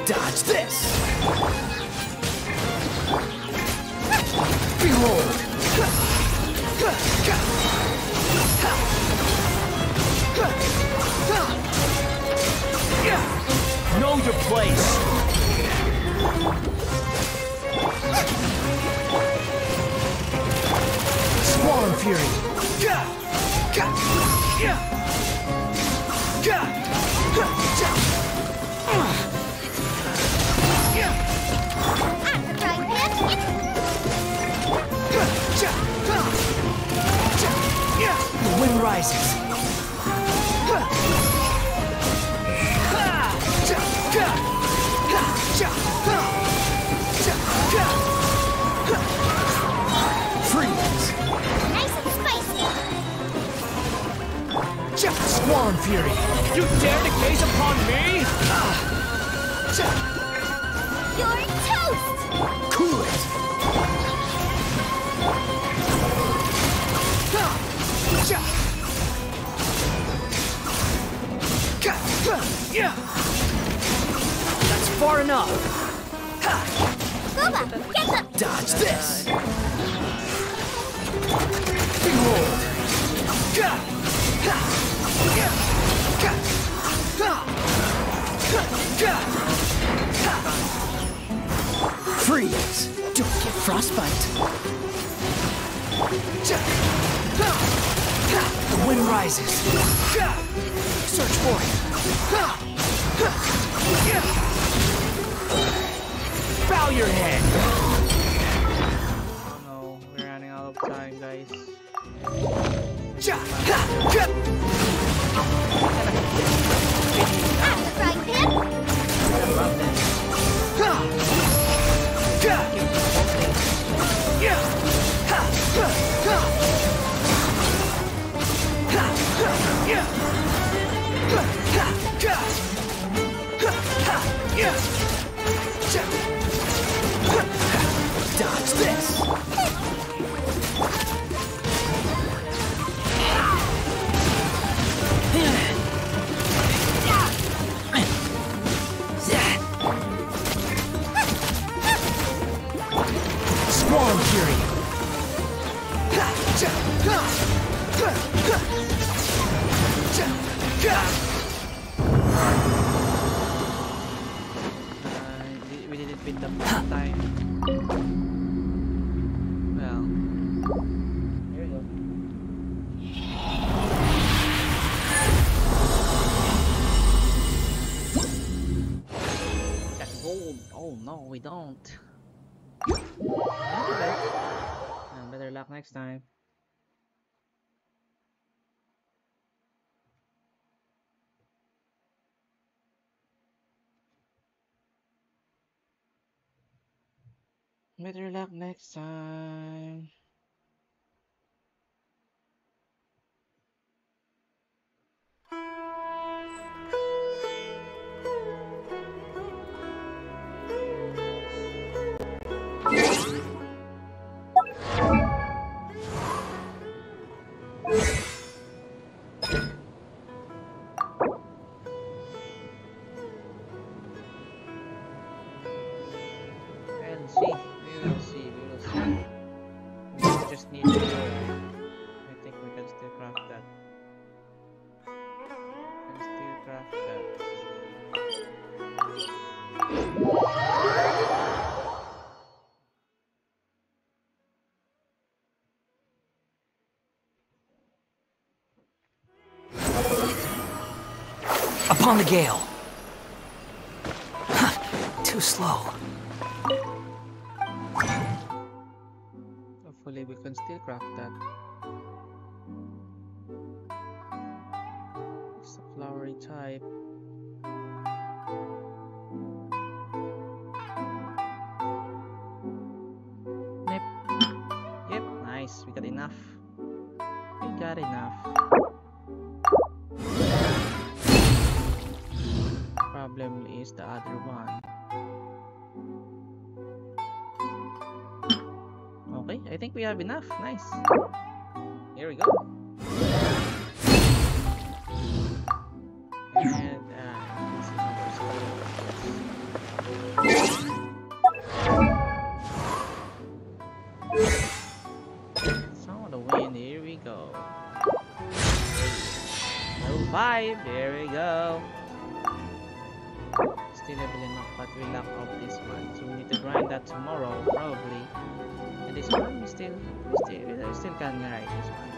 Dodge this! Behold! Know your place! Squall and Fury! At the frying pan! The wind rises. Freeze! Nice and spicy! Squall and Fury! You dare to gaze upon me? You're toast! Cool it! That's far enough! Booba, get them! Dodge this! Behold! Freeze! Don't get frostbite! The wind rises! Search for it! Bow your head! Oh no, we're running out of time, guys. At the frying pan! Dodge this! Squall Fury! We didn't beat them last time. Well, here we go. Got gold. Oh no, we don't. Okay. Better luck next time. Better luck next time. We will see. We just need to I think we can still craft that. Upon the gale! Too slow. Hopefully we can still craft that. It's a flowery type. Yep, nice. We got enough. Problem is the other one. Okay, I think we have enough. Nice. Here we go. And let's see how we're Sound of the wind. Here we go. No vibe. There we go. Still leveling up, but we lack of this one, so we need to grind that tomorrow probably. And this one we still can ride this one.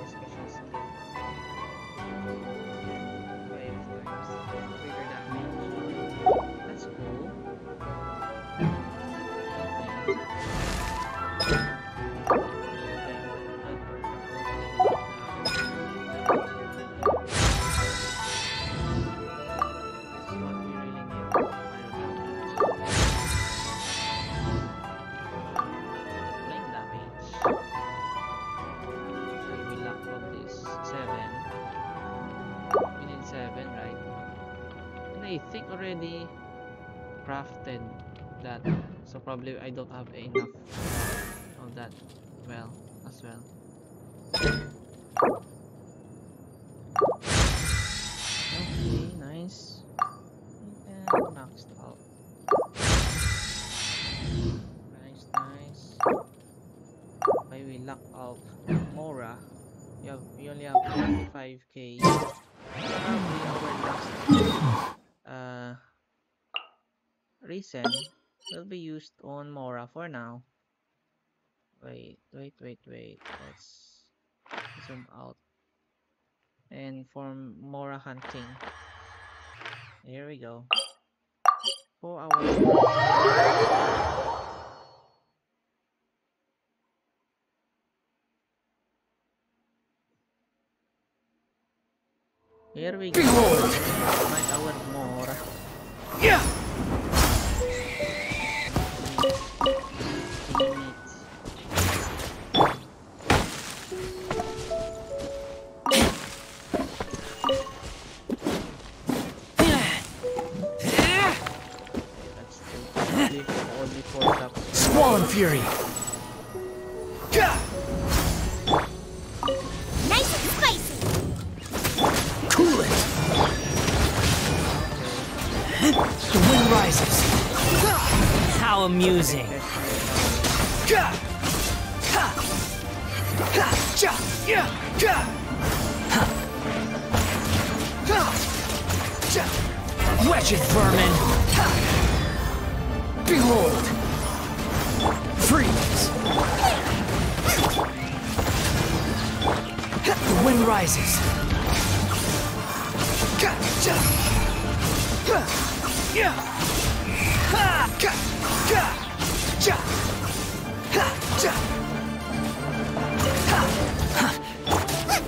Special skill. 5 times bigger damage. That's cool. I think already crafted that, so probably I don't have enough of that as well. Okay, nice. And maxed out. Nice. Why we lack of Mora? We only have 25k. Probably our last reason will be used on Mora for now. Wait. Let's zoom out. And for Mora hunting. Here we go. 4 hours. Here we go. Find our Mora. Yeah. fury. Nice and spicy. Cool it. The wind rises. How amusing. Wretched vermin! Behold! Freeze! The wind rises.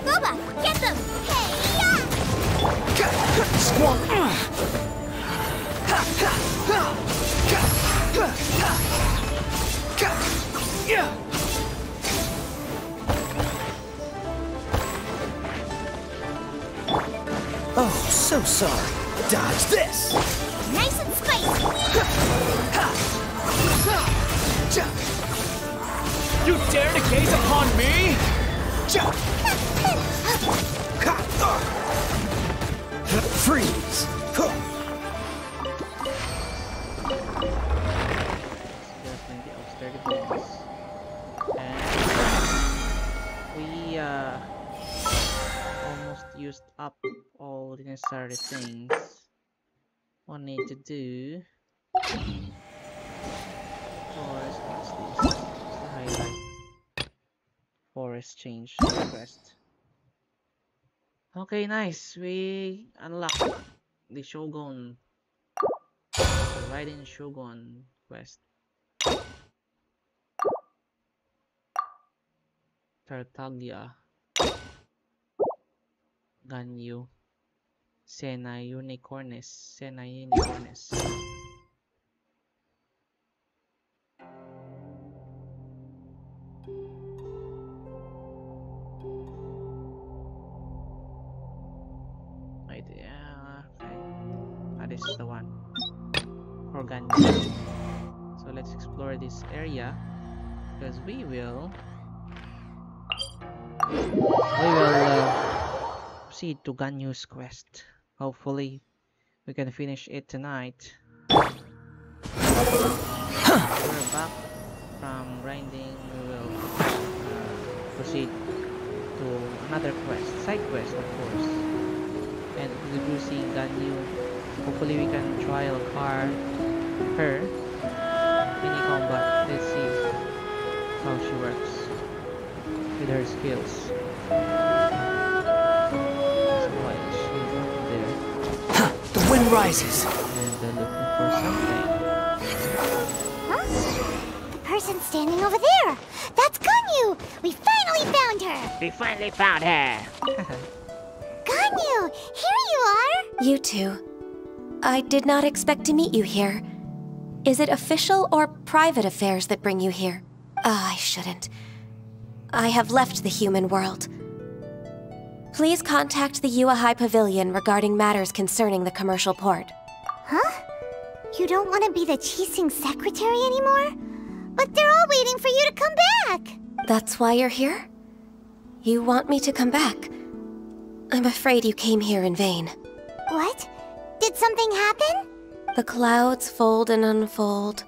Boba, get them! Hey, Squawk! Oh, so sorry. Dodge this! nice and spicy. You dare to gaze upon me? Freeze! Plenty of sturdy bones. And we almost used up all the necessary things. One need to do. Forest, what's this? What's the highlight? Forest change request. Okay, nice. We unlocked the Shogun. The Raiden Shogun quest. Tartaglia. Ganyu. Sena Unicornis. Sena Unicornis. Wait, yeah, okay. This is the one for Ganyu. So let's explore this area because we will proceed to Ganyu's quest. Hopefully we can finish it tonight. We're back from grinding. We will proceed to another quest, side quest of course, and introducing Ganyu. Hopefully we can trial car her mini combat. Let's see how she works with her skills. The wind rises. And they're looking for something. Huh? The person standing over there! That's Ganyu! We finally found her! We finally found her! Ganyu! Here you are! You two. I did not expect to meet you here. Is it official or private affairs that bring you here? I shouldn't. I have left the human world. Please contact the Yua High Pavilion regarding matters concerning the commercial port. Huh? You don't want to be the Qixing secretary anymore? But they're all waiting for you to come back! That's why you're here? You want me to come back? I'm afraid you came here in vain. What? Did something happen? The clouds fold and unfold.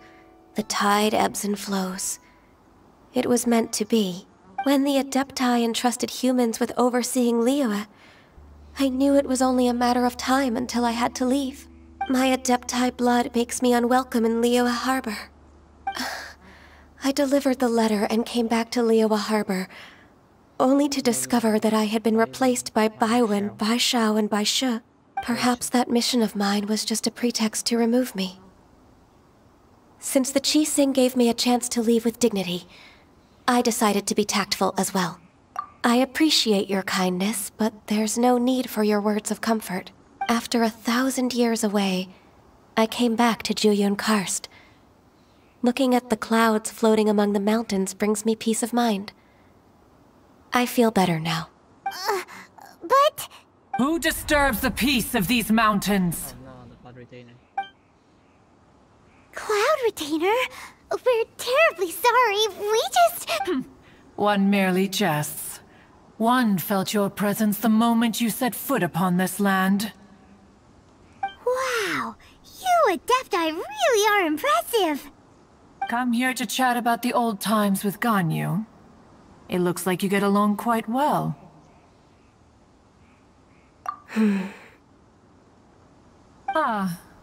The tide ebbs and flows. It was meant to be. When the Adepti entrusted humans with overseeing Liyue, I knew it was only a matter of time until I had to leave. My Adepti blood makes me unwelcome in Liyue Harbor. I delivered the letter and came back to Liyue Harbor, only to discover that I had been replaced by Baiwen, Baishao, and Baishe. Perhaps that mission of mine was just a pretext to remove me. Since the Qixing gave me a chance to leave with dignity, I decided to be tactful as well. I appreciate your kindness, but there's no need for your words of comfort. After 1,000 years away, I came back to Juyun Karst. Looking at the clouds floating among the mountains brings me peace of mind. I feel better now. But... Who disturbs the peace of these mountains? Oh no, the Cloud Retainer. Cloud Retainer? We're terribly sorry. We just... One merely jests. One felt your presence the moment you set foot upon this land. Wow, you Adepti really are impressive. Come here to chat about the old times with Ganyu. It looks like you get along quite well.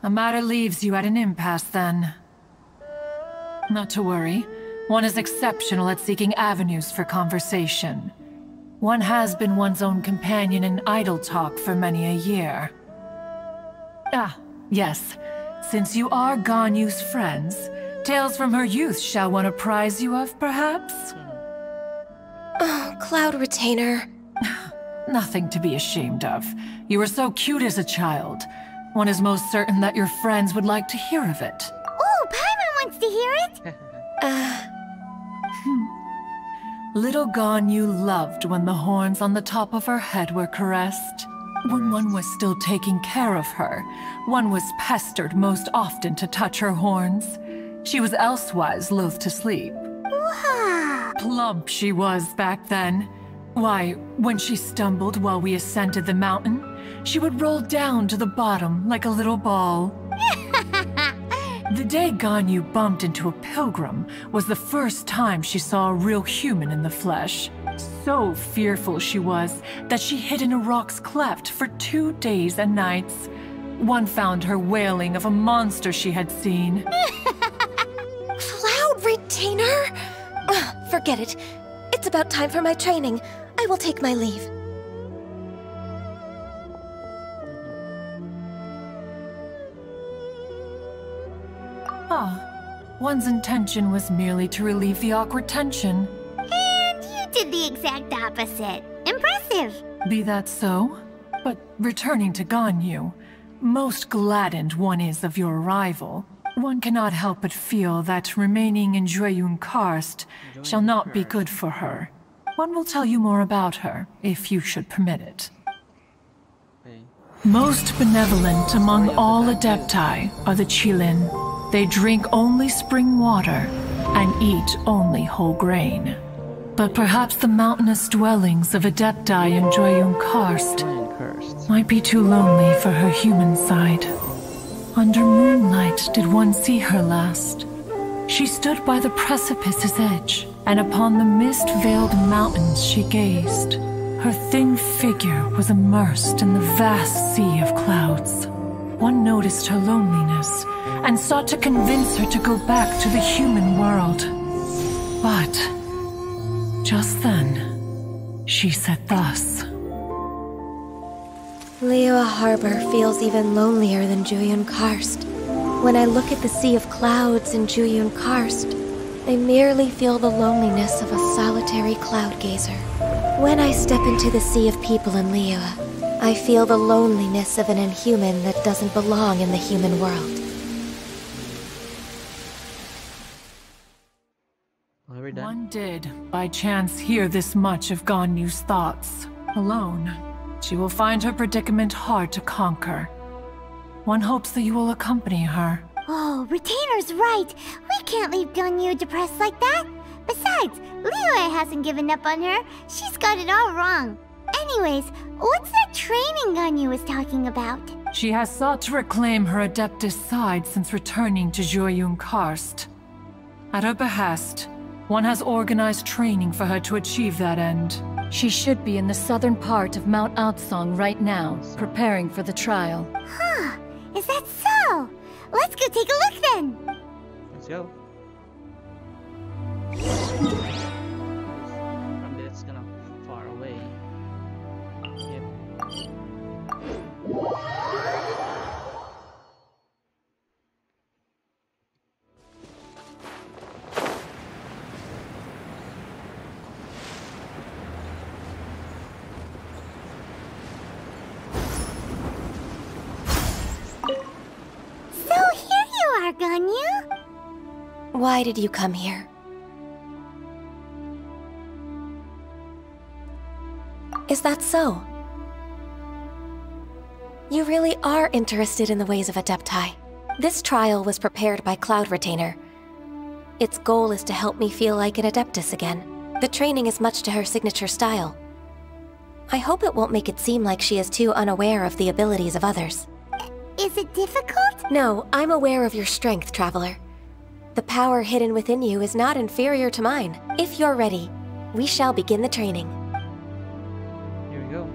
A matter leaves you at an impasse then. Not to worry. One is exceptional at seeking avenues for conversation. One has been one's own companion in idle talk for many a year. Yes. Since you are Ganyu's friends, tales from her youth shall one apprise you of, perhaps? Oh, Cloud Retainer. Nothing to be ashamed of. You were so cute as a child. One is most certain that your friends would like to hear of it. Oh, Paimon wants to hear it! Little Ganyu loved when the horns on the top of her head were caressed. When one was still taking care of her, one was pestered most often to touch her horns. She was elsewise loath to sleep. Wow. Plump she was back then. Why, when she stumbled while we ascended the mountain, she would roll down to the bottom like a little ball. The day Ganyu bumped into a pilgrim was the first time she saw a real human in the flesh. So fearful she was that she hid in a rock's cleft for 2 days and nights. One found her wailing of a monster she had seen. Cloud Retainer? Forget it. It's about time for my training. I will take my leave. One's intention was merely to relieve the awkward tension. And you did the exact opposite. Impressive. Be that so? But returning to Ganyu, most gladdened one is of your arrival. One cannot help but feel that remaining in Jueyun Karst shall not be good for her. One will tell you more about her, if you should permit it. Most benevolent among all Adepti are the Qilin. They drink only spring water and eat only whole grain. But perhaps the mountainous dwellings of Adepti in Jueyun Karst might be too lonely for her human side. Under moonlight did one see her last. She stood by the precipice's edge, and upon the mist-veiled mountains she gazed. Her thin figure was immersed in the vast sea of clouds. One noticed her loneliness, and sought to convince her to go back to the human world. But just then, she said thus. Liyue Harbor feels even lonelier than Jueyun Karst. When I look at the sea of clouds in Jueyun Karst, I merely feel the loneliness of a solitary cloud gazer. When I step into the sea of people in Liyue, I feel the loneliness of an inhuman that doesn't belong in the human world. One did, by chance, hear this much of Ganyu's thoughts. Alone, she will find her predicament hard to conquer. One hopes that you will accompany her. Oh, Retainer's right. We can't leave Ganyu depressed like that. Besides, Liyue hasn't given up on her. She's got it all wrong. Anyways, what's that training Ganyu was talking about? She has sought to reclaim her Adeptus side since returning to Jueyun Karst. At her behest, one has organized training for her to achieve that end. She should be in the southern part of Mount Aotsong right now, preparing for the trial. Huh, is that so? Let's go take a look then! Let's go. From this kind of far away. Yep. Ganyu? Why did you come here? Is that so? You really are interested in the ways of Adepti. This trial was prepared by Cloud Retainer. Its goal is to help me feel like an Adeptus again. The training is much to her signature style. I hope it won't make it seem like she is too unaware of the abilities of others. Is it difficult? No, I'm aware of your strength, Traveler. The power hidden within you is not inferior to mine. If you're ready, we shall begin the training. Here we go.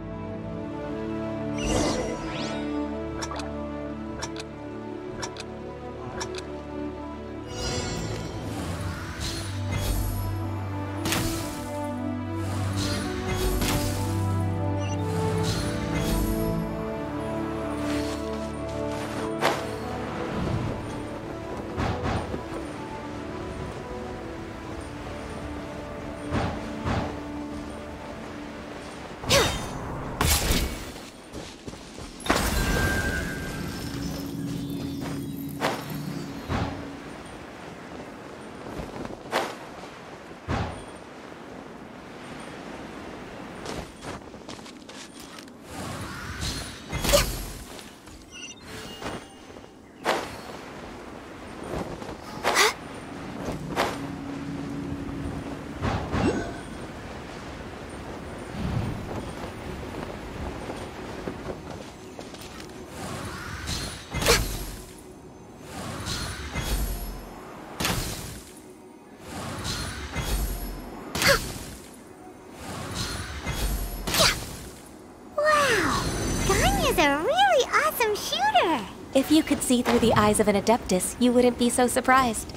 If you could see through the eyes of an Adeptus, you wouldn't be so surprised.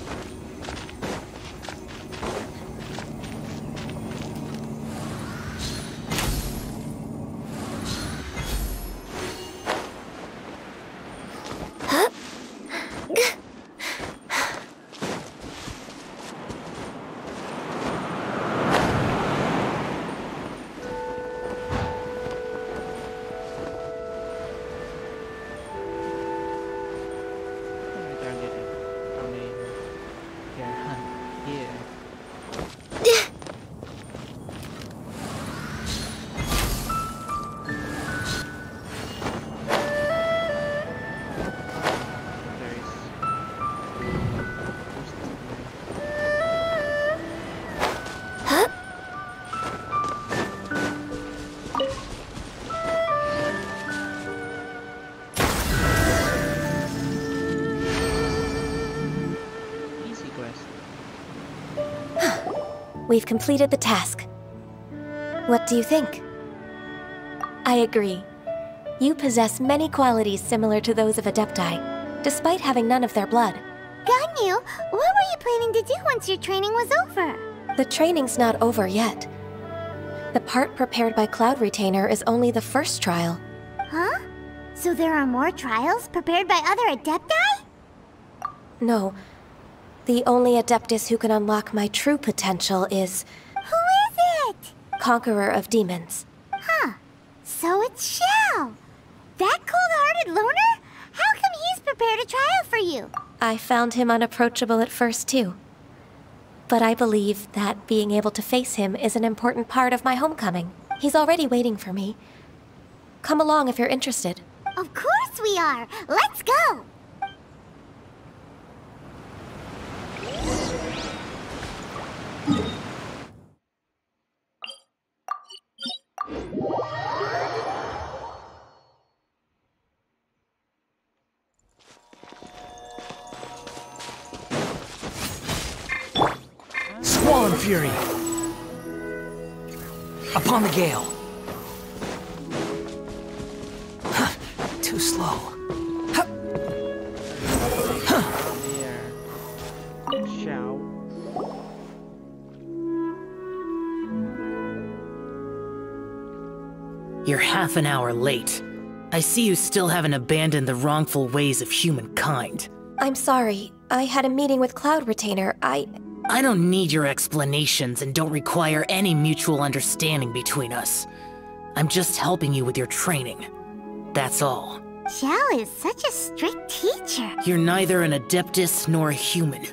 We've completed the task. What do you think? I agree. You possess many qualities similar to those of Adepti, despite having none of their blood. Ganyu, what were you planning to do once your training was over? The training's not over yet. The part prepared by Cloud Retainer is only the first trial. Huh? So there are more trials prepared by other Adepti? No. The only Adeptus who can unlock my true potential is... Who is it? Conqueror of Demons. Huh. So it's Shao. That cold-hearted loner? How come he's prepared a trial for you? I found him unapproachable at first, too. But I believe that being able to face him is an important part of my homecoming. He's already waiting for me. Come along if you're interested. Of course we are! Let's go! Squall and Fury! Upon the gale! Too slow. Shao. You're half an hour late. I see you still haven't abandoned the wrongful ways of humankind. I'm sorry. I had a meeting with Cloud Retainer. I don't need your explanations and don't require any mutual understanding between us. I'm just helping you with your training. That's all. Xiao is such a strict teacher. You're neither an Adeptus nor a human,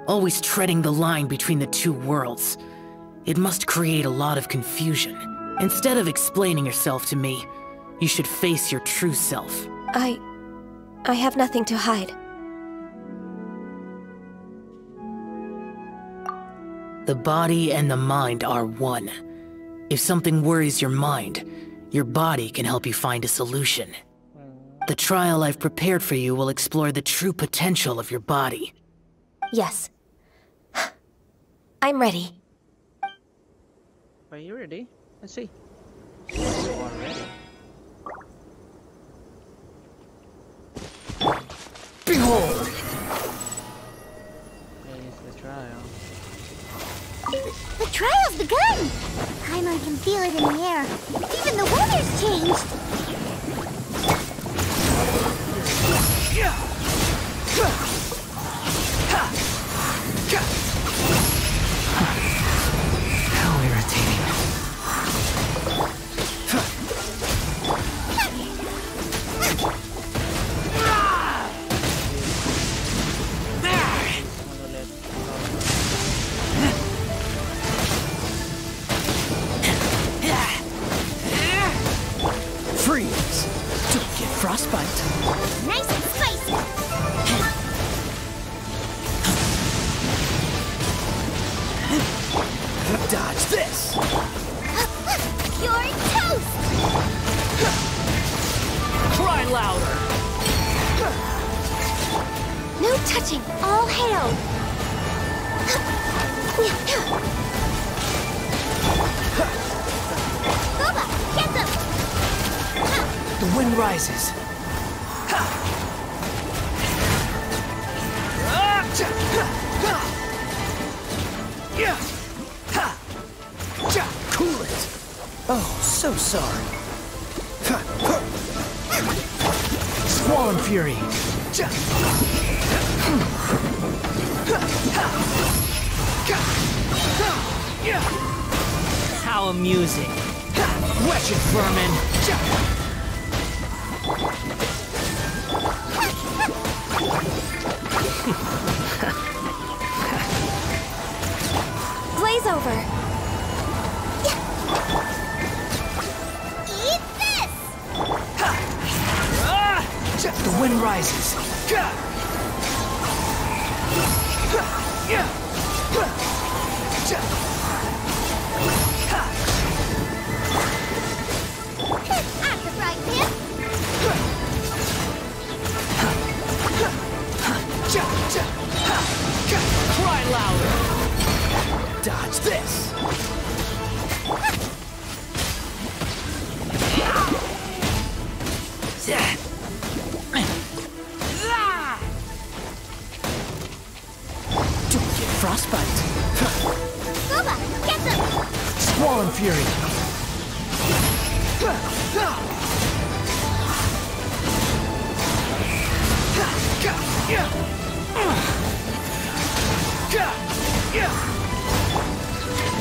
always treading the line between the two worlds. It must create a lot of confusion. Instead of explaining yourself to me, you should face your true self. I have nothing to hide. The body and the mind are one. If something worries your mind, your body can help you find a solution. The trial I've prepared for you will explore the true potential of your body. Yes. I'm ready. Are you ready? Let's see. You are ready. Behold! Here's the trial. The trial's begun! Paimon can feel it in the air. Even the weather's changed! How irritating. Freeze! Don't get frostbite. Nice and spicy! Dodge this! You're toast! Cry louder! No touching! All hail! Boba, get them! The wind rises. Cool it. Oh, so sorry. Squall and Fury. How amusing. Wretched vermin. Blaze over! Eat this! The wind rises. At the frying pan! Cry louder! Dodge this! Don't get frostbite. Boba, get them! Squall and Fury.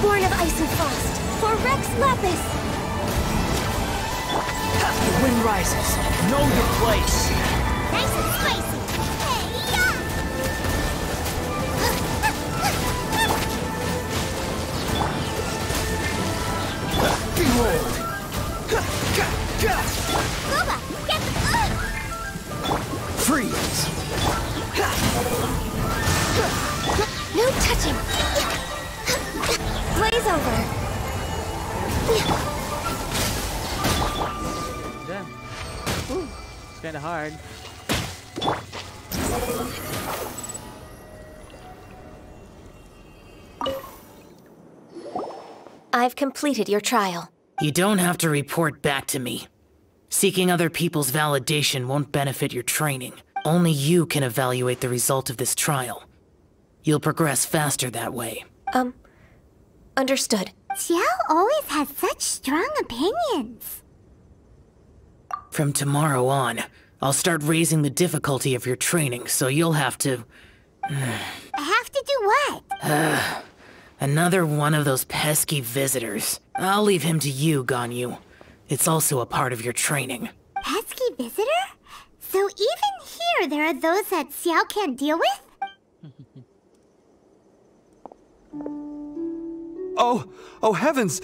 Born of ice and frost, for Rex Lapis! The wind rises. Know your place. Nice and spicy! Hey-ya! Behold! Boba, get them! Freeze! No touching! Blaze over! Done. Ooh, it's kinda hard. I've completed your trial. You don't have to report back to me. Seeking other people's validation won't benefit your training. Only you can evaluate the result of this trial. You'll progress faster that way. Understood. Xiao always has such strong opinions. From tomorrow on, I'll start raising the difficulty of your training, so you'll have to... I have to do what? Another one of those pesky visitors. I'll leave him to you, Ganyu. It's also a part of your training. Pesky visitor? So even here there are those that Xiao can't deal with? Oh heavens!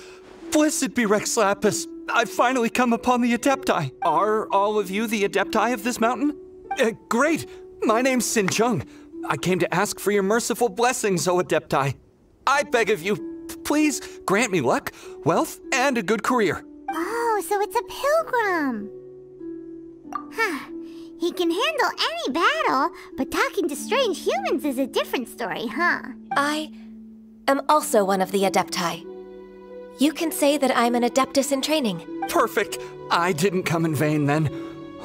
Blessed be Rex Lapis! I've finally come upon the Adepti. Are all of you the Adepti of this mountain? Great! My name's Sin Chung. I came to ask for your merciful blessings, O Adepti. I beg of you, please grant me luck, wealth, and a good career. Oh, so it's a pilgrim. Huh. He can handle any battle, but talking to strange humans is a different story, huh? I am also one of the Adepti. You can say that I'm an Adeptus in training. Perfect. I didn't come in vain then.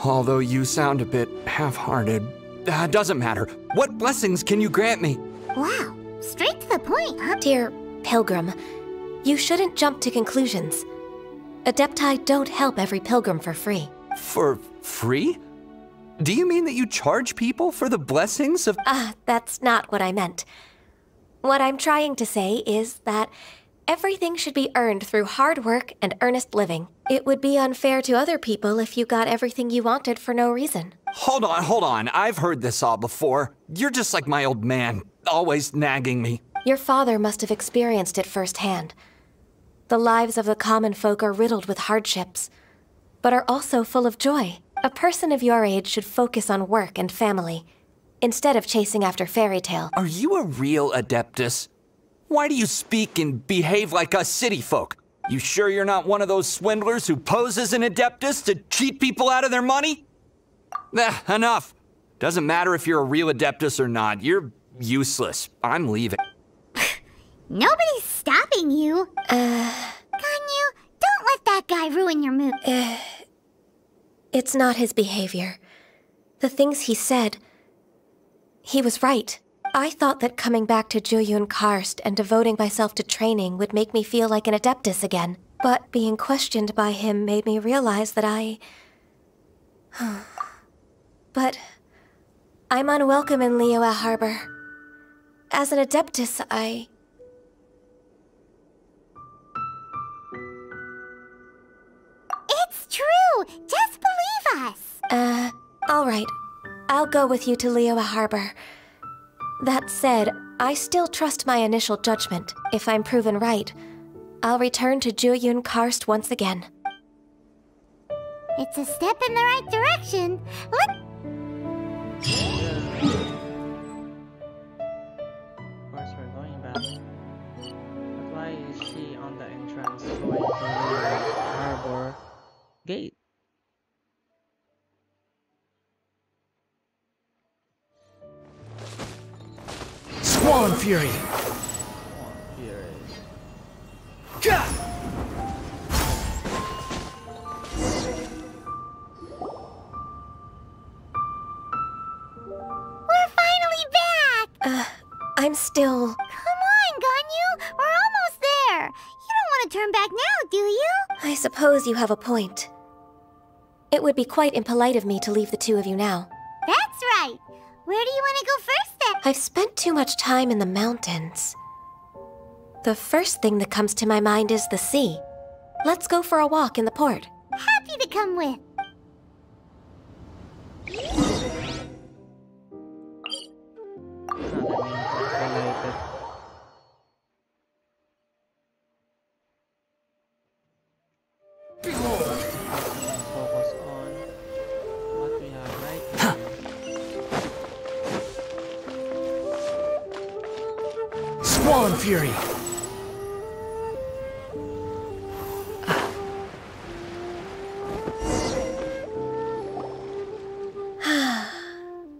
Although you sound a bit half-hearted. Doesn't matter. What blessings can you grant me? Wow, straight to the point, huh? Dear Pilgrim, you shouldn't jump to conclusions. Adepti don't help every pilgrim for free. For free? Do you mean that you charge people for the blessings of— That's not what I meant. What I'm trying to say is that everything should be earned through hard work and earnest living. It would be unfair to other people if you got everything you wanted for no reason. Hold on. I've heard this all before. You're just like my old man, always nagging me. Your father must have experienced it firsthand. The lives of the common folk are riddled with hardships, but are also full of joy. A person of your age should focus on work and family, instead of chasing after fairy tale. Are you a real Adeptus? Why do you speak and behave like us city folk? You sure you're not one of those swindlers who pose as an Adeptus to cheat people out of their money? Enough. Doesn't matter if you're a real Adeptus or not. You're useless. I'm leaving. Nobody's stopping you. Ganyu, don't let that guy ruin your mood. It's not his behavior. The things he said, he was right. I thought that coming back to Jueyun Karst and devoting myself to training would make me feel like an Adeptus again. But being questioned by him made me realize that But I'm unwelcome in Liyue Harbor. As an Adeptus, It's true! Just believe us! Alright. I'll go with you to Liyue Harbor. That said, I still trust my initial judgment. If I'm proven right, I'll return to Jueyun Karst once again. It's a step in the right direction. Of course, we're going back. But why is she on the entrance going to the harbor gate? Swan Fury! We're finally back! I'm still... Come on, Ganyu! We're almost there! You don't want to turn back now, do you? I suppose you have a point. It would be quite impolite of me to leave the two of you now. That's right! Where do you want to go first, then? I've spent too much time in the mountains. The first thing that comes to my mind is the sea. Let's go for a walk in the port. Happy to come with. Focus on what we have right here. Swan Fury!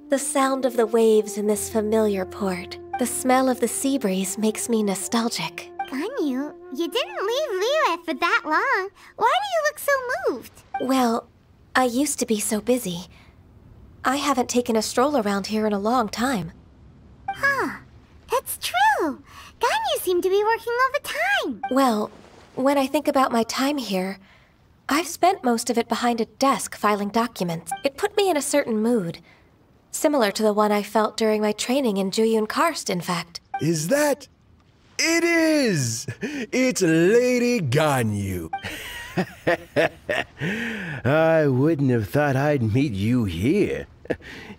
The sound of the waves in this familiar port. The smell of the sea breeze makes me nostalgic. Ganyu, you didn't leave Liyue for that long. Why do you look so moved? Well, I used to be so busy. I haven't taken a stroll around here in a long time. Huh. That's true. Ganyu seemed to be working all the time. Well, when I think about my time here, I've spent most of it behind a desk filing documents. It put me in a certain mood. Similar to the one I felt during my training in Jueyun Karst, in fact. Is that... It is! It's Lady Ganyu. I wouldn't have thought I'd meet you here.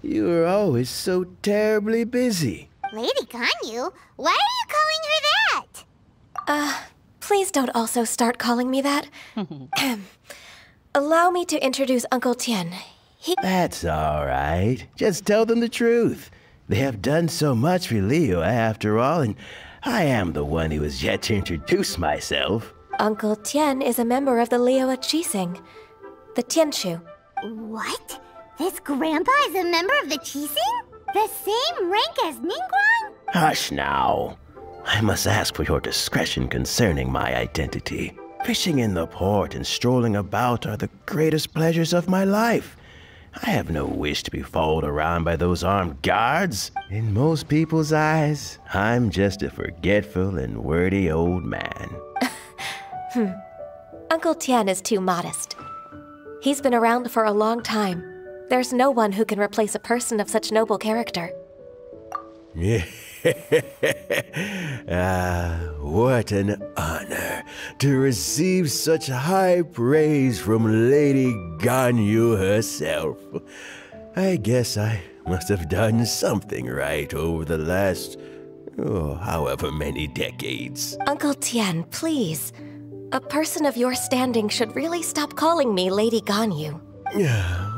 You were always so terribly busy. Lady Ganyu? Why are you calling her that? Please don't also start calling me that. Allow me to introduce Uncle Tien. That's all right. Just tell them the truth. They have done so much for Liyue after all, and I am the one who has yet to introduce myself. Uncle Tian is a member of the Liyue Qixing, the Tianshu. What? This grandpa is a member of the Qixing? The same rank as Ningguang? Hush now. I must ask for your discretion concerning my identity. Fishing in the port and strolling about are the greatest pleasures of my life. I have no wish to be followed around by those armed guards. In most people's eyes, I'm just a forgetful and wordy old man. Uncle Tian is too modest. He's been around for a long time. There's no one who can replace a person of such noble character. What an honor to receive such high praise from Lady Ganyu herself. I guess I must have done something right over the last, however many decades. Uncle Tian, please. A person of your standing should really stop calling me Lady Ganyu.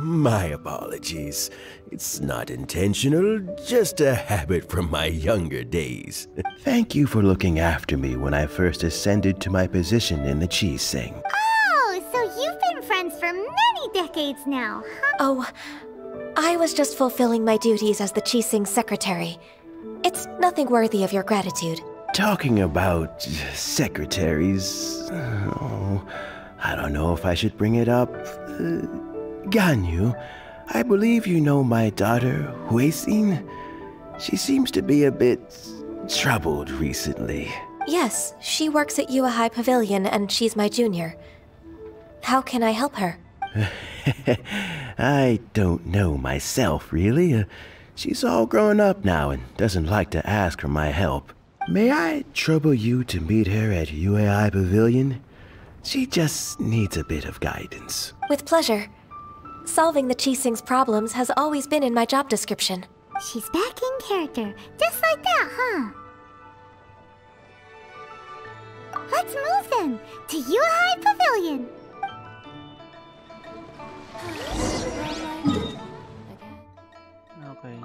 My apologies. It's not intentional, just a habit from my younger days. Thank you for looking after me when I first ascended to my position in the Qixing. Oh, so you've been friends for many decades now, huh? Oh, I was just fulfilling my duties as the Qixing secretary. It's nothing worthy of your gratitude. Talking about secretaries, I don't know if I should bring it up. Ganyu, I believe you know my daughter, Huixin. She seems to be a bit troubled recently. Yes, she works at Yue High Pavilion and she's my junior. How can I help her? I don't know myself, really. She's all grown up now and doesn't like to ask for my help. May I trouble you to meet her at Yue High Pavilion? She just needs a bit of guidance. With pleasure. Solving the Qixing's problems has always been in my job description. She's back in character, just like that, huh? Let's move then, to Yue High Pavilion. Okay.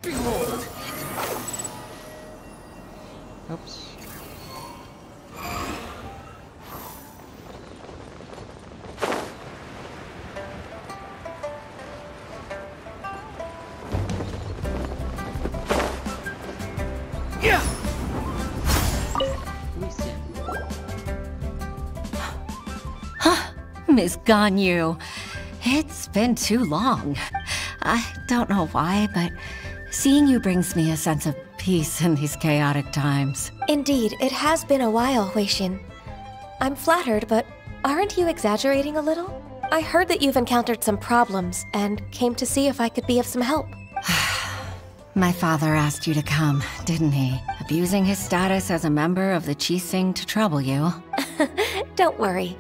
Behold! Oops. Yeah! Miss Ganyu, it's been too long. I don't know why, but seeing you brings me a sense of peace in these chaotic times. Indeed, it has been a while, Huixin. I'm flattered, but aren't you exaggerating a little? I heard that you've encountered some problems and came to see if I could be of some help. My father asked you to come, didn't he? Abusing his status as a member of the Qixing to trouble you. Don't worry.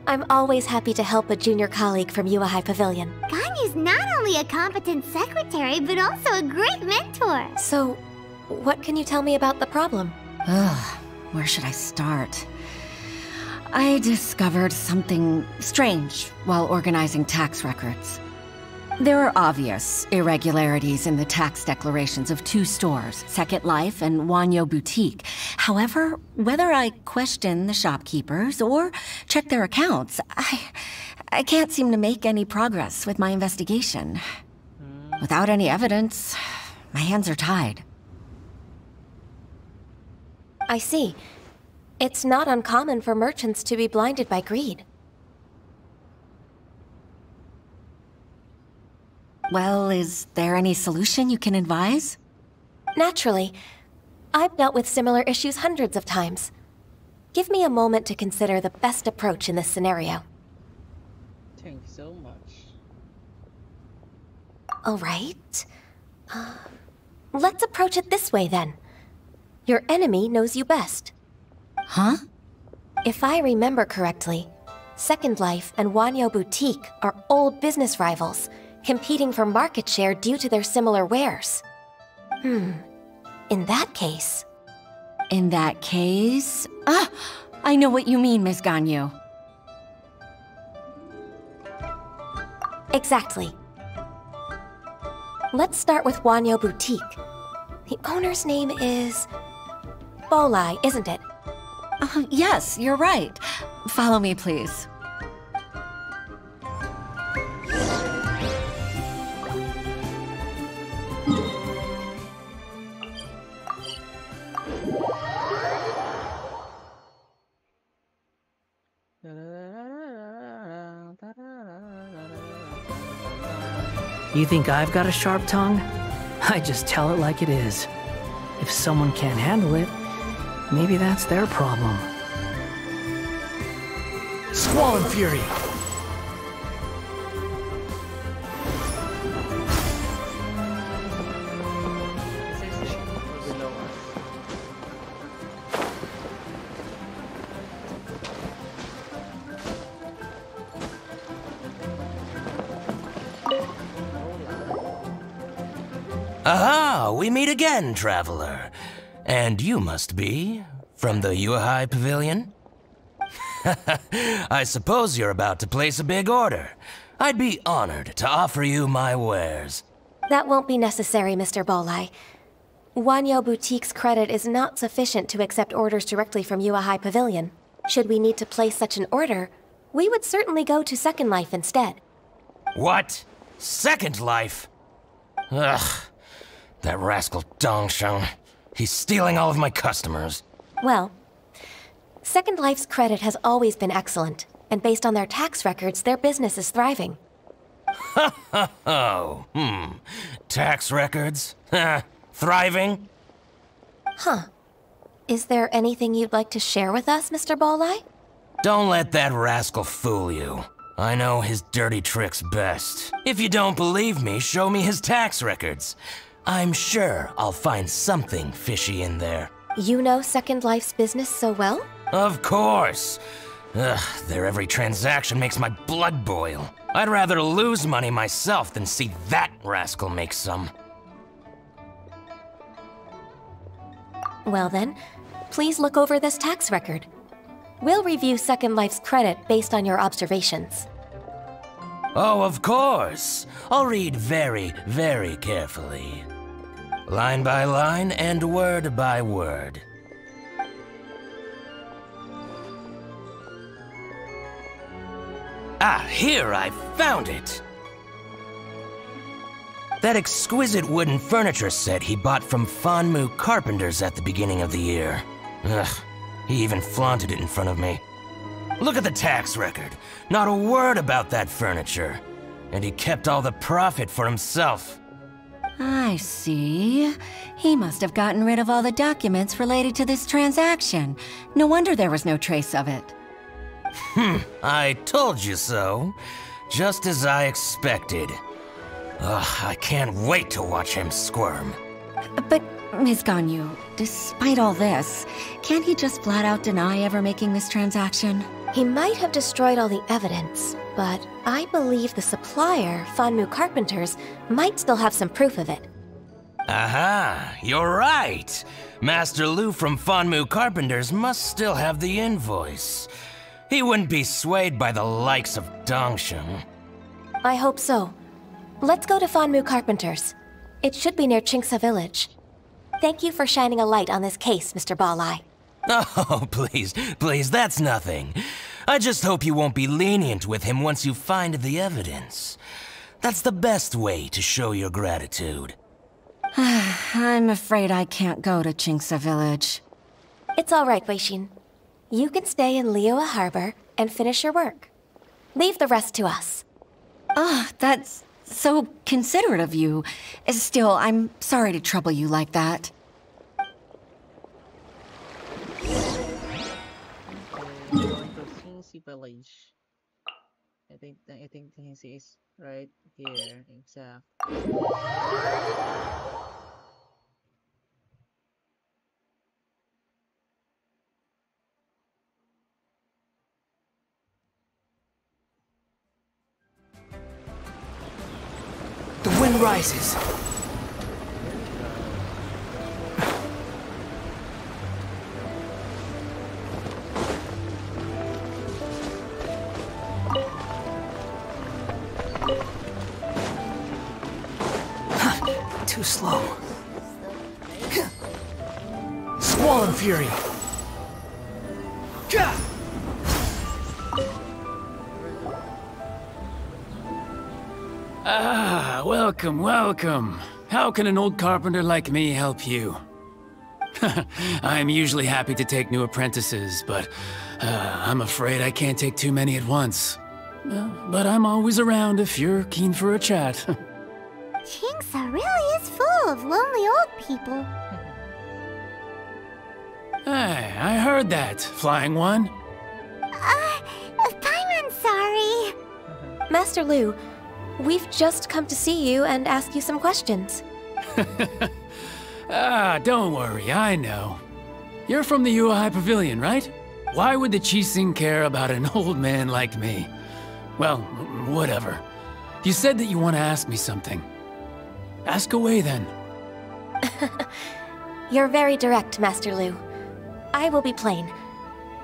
I'm always happy to help a junior colleague from Yue High Pavilion. Ganyu's not only a competent secretary, but also a great mentor. So, what can you tell me about the problem? Ugh, where should I start? I discovered something strange while organizing tax records. There are obvious irregularities in the tax declarations of two stores, Second Life and Wanyo Boutique. However, whether I question the shopkeepers or check their accounts, I can't seem to make any progress with my investigation. Without any evidence, my hands are tied. I see. It's not uncommon for merchants to be blinded by greed. Well, is there any solution you can advise? Naturally. I've dealt with similar issues hundreds of times. Give me a moment to consider the best approach in this scenario. Thank you so much. All right. Let's approach it this way then. Your enemy knows you best. Huh? If I remember correctly, Second Life and Wanyo Boutique are old business rivals, competing for market share due to their similar wares. In that case... In that case... I know what you mean, Miss Ganyu. Exactly. Let's start with Wanyo Boutique. The owner's name is... Bolai, isn't it? Yes, you're right. Follow me, please. You think I've got a sharp tongue? I just tell it like it is. If someone can't handle it, maybe that's their problem. Squall and Fury! Aha! We meet again, traveler. And you must be from the Yuhai Pavilion? I suppose you're about to place a big order. I'd be honored to offer you my wares. That won't be necessary, Mr. Bolai. Wanyo Boutique's credit is not sufficient to accept orders directly from Yuhai Pavilion. Should we need to place such an order, we would certainly go to Second Life instead. What? Second Life? Ugh. That rascal Dongsheng. He's stealing all of my customers. Well, Second Life's credit has always been excellent, and based on their tax records, their business is thriving. Tax records? Thriving? Huh. Is there anything you'd like to share with us, Mr. Bolai? Don't let that rascal fool you. I know his dirty tricks best. If you don't believe me, show me his tax records. I'm sure I'll find something fishy in there. You know Second Life's business so well? Of course. Ugh, their every transaction makes my blood boil. I'd rather lose money myself than see that rascal make some. Well then, please look over this tax record. We'll review Second Life's credit based on your observations. Oh, of course. I'll read very, very carefully. Line by line and word by word. Ah, here, I found it! That exquisite wooden furniture set he bought from Fanmu Carpenters at the beginning of the year. Ugh, he even flaunted it in front of me. Look at the tax record. Not a word about that furniture. And he kept all the profit for himself. I see. He must have gotten rid of all the documents related to this transaction. No wonder there was no trace of it. I told you so. Just as I expected. Ugh, I can't wait to watch him squirm. But, Ms. Ganyu, despite all this, can't he just flat out deny ever making this transaction? He might have destroyed all the evidence, but I believe the supplier, Fanmu Carpenters, might still have some proof of it. Aha, you're right. Master Lu from Fanmu Carpenters must still have the invoice. He wouldn't be swayed by the likes of Dongsheng. I hope so. Let's go to Fanmu Carpenters. It should be near Chingsa Village. Thank you for shining a light on this case, Mr. Bolai. Oh, please, that's nothing. I just hope you won't be lenient with him once you find the evidence. That's the best way to show your gratitude. I'm afraid I can't go to Chingsa Village. It's all right, Weishin. You can stay in Liyue Harbor and finish your work. Leave the rest to us. That's so considerate of you. Still, I'm sorry to trouble you like that. Village. I think he is right here. Exactly. The wind rises. Too slow. Squall and Fury. Ah, welcome, welcome. How can an old carpenter like me help you? I'm usually happy to take new apprentices, but I'm afraid I can't take too many at once. But I'm always around if you're keen for a chat. Kingsa really is full of lonely old people. Hey, I heard that, Flying One. Paimon's sorry. Master Lu, we've just come to see you and ask you some questions. Don't worry, I know. You're from the Yuehai Pavilion, right? Why would the Qixing care about an old man like me? Well, whatever. You said that you want to ask me something. Ask away, then. You're very direct, Master Lu. I will be plain.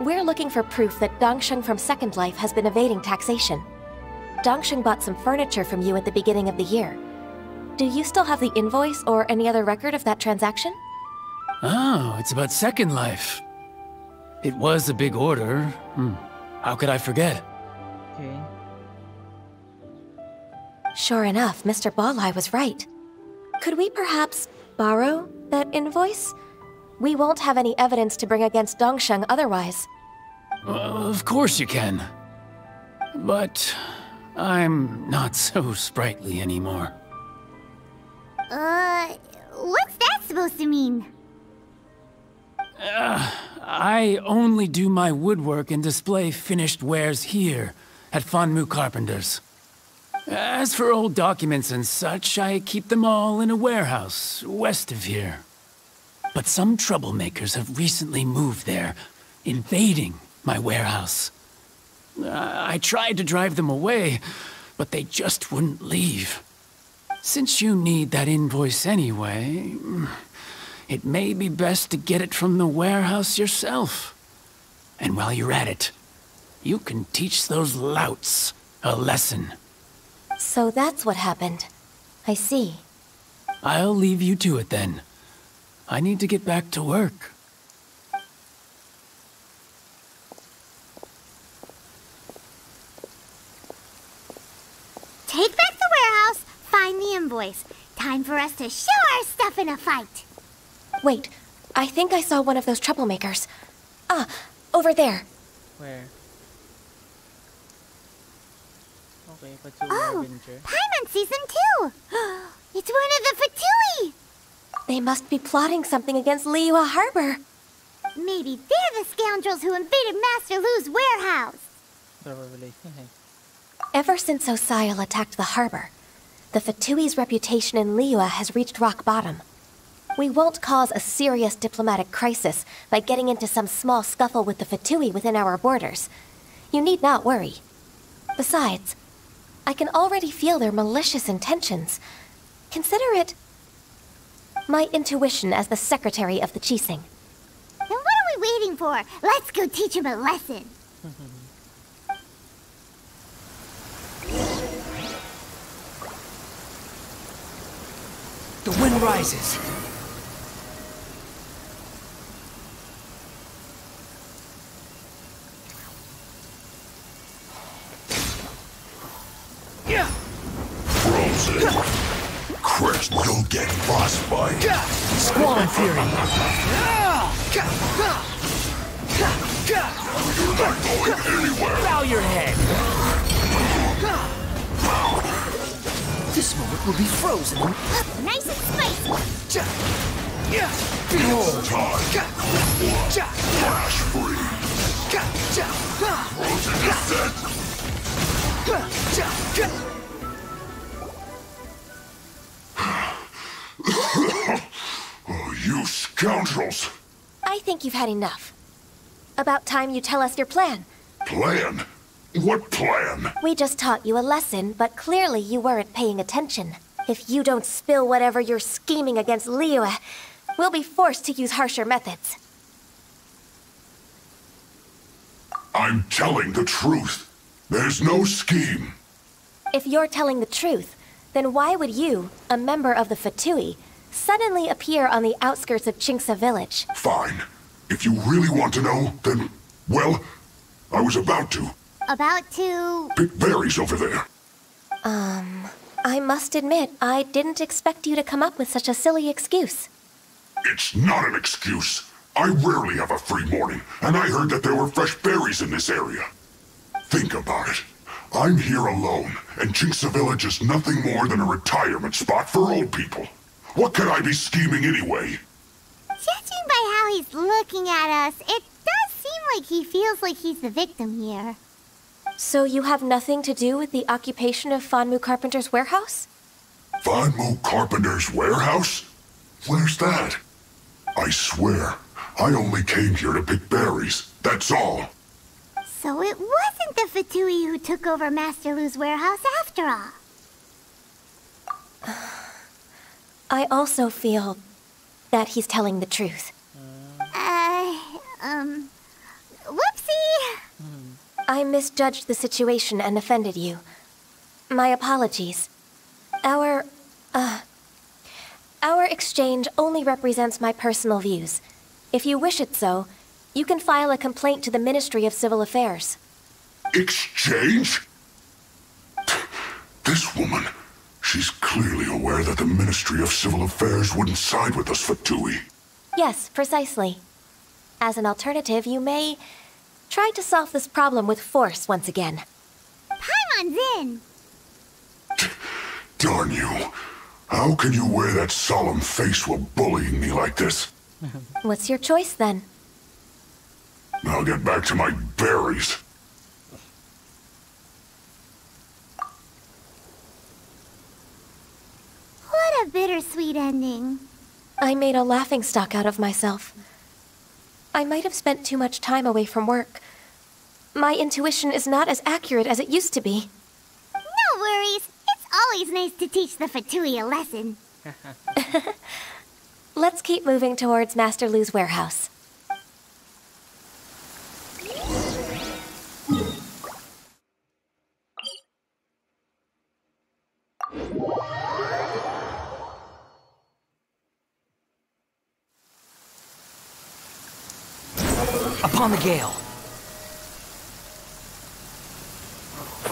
We're looking for proof that Dongsheng from Second Life has been evading taxation. Dongsheng bought some furniture from you at the beginning of the year. Do you still have the invoice or any other record of that transaction? Oh, it's about Second Life. It was a big order. How could I forget? Okay. Sure enough, Mr. Balai was right. Could we perhaps borrow that invoice? We won't have any evidence to bring against Dongsheng otherwise. Of course you can. But I'm not so sprightly anymore. What's that supposed to mean? I only do my woodwork and display finished wares here at Fanmu Carpenters. As for old documents and such, I keep them all in a warehouse west of here. But some troublemakers have recently moved there, invading my warehouse. I tried to drive them away, but they just wouldn't leave. Since you need that invoice anyway, it may be best to get it from the warehouse yourself. And while you're at it, you can teach those louts a lesson. So that's what happened. I see. I'll leave you to it then. I need to get back to work. Take back the warehouse, find the invoice. Time for us to show our stuff in a fight. Wait, I think I saw one of those troublemakers. Ah, over there. Where? Okay, oh, Paimon Season 2! It's one of the Fatui! They must be plotting something against Liyue Harbor. Maybe they're the scoundrels who invaded Master Lu's warehouse. Probably. Ever since Osial attacked the harbor, the Fatui's reputation in Liyue has reached rock bottom. We won't cause a serious diplomatic crisis by getting into some small scuffle with the Fatui within our borders. You need not worry. Besides, I can already feel their malicious intentions. Consider it my intuition as the secretary of the Qixing. Then what are we waiting for? Let's go teach him a lesson. The wind rises. Frozen. Crest, you'll get frostbite. Squall and Fury. You're not going anywhere. Bow your head. This moment will be frozen. Nice and spicy. Behold. Time. Flash free. Frozen is set. You scoundrels! I think you've had enough. About time you tell us your plan. Plan? What plan? We just taught you a lesson, but clearly you weren't paying attention. If you don't spill whatever you're scheming against Liyue, we'll be forced to use harsher methods. I'm telling the truth. There's no scheme. If you're telling the truth, then why would you, a member of the Fatui, suddenly appear on the outskirts of Chinksa village? Fine. If you really want to know, then, well, I was about to. About to... Pick berries over there. I must admit, I didn't expect you to come up with such a silly excuse. It's not an excuse. I rarely have a free morning, and I heard that there were fresh berries in this area. Think about it. I'm here alone, and Chinksa Village is nothing more than a retirement spot for old people. What could I be scheming anyway? Judging by how he's looking at us, it does seem like he feels like he's the victim here. So you have nothing to do with the occupation of Fanmu Carpenter's warehouse? Fanmu Carpenter's warehouse? Where's that? I swear, I only came here to pick berries, that's all. So it wasn't the Fatui who took over Master Lu's warehouse after all. I also feel that he's telling the truth. Whoopsie! I misjudged the situation and offended you. My apologies. Our exchange only represents my personal views. If you wish it so, you can file a complaint to the Ministry of Civil Affairs. Exchange? This woman, she's clearly aware that the Ministry of Civil Affairs wouldn't side with us Fatui. Yes, precisely. As an alternative, you may try to solve this problem with force once again. Paimon's in! Darn you. How can you wear that solemn face while bullying me like this? What's your choice, then? I'll get back to my berries. What a bittersweet ending. I made a laughingstock out of myself. I might have spent too much time away from work. My intuition is not as accurate as it used to be. No worries. It's always nice to teach the Fatui a lesson. Let's keep moving towards Master Lu's warehouse. Upon the gale.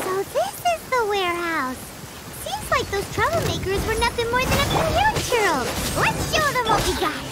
So this is the warehouse. Seems like those troublemakers were nothing more than a few young churls. Let's show them what we got.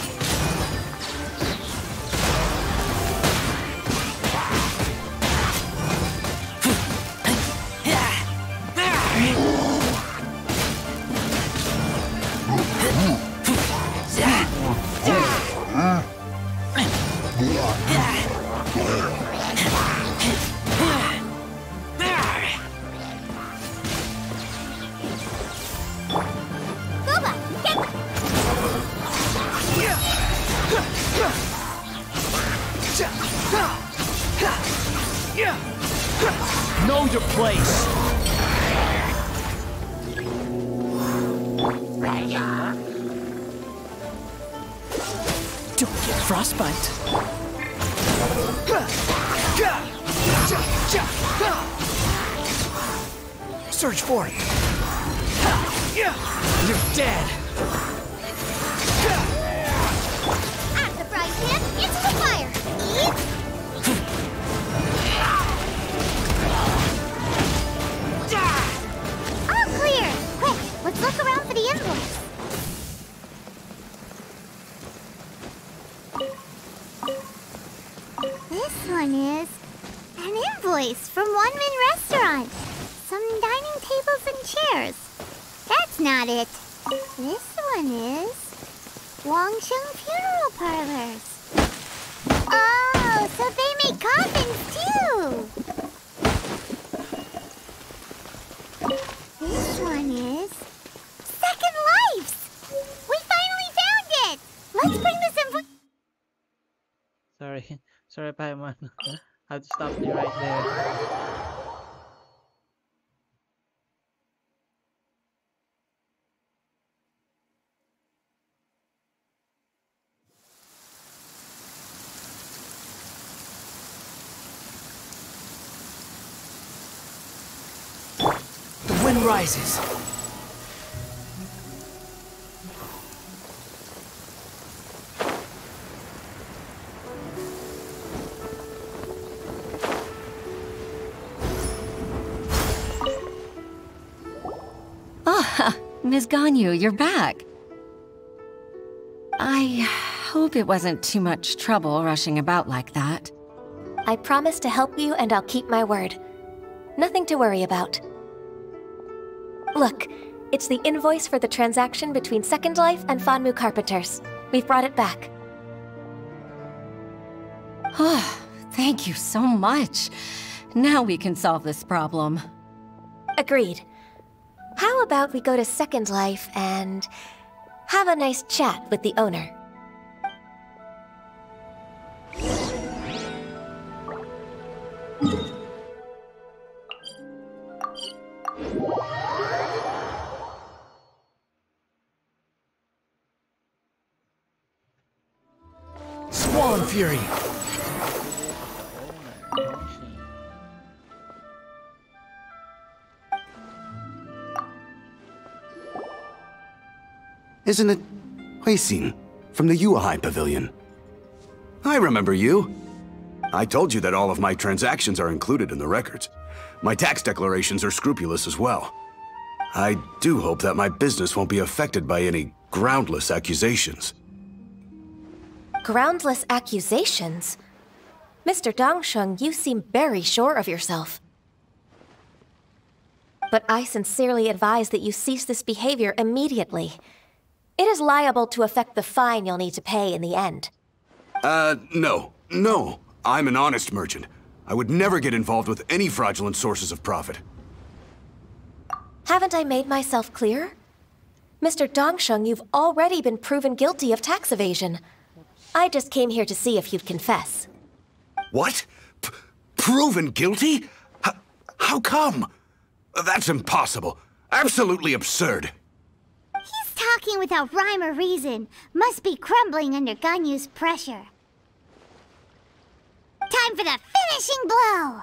Know your place. Don't get frostbite. Search for it. You're dead. At the frying pan, into the fire. Eat. All clear. Quick, let's look around for the invoice. This one is an invoice from One Min Restaurant. Some dining tables and chairs. That's not it. This one is Wangsheng Funeral Parlors. Oh, so they make coffins too. This one is Second Lives. We finally found it. Let's bring this invoice. Sorry, Paimon. I have to stop you right there. The wind rises. Ms. Ganyu, you're back. I hope it wasn't too much trouble rushing about like that. I promise to help you and I'll keep my word. Nothing to worry about. Look, it's the invoice for the transaction between Second Life and Fanmu Carpenters. We've brought it back. Oh, thank you so much. Now we can solve this problem. Agreed. How about we go to Second Life and have a nice chat with the owner? Swan Fury! Isn't it Huixin from the Yuehai Pavilion? I remember you. I told you that all of my transactions are included in the records. My tax declarations are scrupulous as well. I do hope that my business won't be affected by any groundless accusations. Groundless accusations? Mr. Dongsheng, you seem very sure of yourself. But I sincerely advise that you cease this behavior immediately. It is liable to affect the fine you'll need to pay in the end. No. I'm an honest merchant. I would never get involved with any fraudulent sources of profit. Haven't I made myself clear? Mr. Dongsheng, you've already been proven guilty of tax evasion. I just came here to see if you'd confess. What? Proven guilty? How come? That's impossible. Absolutely absurd. He's talking without rhyme or reason. Must be crumbling under Ganyu's pressure. Time for the finishing blow!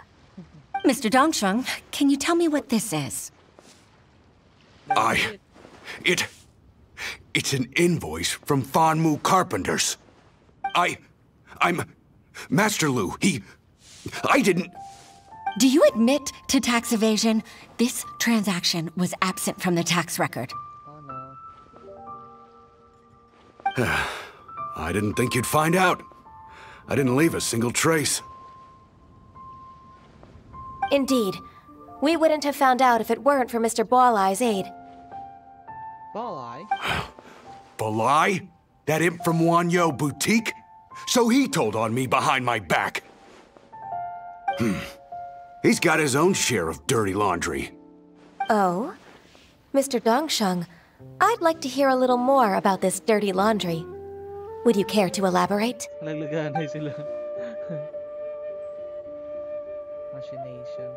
Mr. Dongsheng, can you tell me what this is? It's an invoice from Fanmu Carpenters. I'm Master Lu. I didn't... Do you admit to tax evasion? This transaction was absent from the tax record. I didn't think you'd find out. I didn't leave a single trace. Indeed. We wouldn't have found out if it weren't for Mr. Balai's aid. Balai? Balai? That imp from Wanyo Boutique? So he told on me behind my back. He's got his own share of dirty laundry. Oh? Mr. Dongsheng, I'd like to hear a little more about this dirty laundry. Would you care to elaborate? Naglaganay sila. Machination.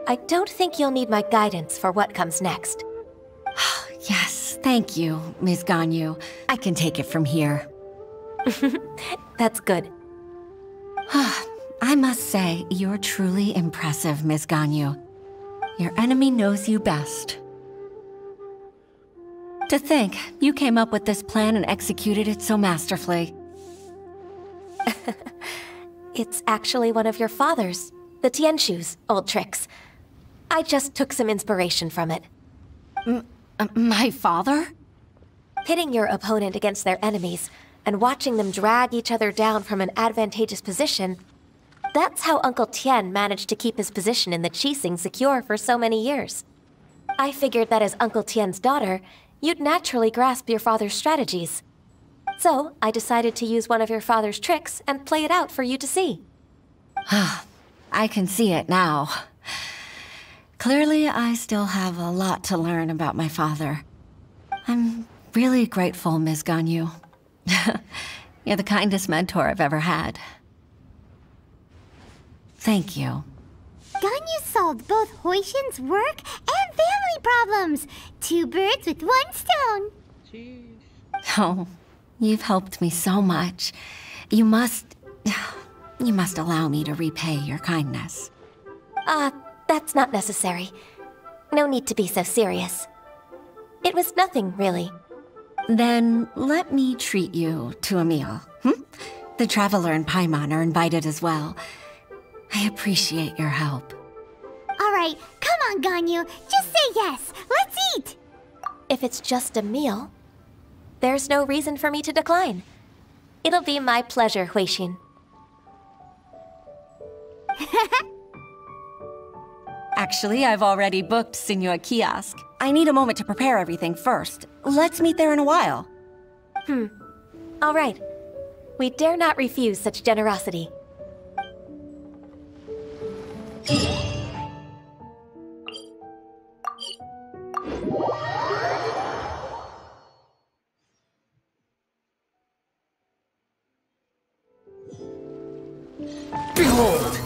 I don't think you'll need my guidance for what comes next. Yes, thank you, Ms. Ganyu. I can take it from here. That's good. I must say, you're truly impressive, Ms. Ganyu. Your enemy knows you best. To think, you came up with this plan and executed it so masterfully. It's actually one of your father's, the Tianshu's, old tricks. I just took some inspiration from it. My father? Pitting your opponent against their enemies and watching them drag each other down from an advantageous position, that's how Uncle Tian managed to keep his position in the Qixing secure for so many years. I figured that as Uncle Tian's daughter, you'd naturally grasp your father's strategies. So, I decided to use one of your father's tricks and play it out for you to see. I can see it now. Clearly, I still have a lot to learn about my father. I'm really grateful, Ms. Ganyu. You're the kindest mentor I've ever had. Thank you. Ganyu solved both Huixin's work and family problems. 2 birds with 1 stone. Oh, you've helped me so much. You must allow me to repay your kindness. That's not necessary. No need to be so serious. It was nothing, really. Then let me treat you to a meal. The Traveler and Paimon are invited as well. I appreciate your help. All right, come on, Ganyu. Just say yes. Let's eat. If it's just a meal, there's no reason for me to decline. It'll be my pleasure, Huixin. Actually, I've already booked Senor Kiosk. I need a moment to prepare everything first. Let's meet there in a while. All right. We dare not refuse such generosity. Behold!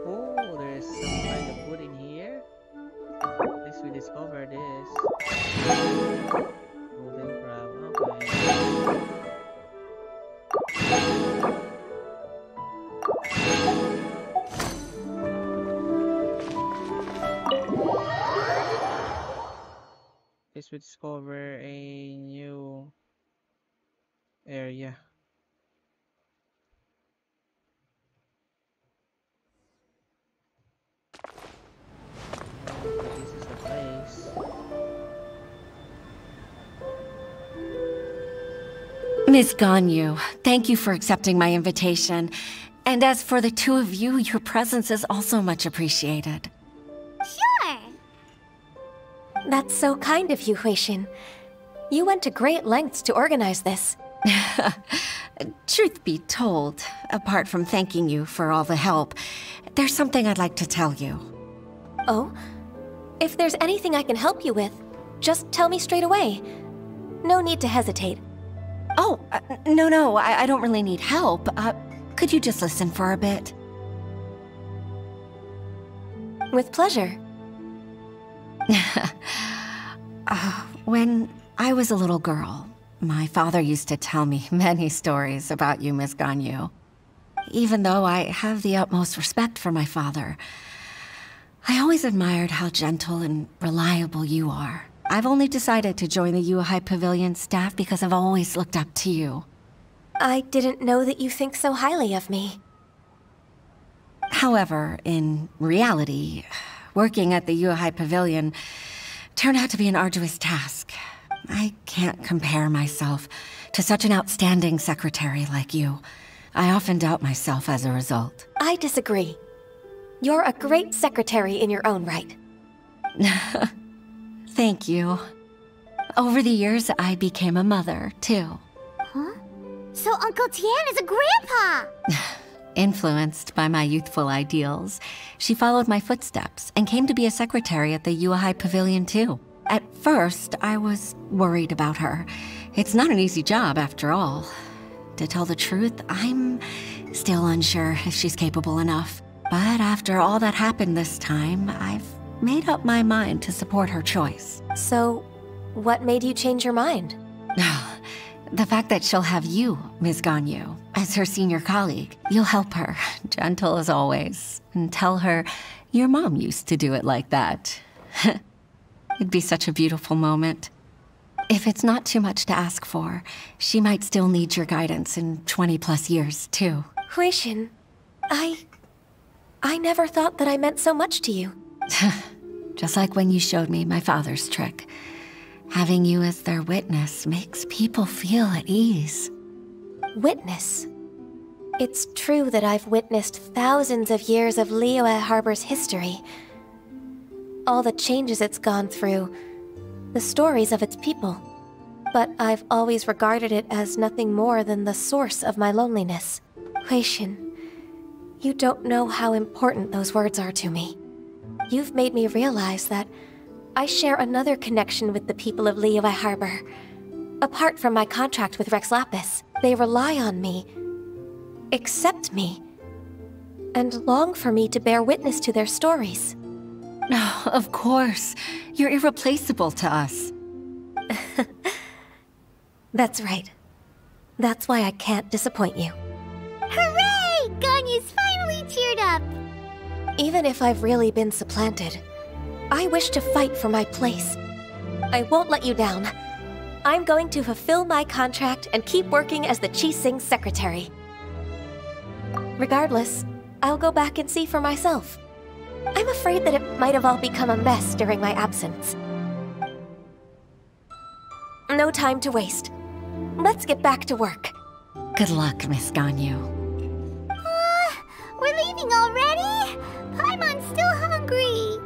Oh, there's some kind of wood in here. At least we discovered this. Golden crab, okay. Guess we discover a new area. This is the place. Miss Ganyu, thank you for accepting my invitation. And as for the two of you, your presence is also much appreciated. Sure! That's so kind of you, Huixin. You went to great lengths to organize this. Truth be told, apart from thanking you for all the help, there's something I'd like to tell you. Oh? If there's anything I can help you with, just tell me straight away. No need to hesitate. Oh, no, I don't really need help. Could you just listen for a bit? With pleasure. When I was a little girl, my father used to tell me many stories about you, Miss Ganyu. Even though I have the utmost respect for my father, I always admired how gentle and reliable you are. I've only decided to join the Yuhai Pavilion staff because I've always looked up to you. I didn't know that you think so highly of me. However, in reality, working at the Yuhai Pavilion turned out to be an arduous task. I can't compare myself to such an outstanding secretary like you. I often doubt myself as a result. I disagree. You're a great secretary in your own right. Thank you. Over the years, I became a mother, too. Huh? So Uncle Tian is a grandpa! Influenced by my youthful ideals, she followed my footsteps and came to be a secretary at the Yuhai Pavilion, too. At first, I was worried about her. It's not an easy job, after all. To tell the truth, I'm still unsure if she's capable enough. But after all that happened this time, I've made up my mind to support her choice. So, what made you change your mind? The fact that she'll have you, Ms. Ganyu, as her senior colleague. You'll help her, gentle as always, and tell her your mom used to do it like that. It'd be such a beautiful moment. If it's not too much to ask for, she might still need your guidance in 20+ years, too. Huixin, I never thought that I meant so much to you. Just like when you showed me my father's trick. Having you as their witness makes people feel at ease. Witness? It's true that I've witnessed thousands of years of Liyue Harbor's history. All the changes it's gone through, the stories of its people. But I've always regarded it as nothing more than the source of my loneliness. Huixin, you don't know how important those words are to me. You've made me realize that I share another connection with the people of Liyue Harbor. Apart from my contract with Rex Lapis, they rely on me, accept me, and long for me to bear witness to their stories. Oh, of course. You're irreplaceable to us. That's right. That's why I can't disappoint you. Hooray! Ganyu's finally cheered up! Even if I've really been supplanted, I wish to fight for my place. I won't let you down. I'm going to fulfill my contract and keep working as the Chi Sing's secretary. Regardless, I'll go back and see for myself. I'm afraid that it might have all become a mess during my absence. No time to waste. Let's get back to work. Good luck, Miss Ganyu. We're leaving already? Paimon's still hungry.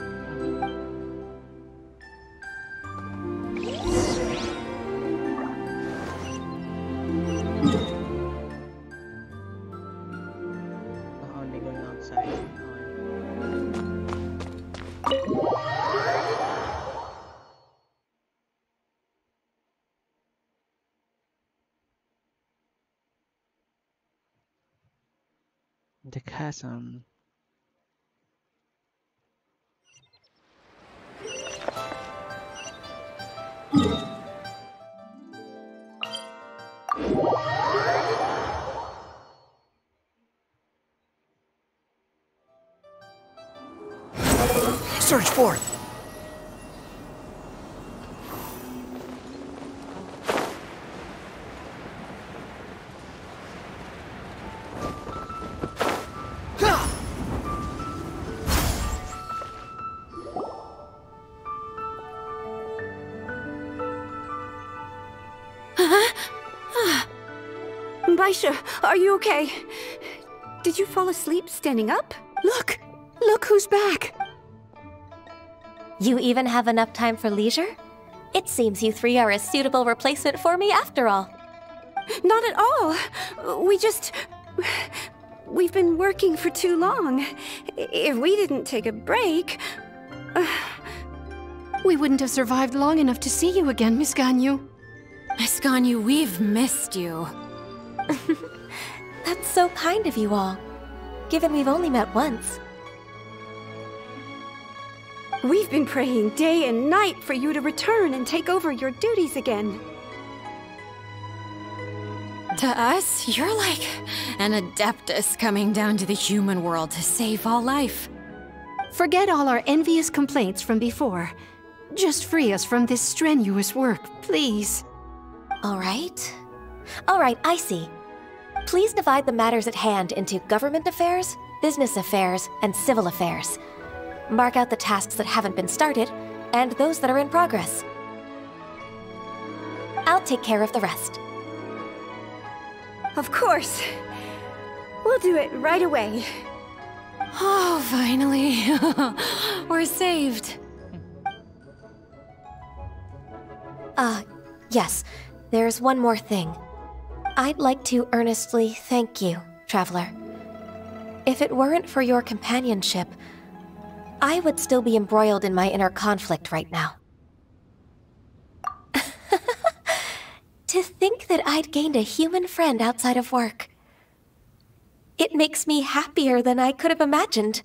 Only going outside. The chasm. Search for it! Baisha, are you okay? Did you fall asleep standing up? Look! Look who's back! You even have enough time for leisure? It seems you three are a suitable replacement for me after all. Not at all! We've been working for too long. If we didn't take a break... we wouldn't have survived long enough to see you again, Miss Ganyu. Miss Ganyu, we've missed you. That's so kind of you all, given we've only met once. We've been praying day and night for you to return and take over your duties again. To us, you're like an adeptus coming down to the human world to save all life. Forget all our envious complaints from before. Just free us from this strenuous work, please. All right, I see. Please divide the matters at hand into government affairs, business affairs, and civil affairs. Mark out the tasks that haven't been started, and those that are in progress. I'll take care of the rest. Of course. We'll do it right away. Oh, finally. We're saved. Yes. There's one more thing. I'd like to earnestly thank you, Traveler. If it weren't for your companionship, I would still be embroiled in my inner conflict right now. To think that I'd gained a human friend outside of work. It makes me happier than I could have imagined.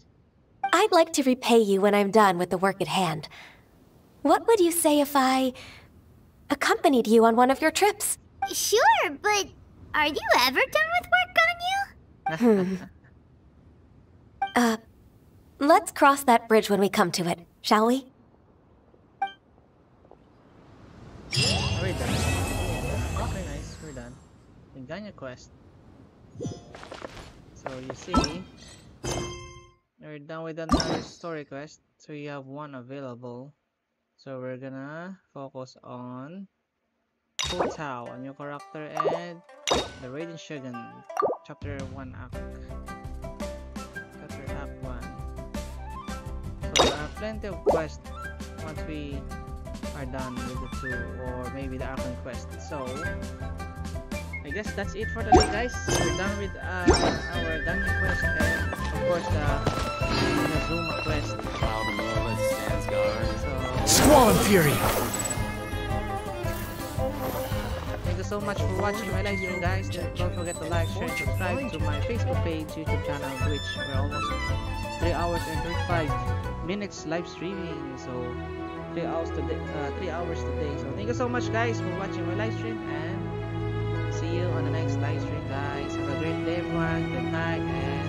I'd like to repay you when I'm done with the work at hand. What would you say if I accompanied you on one of your trips? Sure, but are you ever done with work, Ganyu? Let's cross that bridge when we come to it, shall we? We're done. Okay, nice, we're done. The Ganyu quest. So you see, we're done with another story quest. So you have one available. So we're gonna focus on 4.0, a new character, and the Radiant Shogun, Chapter 1 Act. Chapter Act 1. So there are plenty of quests once we are done with the two, or maybe the Archon quest. So I guess that's it for today, guys. We're done with our Ganyu quest, and of course the Zuma quest. Squall and Fury! Thank you so much for watching my live stream, guys. Don't forget to like, share, and subscribe to my Facebook page, YouTube channel, Twitch. We're almost 3 hours and 35 minutes live streaming. So 3 hours today. 3 hours today. So thank you so much, guys, for watching my live stream, and see you on the next live stream, guys. Have a great day, everyone. Good night, and